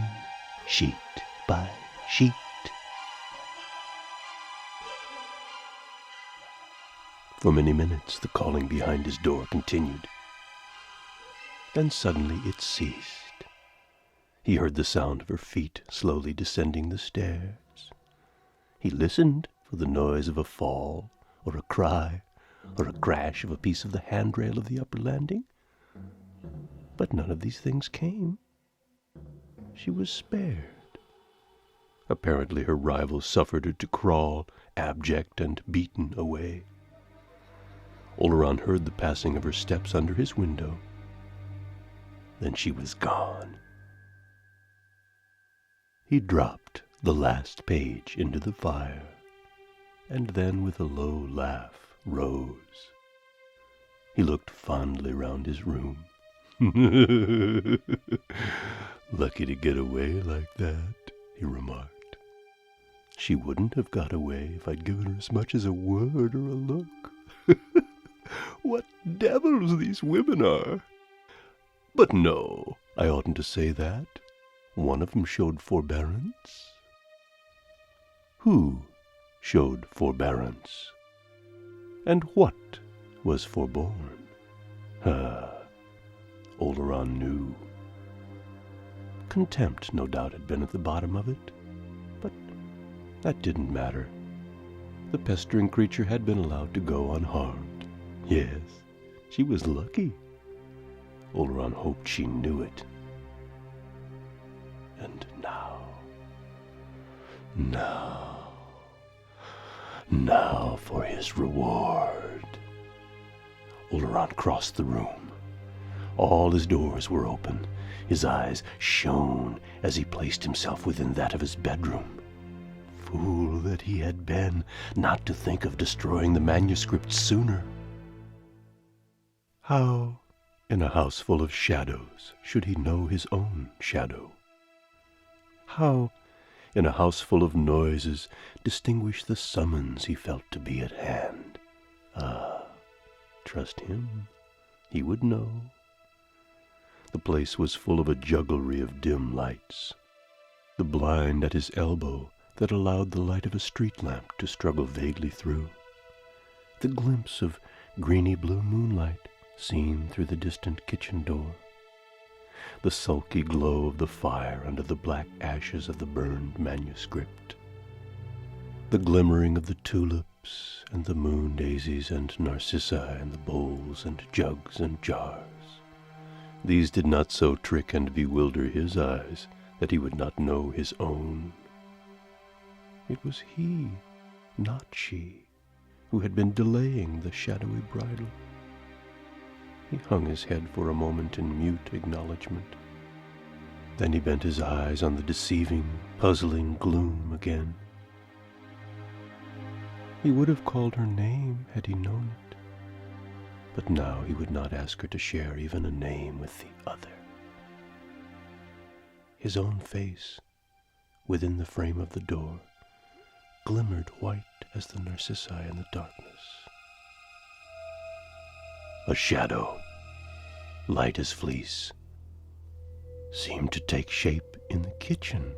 sheet by sheet. For many minutes the calling behind his door continued. Then suddenly it ceased. He heard the sound of her feet slowly descending the stairs. He listened for the noise of a fall, or a cry, or a crash of a piece of the handrail of the upper landing. But none of these things came. She was spared. Apparently her rival suffered her to crawl, abject and beaten, away. Oleron heard the passing of her steps under his window. Then she was gone. He dropped the last page into the fire, and then with a low laugh rose. He looked fondly round his room. Lucky to get away like that, he remarked. She wouldn't have got away if I'd given her as much as a word or a look. What devils these women are! But no, I oughtn't to say that. One of them showed forbearance. Who showed forbearance? And what was forborne? Oleron knew. Contempt, no doubt, had been at the bottom of it, but that didn't matter. The pestering creature had been allowed to go unharmed. Yes, she was lucky. Oleron hoped she knew it. And now for his reward. Oleron crossed the room. All his doors were open. His eyes shone as he placed himself within that of his bedroom. Fool that he had been, not to think of destroying the manuscript sooner. How, in a house full of shadows, should he know his own shadow? How, in a house full of noises, distinguish the summons he felt to be at hand? Trust him, he would know. The place was full of a jugglery of dim lights. The blind at his elbow that allowed the light of a street lamp to struggle vaguely through. The glimpse of greeny-blue moonlight seen through the distant kitchen door. The sulky glow of the fire under the black ashes of the burned manuscript. The glimmering of the tulips and the moon daisies and narcissi and the bowls and jugs and jars. These did not so trick and bewilder his eyes that he would not know his own. It was he, not she, who had been delaying the shadowy bridal. He hung his head for a moment in mute acknowledgment. Then he bent his eyes on the deceiving, puzzling gloom again. He would have called her name had he known it, but now he would not ask her to share even a name with the other. His own face, within the frame of the door, glimmered white as the narcissi in the darkness. A shadow, light as fleece, seemed to take shape in the kitchen.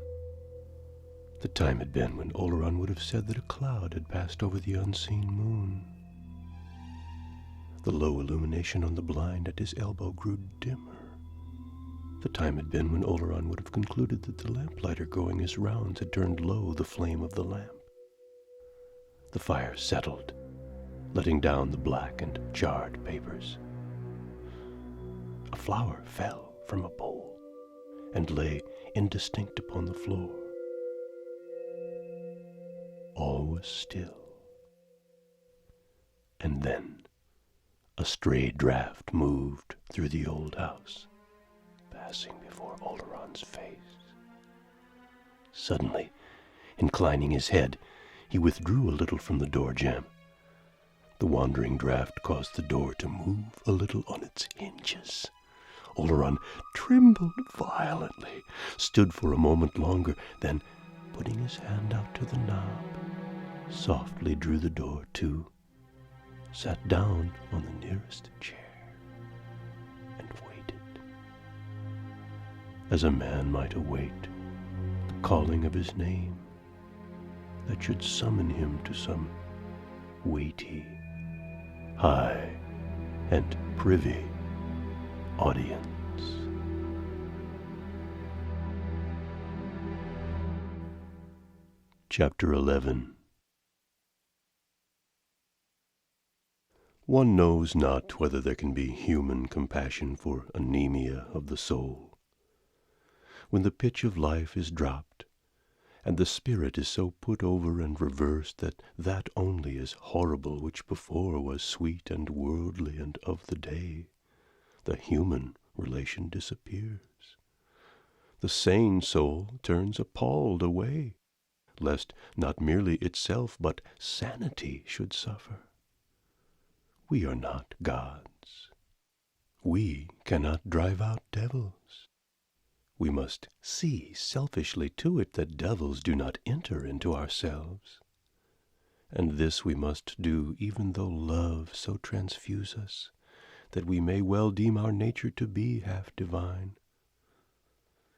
The time had been when Oleron would have said that a cloud had passed over the unseen moon. The low illumination on the blind at his elbow grew dimmer. The time had been when Oleron would have concluded that the lamplighter going his rounds had turned low the flame of the lamp. The fire settled, letting down the black and charred papers. A flower fell from a bowl and lay indistinct upon the floor. All was still. And then a stray draft moved through the old house, passing before Oleron's face. Suddenly, inclining his head, he withdrew a little from the door jamb. The wandering draft caused the door to move a little on its hinges. Oleron trembled violently, stood for a moment longer, then, putting his hand out to the knob, softly drew the door to, sat down on the nearest chair, and waited. As a man might await the calling of his name that should summon him to some weighty, high, and privy audience. Chapter 11. One knows not whether there can be human compassion for anemia of the soul. When the pitch of life is dropped, and the spirit is so put over and reversed that that only is horrible which before was sweet and worldly and of the day, the human relation disappears. The sane soul turns appalled away, lest not merely itself but sanity should suffer. We are not gods. We cannot drive out devils. We must see selfishly to it that devils do not enter into ourselves. And this we must do even though love so transfuse us, that we may well deem our nature to be half divine.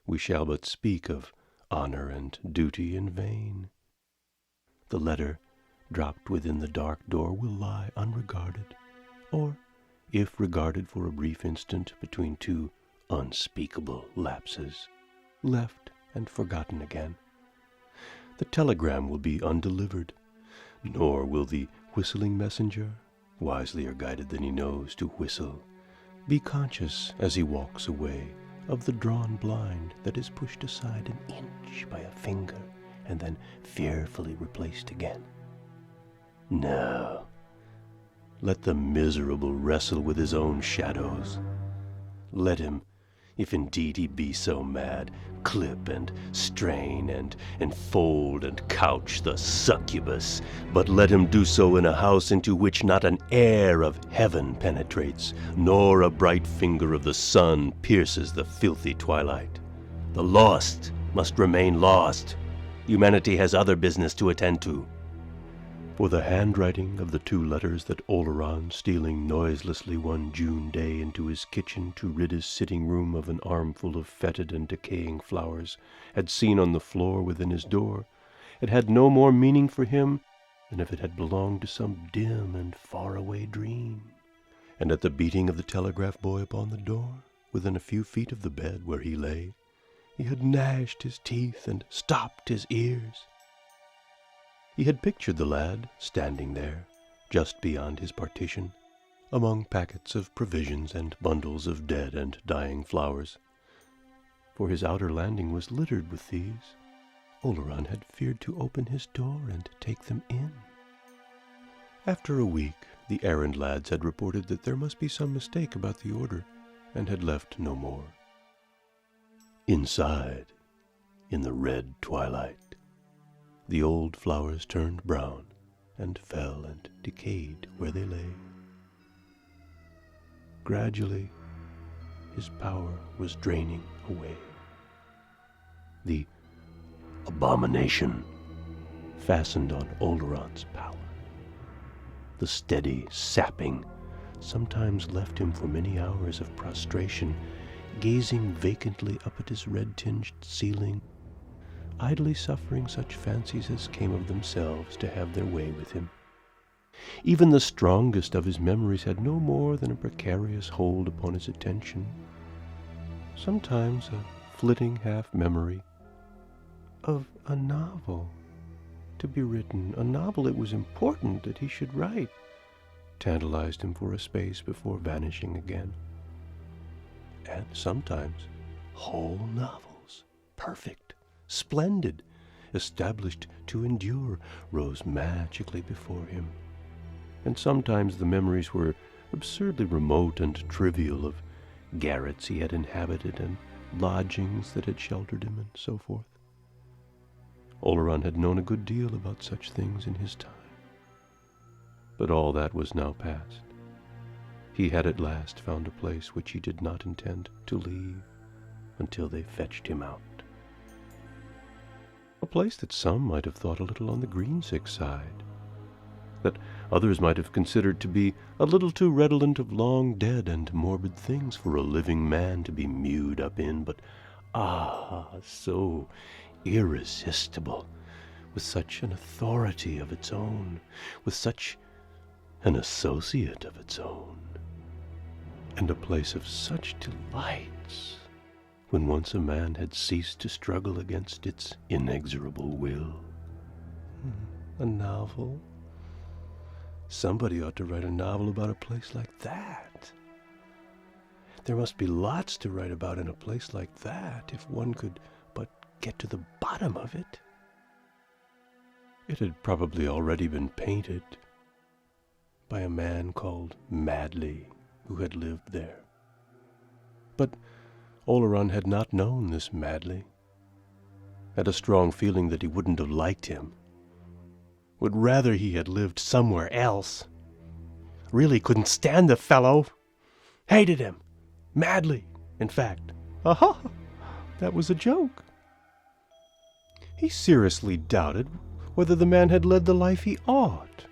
We shall but speak of honor and duty in vain. The letter dropped within the dark door will lie unregarded, or, if regarded for a brief instant between two unspeakable lapses, left and forgotten again. The telegram will be undelivered, nor will the whistling messenger, wiselier guided than he knows to whistle, be conscious as he walks away of the drawn blind that is pushed aside an inch by a finger and then fearfully replaced again. No. Let the miserable wrestle with his own shadows. Let him, if indeed he be so mad, clip and strain and enfold and couch the succubus, but let him do so in a house into which not an air of heaven penetrates, nor a bright finger of the sun pierces the filthy twilight. The lost must remain lost. Humanity has other business to attend to. For the handwriting of the two letters that Oleron, stealing noiselessly one June day into his kitchen to rid his sitting room of an armful of fetid and decaying flowers, had seen on the floor within his door, it had no more meaning for him than if it had belonged to some dim and faraway dream. And at the beating of the telegraph boy upon the door, within a few feet of the bed where he lay, he had gnashed his teeth and stopped his ears. He had pictured the lad standing there, just beyond his partition, among packets of provisions and bundles of dead and dying flowers. For his outer landing was littered with these. Oleron had feared to open his door and take them in. After a week, the errand lads had reported that there must be some mistake about the order, and had left no more. Inside, in the red twilight, the old flowers turned brown and fell and decayed where they lay. Gradually, his power was draining away. The abomination fastened on Oleron's power. The steady sapping sometimes left him for many hours of prostration, gazing vacantly up at his red-tinged ceiling, idly suffering such fancies as came of themselves to have their way with him. Even the strongest of his memories had no more than a precarious hold upon his attention. Sometimes a flitting half-memory of a novel to be written, a novel it was important that he should write, tantalized him for a space before vanishing again. And sometimes whole novels, perfect, splendid, established to endure, rose magically before him. And sometimes the memories were absurdly remote and trivial, of garrets he had inhabited and lodgings that had sheltered him, and so forth. Oleron had known a good deal about such things in his time. But all that was now past. He had at last found a place which he did not intend to leave until they fetched him out. A place that some might have thought a little on the green-sick side, that others might have considered to be a little too redolent of long dead and morbid things for a living man to be mewed up in, but so irresistible, with such an authority of its own, with such an associate of its own, and a place of such delights, when once a man had ceased to struggle against its inexorable will. A novel, Somebody ought to write a novel about a place like that. There must be lots to write about in a place like that, if one could but get to the bottom of it. It had probably already been painted by a man called Madley, who had lived there. But Oleron had not known this Madley, had a strong feeling that he wouldn't have liked him, would rather he had lived somewhere else. Really couldn't stand the fellow, hated him, madly, in fact. Aha! That was a joke. He seriously doubted whether the man had led the life he ought.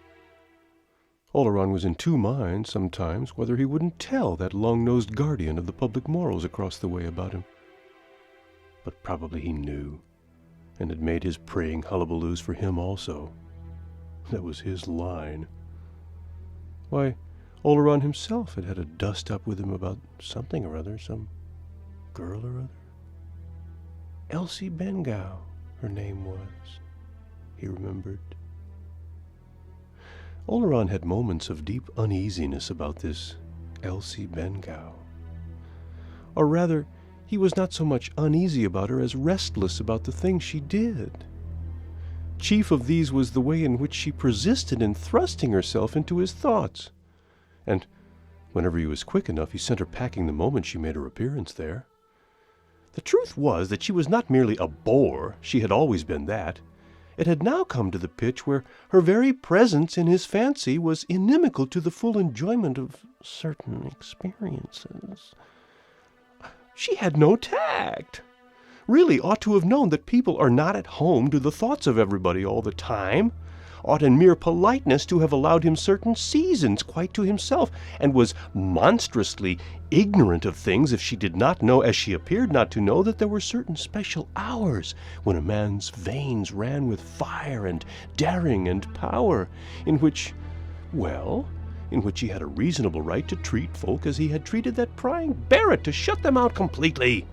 Oleron was in two minds sometimes whether he wouldn't tell that long-nosed guardian of the public morals across the way about him. But probably he knew, and had made his praying hullabaloos for him also. That was his line. Why, Oleron himself had had a dust-up with him about something or other, some girl or other. Elsie Bengow, her name was, he remembered. Oleron had moments of deep uneasiness about this Elsie Bengow. Or rather, he was not so much uneasy about her as restless about the things she did. Chief of these was the way in which she persisted in thrusting herself into his thoughts. And whenever he was quick enough, he sent her packing the moment she made her appearance there. The truth was that she was not merely a bore, she had always been that. It had now come to the pitch where her very presence in his fancy was inimical to the full enjoyment of certain experiences. She had no tact. Really ought to have known that people are not at home to the thoughts of everybody all the time. Ought in mere politeness to have allowed him certain seasons quite to himself, and was monstrously ignorant of things if she did not know, as she appeared not to know, that there were certain special hours when a man's veins ran with fire and daring and power, in which he had a reasonable right to treat folk as he had treated that prying Barrett, to shut them out completely.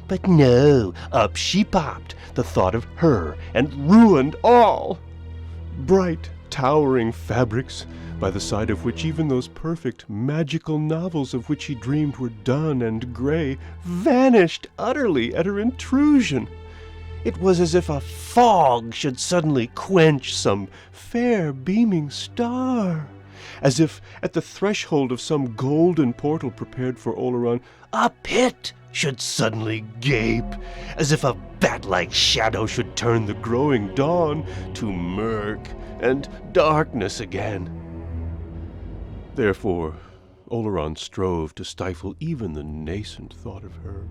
But no, up she popped, the thought of her, and ruined all. Bright, towering fabrics, by the side of which even those perfect, magical novels of which he dreamed were dun and gray, vanished utterly at her intrusion. It was as if a fog should suddenly quench some fair, beaming star. As if, at the threshold of some golden portal prepared for Oleron, a pit should suddenly gape, as if a bat-like shadow should turn the growing dawn to murk and darkness again. Therefore, Oleron strove to stifle even the nascent thought of her.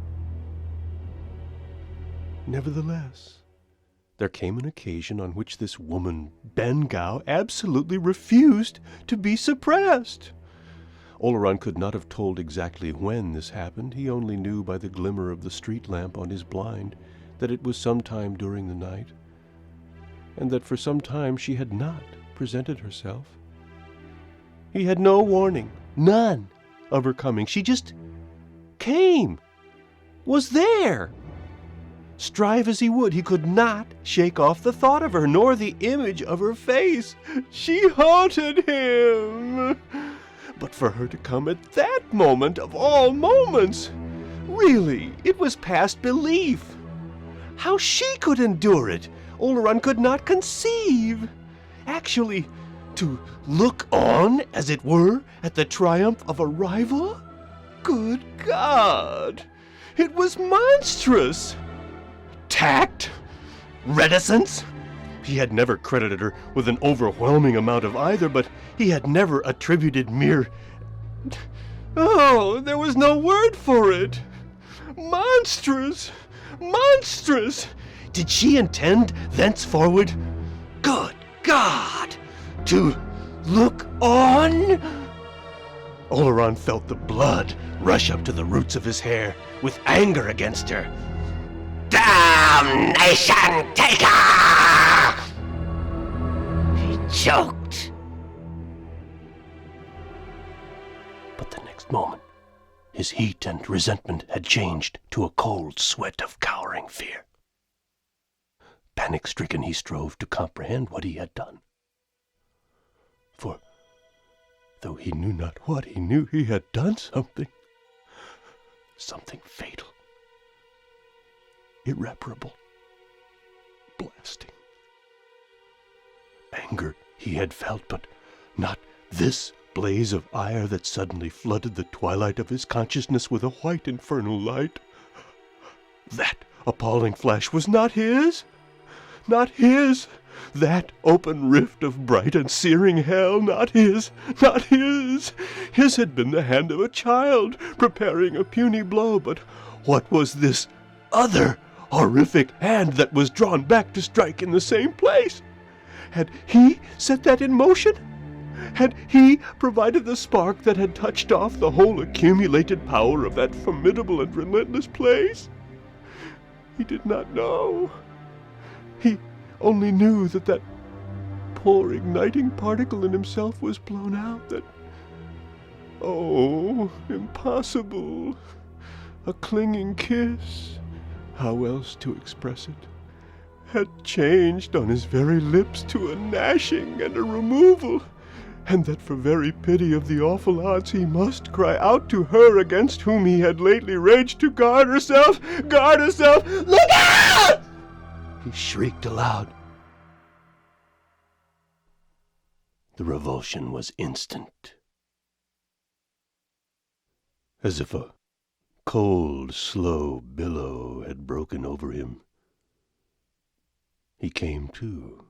Nevertheless, there came an occasion on which this woman, Bengow, absolutely refused to be suppressed. Oleron could not have told exactly when this happened. He only knew by the glimmer of the street lamp on his blind that it was sometime during the night, and that for some time she had not presented herself. He had no warning, none, of her coming. She just came, was there. Strive as he would, he could not shake off the thought of her, nor the image of her face. She haunted him. But for her to come at that moment of all moments, really, it was past belief. How she could endure it, Oleron could not conceive. Actually, to look on, as it were, at the triumph of a rival? Good God! It was monstrous! Tact? Reticence? He had never credited her with an overwhelming amount of either, but he had never attributed mere... Oh, there was no word for it! Monstrous! Monstrous! Did she intend thenceforward, good God, to look on? Oleron felt the blood rush up to the roots of his hair with anger against her. Damnation taker! He choked. But the next moment, his heat and resentment had changed to a cold sweat of cowering fear. Panic-stricken, he strove to comprehend what he had done. For though he knew not what, he knew he had done something fatal, irreparable, blasting. Anger he had felt, but not this blaze of ire that suddenly flooded the twilight of his consciousness with a white infernal light. That appalling flash was not his! Not his! That open rift of bright and searing hell, not his! Not his! His had been the hand of a child, preparing a puny blow, but what was this other horrific hand that was drawn back to strike in the same place? Had he set that in motion? Had he provided the spark that had touched off the whole accumulated power of that formidable and relentless place? He did not know. He only knew that that poor igniting particle in himself was blown out, that, oh, impossible, a clinging kiss, how else to express it, had changed on his very lips to a gnashing and a removal, and that for very pity of the awful odds he must cry out to her against whom he had lately raged to guard herself! Look out! He shrieked aloud. The revulsion was instant. As if a cold, slow billow had broken over him, he came to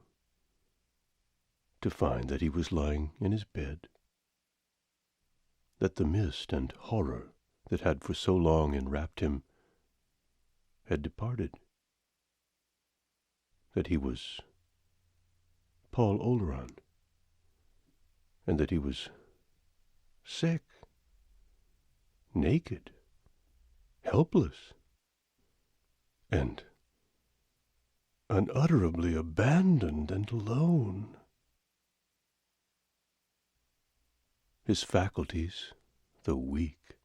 find that he was lying in his bed, that the mist and horror that had for so long enwrapped him had departed, that he was Paul Oleron, and that he was sick, naked, helpless, and unutterably abandoned and alone. His faculties, though weak,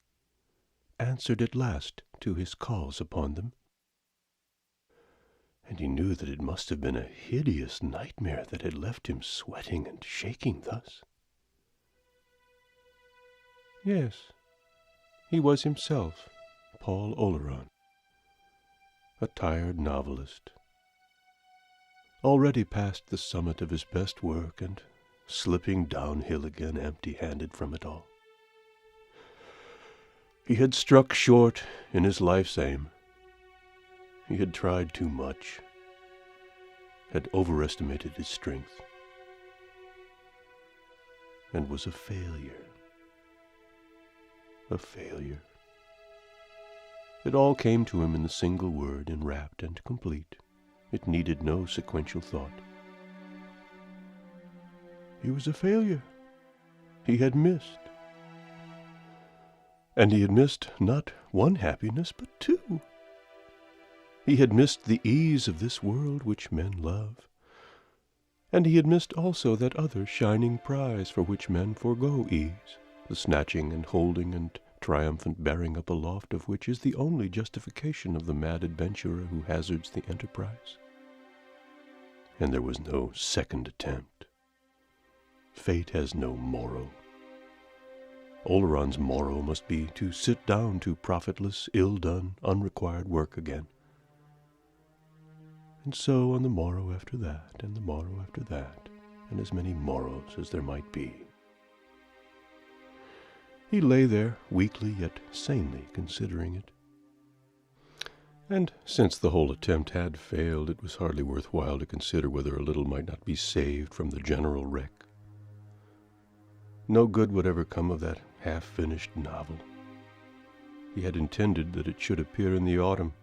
answered at last to his calls upon them, and he knew that it must have been a hideous nightmare that had left him sweating and shaking thus. Yes, he was himself, Paul Oleron, a tired novelist, already past the summit of his best work and slipping downhill again empty-handed from it all. He had struck short in his life's aim. He had tried too much, had overestimated his strength, and was a failure. A failure. It all came to him in the single word, enwrapped and complete. It needed no sequential thought. He was a failure. He had missed. And he had missed not one happiness, but two. He had missed the ease of this world which men love, and he had missed also that other shining prize for which men forego ease, the snatching and holding and triumphant bearing up aloft of which is the only justification of the mad adventurer who hazards the enterprise. And there was no second attempt. Fate has no morrow. Oleron's morrow must be to sit down to profitless, ill-done, unrequired work again. And so on the morrow after that, and the morrow after that, and as many morrows as there might be. He lay there, weakly yet sanely considering it. And since the whole attempt had failed, it was hardly worth while to consider whether a little might not be saved from the general wreck. No good would ever come of that half-finished novel. He had intended that it should appear in the autumn,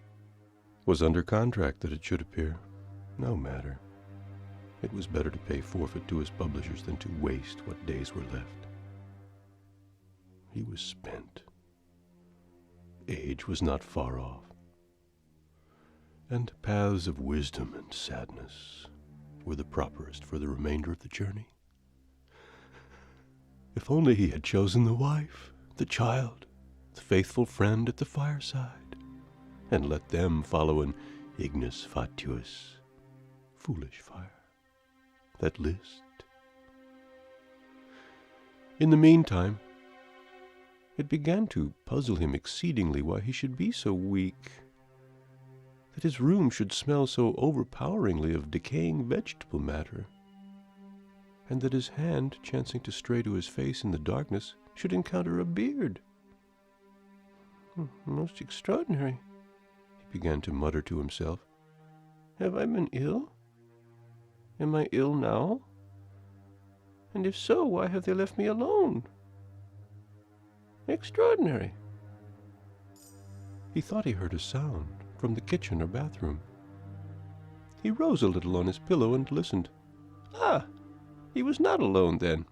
was under contract that it should appear. No matter. It was better to pay forfeit to his publishers than to waste what days were left. He was spent. Age was not far off, and paths of wisdom and sadness were the properest for the remainder of the journey. If only he had chosen the wife, the child, the faithful friend at the fireside, and let them follow an ignis fatuus, foolish fire, that list. In the meantime, it began to puzzle him exceedingly why he should be so weak, that his room should smell so overpoweringly of decaying vegetable matter, and that his hand, chancing to stray to his face in the darkness, should encounter a beard. Most extraordinary, he began to mutter to himself. Have I been ill? Am I ill now? And if so, why have they left me alone? Extraordinary. He thought he heard a sound from the kitchen or bathroom. He rose a little on his pillow and listened. Ah, he was not alone then.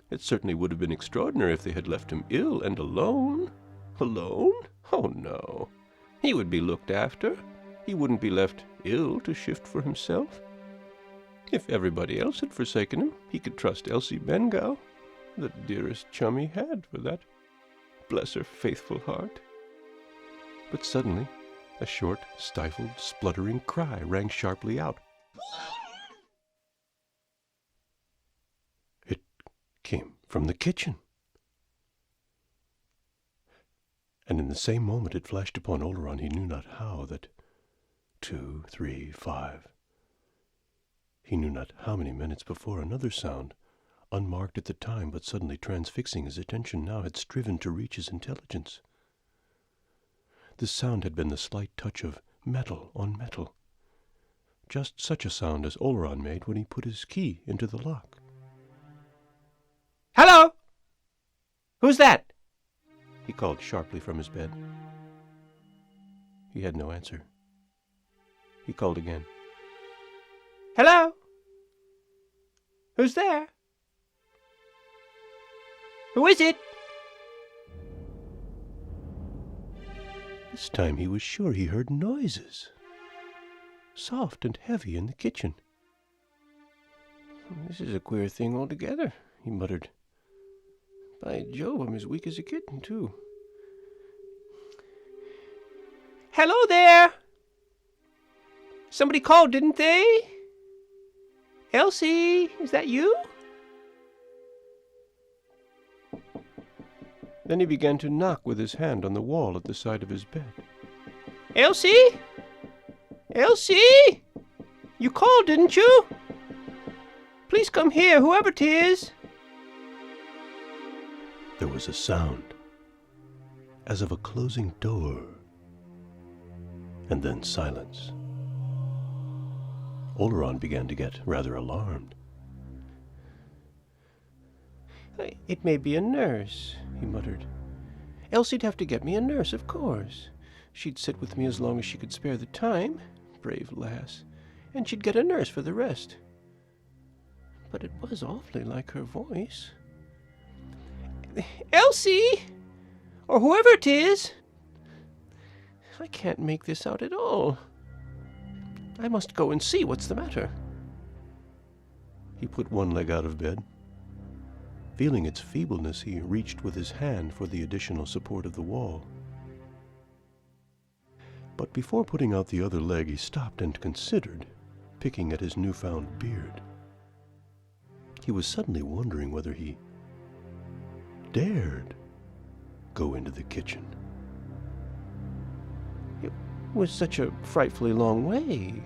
It certainly would have been extraordinary if they had left him ill and alone. Alone? Oh, no. He would be looked after. He wouldn't be left ill to shift for himself. If everybody else had forsaken him, he could trust Elsie Bengow, the dearest chum he had, for that. Bless her faithful heart. But suddenly, a short, stifled, spluttering cry rang sharply out. It came from the kitchen. And in the same moment it flashed upon Oleron, he knew not how, that 2, 3, 5. He knew not how many minutes before another sound, unmarked at the time but suddenly transfixing his attention now, had striven to reach his intelligence. This sound had been the slight touch of metal on metal, just such a sound as Oleron made when he put his key into the lock. Hello! Who's that? He called sharply from his bed. He had no answer. He called again. Hello? Who's there? Who is it? This time he was sure he heard noises, soft and heavy, in the kitchen. This is a queer thing altogether, he muttered. By Jove, I'm as weak as a kitten, too. Hello there! Somebody called, didn't they? Elsie, is that you? Then he began to knock with his hand on the wall at the side of his bed. Elsie? Elsie? You called, didn't you? Please come here, whoever 'tis. There was a sound, as of a closing door, and then silence. Oleron began to get rather alarmed. It may be a nurse, he muttered. Elsie'd have to get me a nurse, of course. She'd sit with me as long as she could spare the time, brave lass, and she'd get a nurse for the rest. But it was awfully like her voice. Elsie! Or whoever it is! I can't make this out at all. I must go and see what's the matter. He put one leg out of bed. Feeling its feebleness, he reached with his hand for the additional support of the wall. But before putting out the other leg, he stopped and considered, picking at his newfound beard. He was suddenly wondering whether he dared go into the kitchen. It was such a frightfully long way.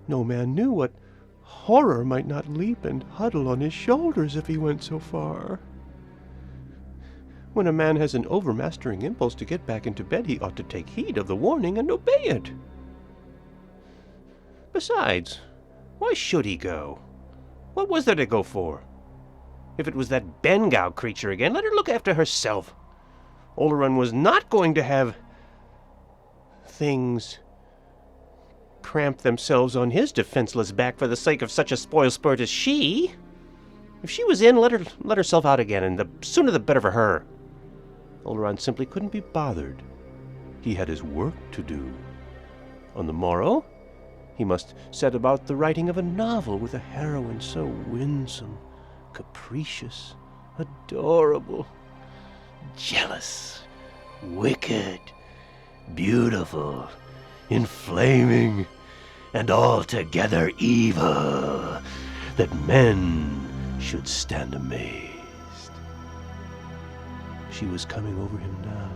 No man knew what horror might not leap and huddle on his shoulders if he went so far. When a man has an overmastering impulse to get back into bed, he ought to take heed of the warning and obey it. Besides, why should he go? What was there to go for? If it was that Bengow creature again, let her look after herself. Oleron was not going to have things cramp themselves on his defenseless back for the sake of such a spoil sport as she. If she was in, let herself out again, and the sooner the better for her. Oleron simply couldn't be bothered. He had his work to do. On the morrow, he must set about the writing of a novel with a heroine so winsome, capricious, adorable, jealous, wicked, beautiful, inflaming, and altogether evil, that men should stand amazed. she was coming over him now.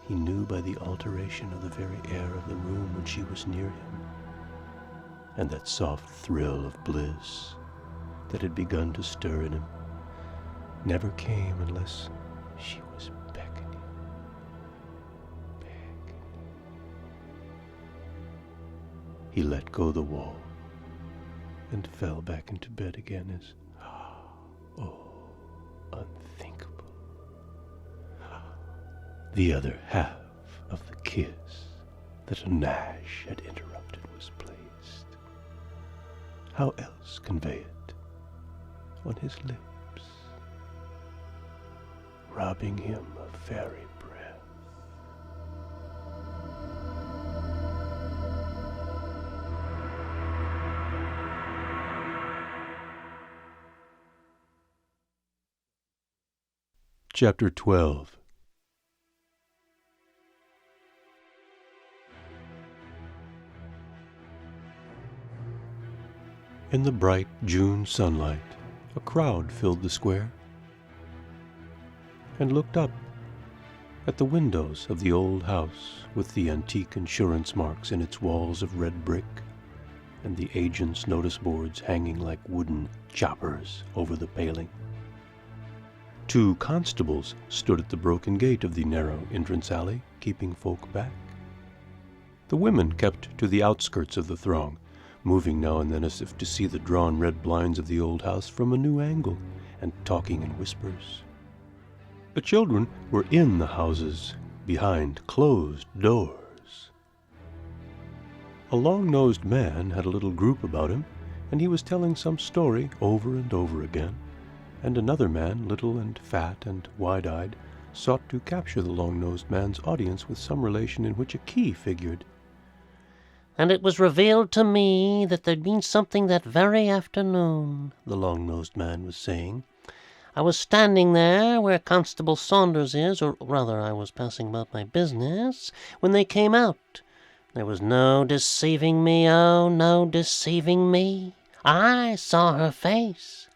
He knew by the alteration of the very air of the room when she was near him, and that soft thrill of bliss that had begun to stir in him never came unless she was beckoning. He let go the wall and fell back into bed again as, unthinkable. The other half of the kiss that Nash had interrupted was placed. How else convey it? On his lips, robbing him of very breath. Chapter 12. In the bright June sunlight, a crowd filled the square and looked up at the windows of the old house with the antique insurance marks in its walls of red brick and the agent's notice boards hanging like wooden choppers over the paling. 2 constables stood at the broken gate of the narrow entrance alley, keeping folk back. The women kept to the outskirts of the throng, moving now and then as if to see the drawn red blinds of the old house from a new angle, and talking in whispers. The children were in the houses, behind closed doors. A long-nosed man had a little group about him, and he was telling some story over and over again, and another man, little and fat and wide-eyed, sought to capture the long-nosed man's audience with some relation in which a key figured. And it was revealed to me that there'd been something that very afternoon, the long-nosed man was saying. I was standing there where Constable Saunders is, or rather I was passing about my business, when they came out. There was no deceiving me, oh, no deceiving me. I saw her face.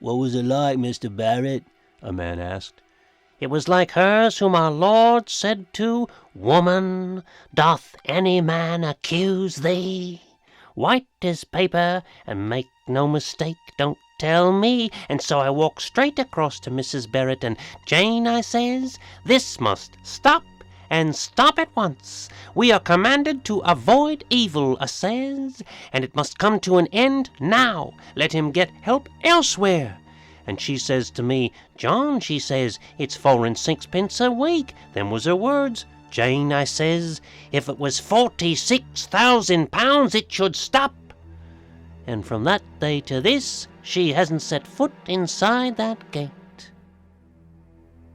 What was it like, Mr. Barrett? A man asked. It was like hers whom our Lord said to, Woman, doth any man accuse thee? White as paper, and make no mistake, don't tell me. And so I walked straight across to Mrs. Barrett, and Jane, I says, this must stop, and stop at once. We are commanded to avoid evil, I says, and it must come to an end now. Let him get help elsewhere. And she says to me, John, she says, it's 4 and 6pence a week. Them was her words. Jane, I says, if it was 46,000 pounds, it should stop. And from that day to this, she hasn't set foot inside that gate.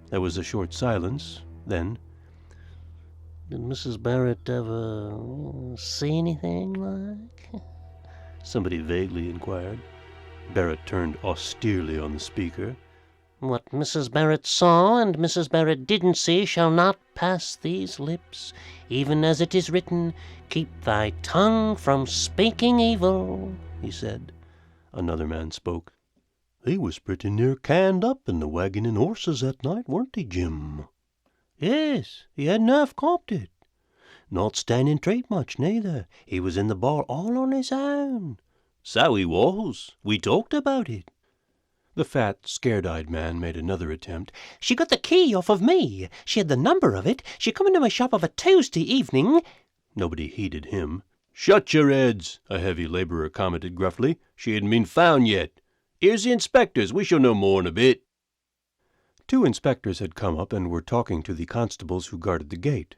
There was a short silence. Then, Did Mrs. Barrett ever see anything like? somebody vaguely inquired. Barrett turned austerely on the speaker. What Mrs. Barrett saw and Mrs. Barrett didn't see shall not pass these lips, even as it is written, Keep thy tongue from speaking evil, he said. Another man spoke. He was pretty near canned up in the wagon and horses that night, weren't he, Jim? Yes, he hadn't half copped it. Not standing treat much, neither. He was in the bar all on his own. So he was. We talked about it. The fat, scared-eyed man made another attempt. She got the key off of me. She had the number of it. She come into my shop of a Tuesday evening. Nobody heeded him. Shut your heads, a heavy labourer commented gruffly. She hadn't been found yet. Here's the inspectors. We shall know more in a bit. 2 inspectors had come up and were talking to the constables who guarded the gate.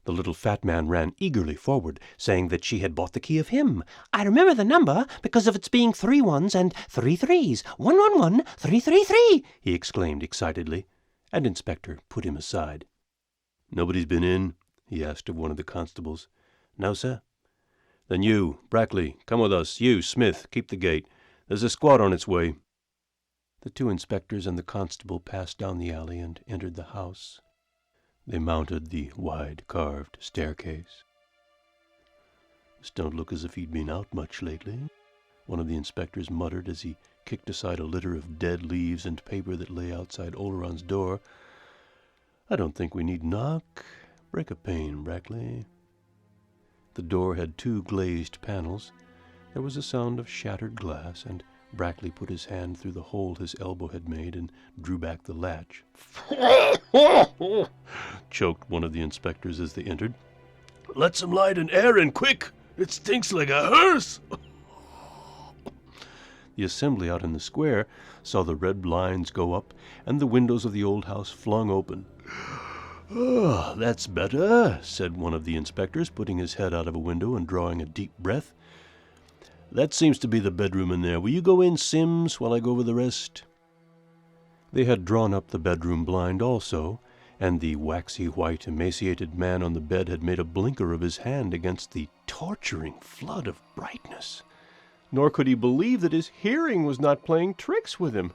The little fat man ran eagerly forward, saying that she had bought the key of him. I remember the number because of its being 3 1s and 3 3s. 111 333, he exclaimed excitedly. An inspector put him aside. Nobody's been in? He asked of one of the constables. No, sir. Then you, Brackley, come with us. You, Smith, keep the gate. There's a squad on its way. The 2 inspectors and the constable passed down the alley and entered the house. They mounted the wide carved staircase. This don't look as if he'd been out much lately, one of the inspectors muttered as he kicked aside a litter of dead leaves and paper that lay outside Oleron's door. "I don't think we need knock. Break a pane, Brackley." The door had 2 glazed panels. There was a sound of shattered glass, and Brackley put his hand through the hole his elbow had made and drew back the latch. Choked one of the inspectors as they entered. "Let some light and air in, quick! It stinks like a hearse!" The assembly out in the square saw the red blinds go up and the windows of the old house flung open. "Oh, that's better," said one of the inspectors, putting his head out of a window and drawing a deep breath. "That seems to be the bedroom in there. Will you go in, Sims, while I go over the rest?" They had drawn up the bedroom blind also, and the waxy white, emaciated man on the bed had made a blinker of his hand against the torturing flood of brightness. Nor could he believe that his hearing was not playing tricks with him,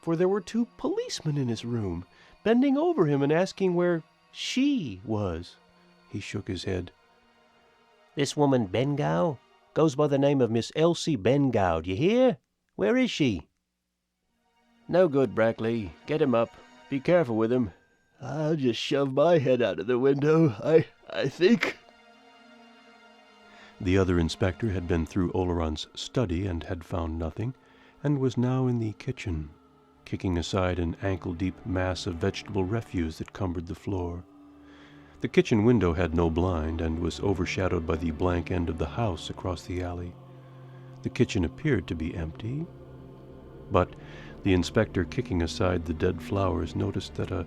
for there were 2 policemen in his room, bending over him and asking where she was. He shook his head. This woman Bengow goes by the name of Miss Elsie Bengow, d'ye hear? Where is she?" "No good, Brackley. Get him up. Be careful with him." "I'll just shove my head out of the window, I think." The other inspector had been through Oleron's study and had found nothing, and was now in the kitchen, kicking aside an ankle-deep mass of vegetable refuse that cumbered the floor. The kitchen window had no blind, and was overshadowed by the blank end of the house across the alley. The kitchen appeared to be empty, but the inspector, kicking aside the dead flowers, noticed that a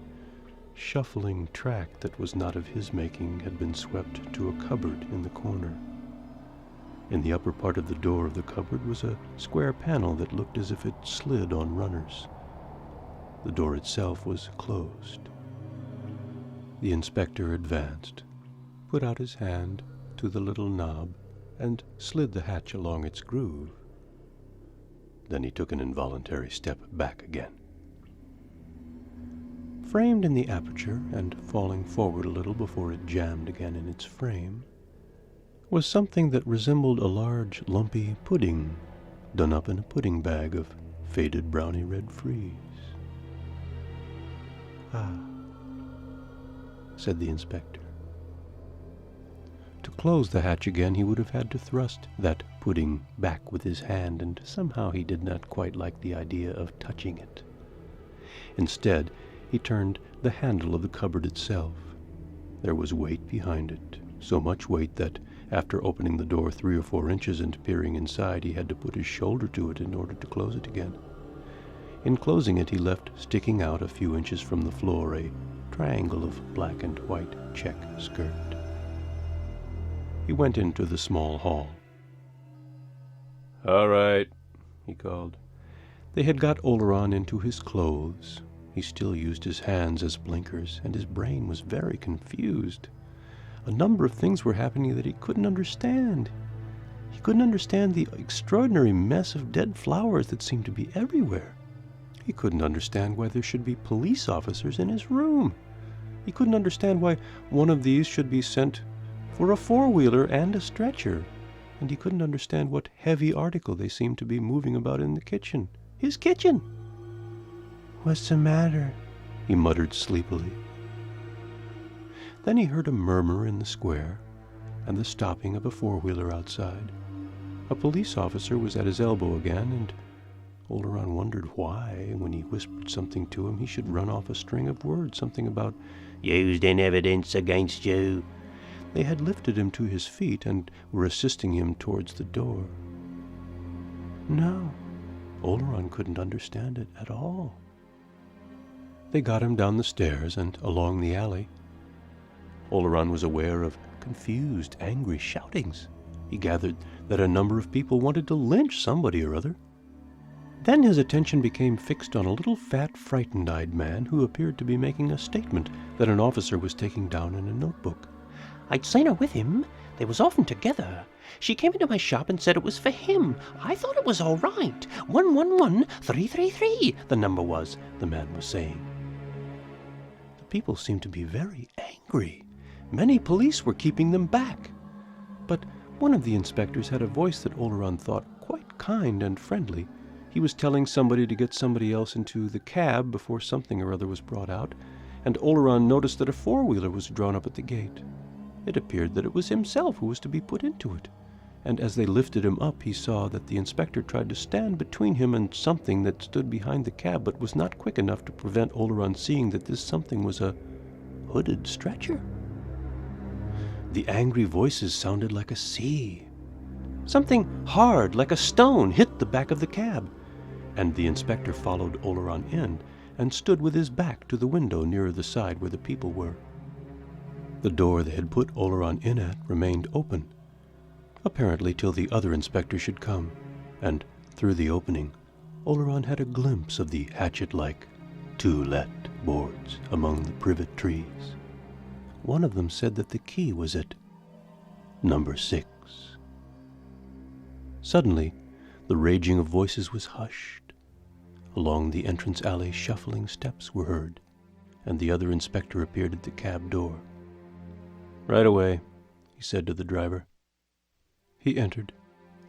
shuffling track that was not of his making had been swept to a cupboard in the corner. In the upper part of the door of the cupboard was a square panel that looked as if it slid on runners. The door itself was closed. The inspector advanced, put out his hand to the little knob, and slid the hatch along its groove. Then he took an involuntary step back again. Framed in the aperture, and falling forward a little before it jammed again in its frame, was something that resembled a large, lumpy pudding, done up in a pudding bag of faded browny red frieze. "Ah," said the inspector. To close the hatch again, he would have had to thrust that pudding back with his hand, and somehow he did not quite like the idea of touching it. Instead, he turned the handle of the cupboard itself. There was weight behind it, so much weight that, after opening the door 3 or 4 inches and peering inside, he had to put his shoulder to it in order to close it again. In closing it, he left sticking out a few inches from the floor a triangle of black and white check skirt. He went into the small hall. "All right," he called. They had got Oleron into his clothes. He still used his hands as blinkers, and his brain was very confused. A number of things were happening that he couldn't understand. He couldn't understand the extraordinary mess of dead flowers that seemed to be everywhere. He couldn't understand why there should be police officers in his room. He couldn't understand why one of these should be sent for a 4-wheeler and a stretcher. And he couldn't understand what heavy article they seemed to be moving about in the kitchen. His kitchen! "What's the matter?" he muttered sleepily. Then he heard a murmur in the square, and the stopping of a 4-wheeler outside. A police officer was at his elbow again, and Oleron wondered why, when he whispered something to him, he should run off a string of words, something about "used in evidence against you." They had lifted him to his feet and were assisting him towards the door. No, Oleron couldn't understand it at all. They got him down the stairs and along the alley. Oleron was aware of confused, angry shoutings. He gathered that a number of people wanted to lynch somebody or other. Then his attention became fixed on a little fat, frightened-eyed man who appeared to be making a statement that an officer was taking down in a notebook. "I'd seen her with him. They was often together. She came into my shop and said it was for him. I thought it was all right. 111333, the number was," the man was saying. The people seemed to be very angry. Many police were keeping them back. But one of the inspectors had a voice that Oleron thought quite kind and friendly, He was telling somebody to get somebody else into the cab before something or other was brought out, and Oleron noticed that a four-wheeler was drawn up at the gate. It appeared that it was himself who was to be put into it, and as they lifted him up, he saw that the inspector tried to stand between him and something that stood behind the cab, but was not quick enough to prevent Oleron seeing that this something was a hooded stretcher. The angry voices sounded like a sea. Something hard, like a stone, hit the back of the cab, and the inspector followed Oleron in and stood with his back to the window nearer the side where the people were. The door they had put Oleron in at remained open, apparently till the other inspector should come, and through the opening, Oleron had a glimpse of the hatchet-like "To Let" boards among the privet trees. One of them said that the key was at number 6. Suddenly, the raging of voices was hushed. Along the entrance alley, shuffling steps were heard, and the other inspector appeared at the cab door. "Right away," he said to the driver. He entered,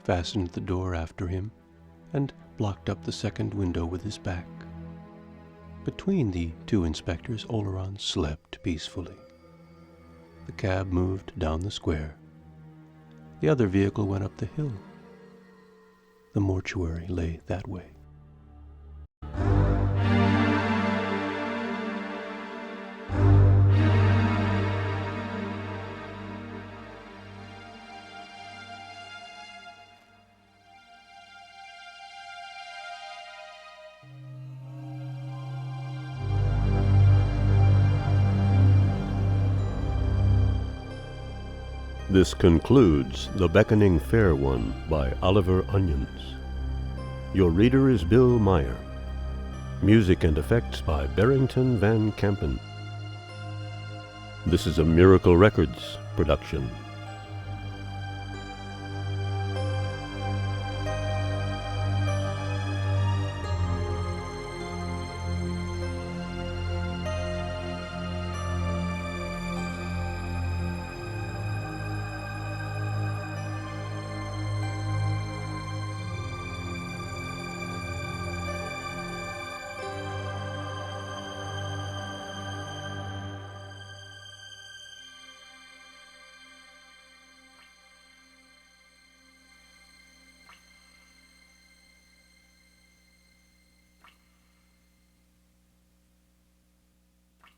fastened the door after him, and blocked up the second window with his back. Between the two inspectors, Oleron slept peacefully. The cab moved down the square. The other vehicle went up the hill. The mortuary lay that way. This concludes The Beckoning Fair One by Oliver Onions. Your reader is Bill Meyer. Music and effects by Berington Van Campen. This is a Miracle Records production.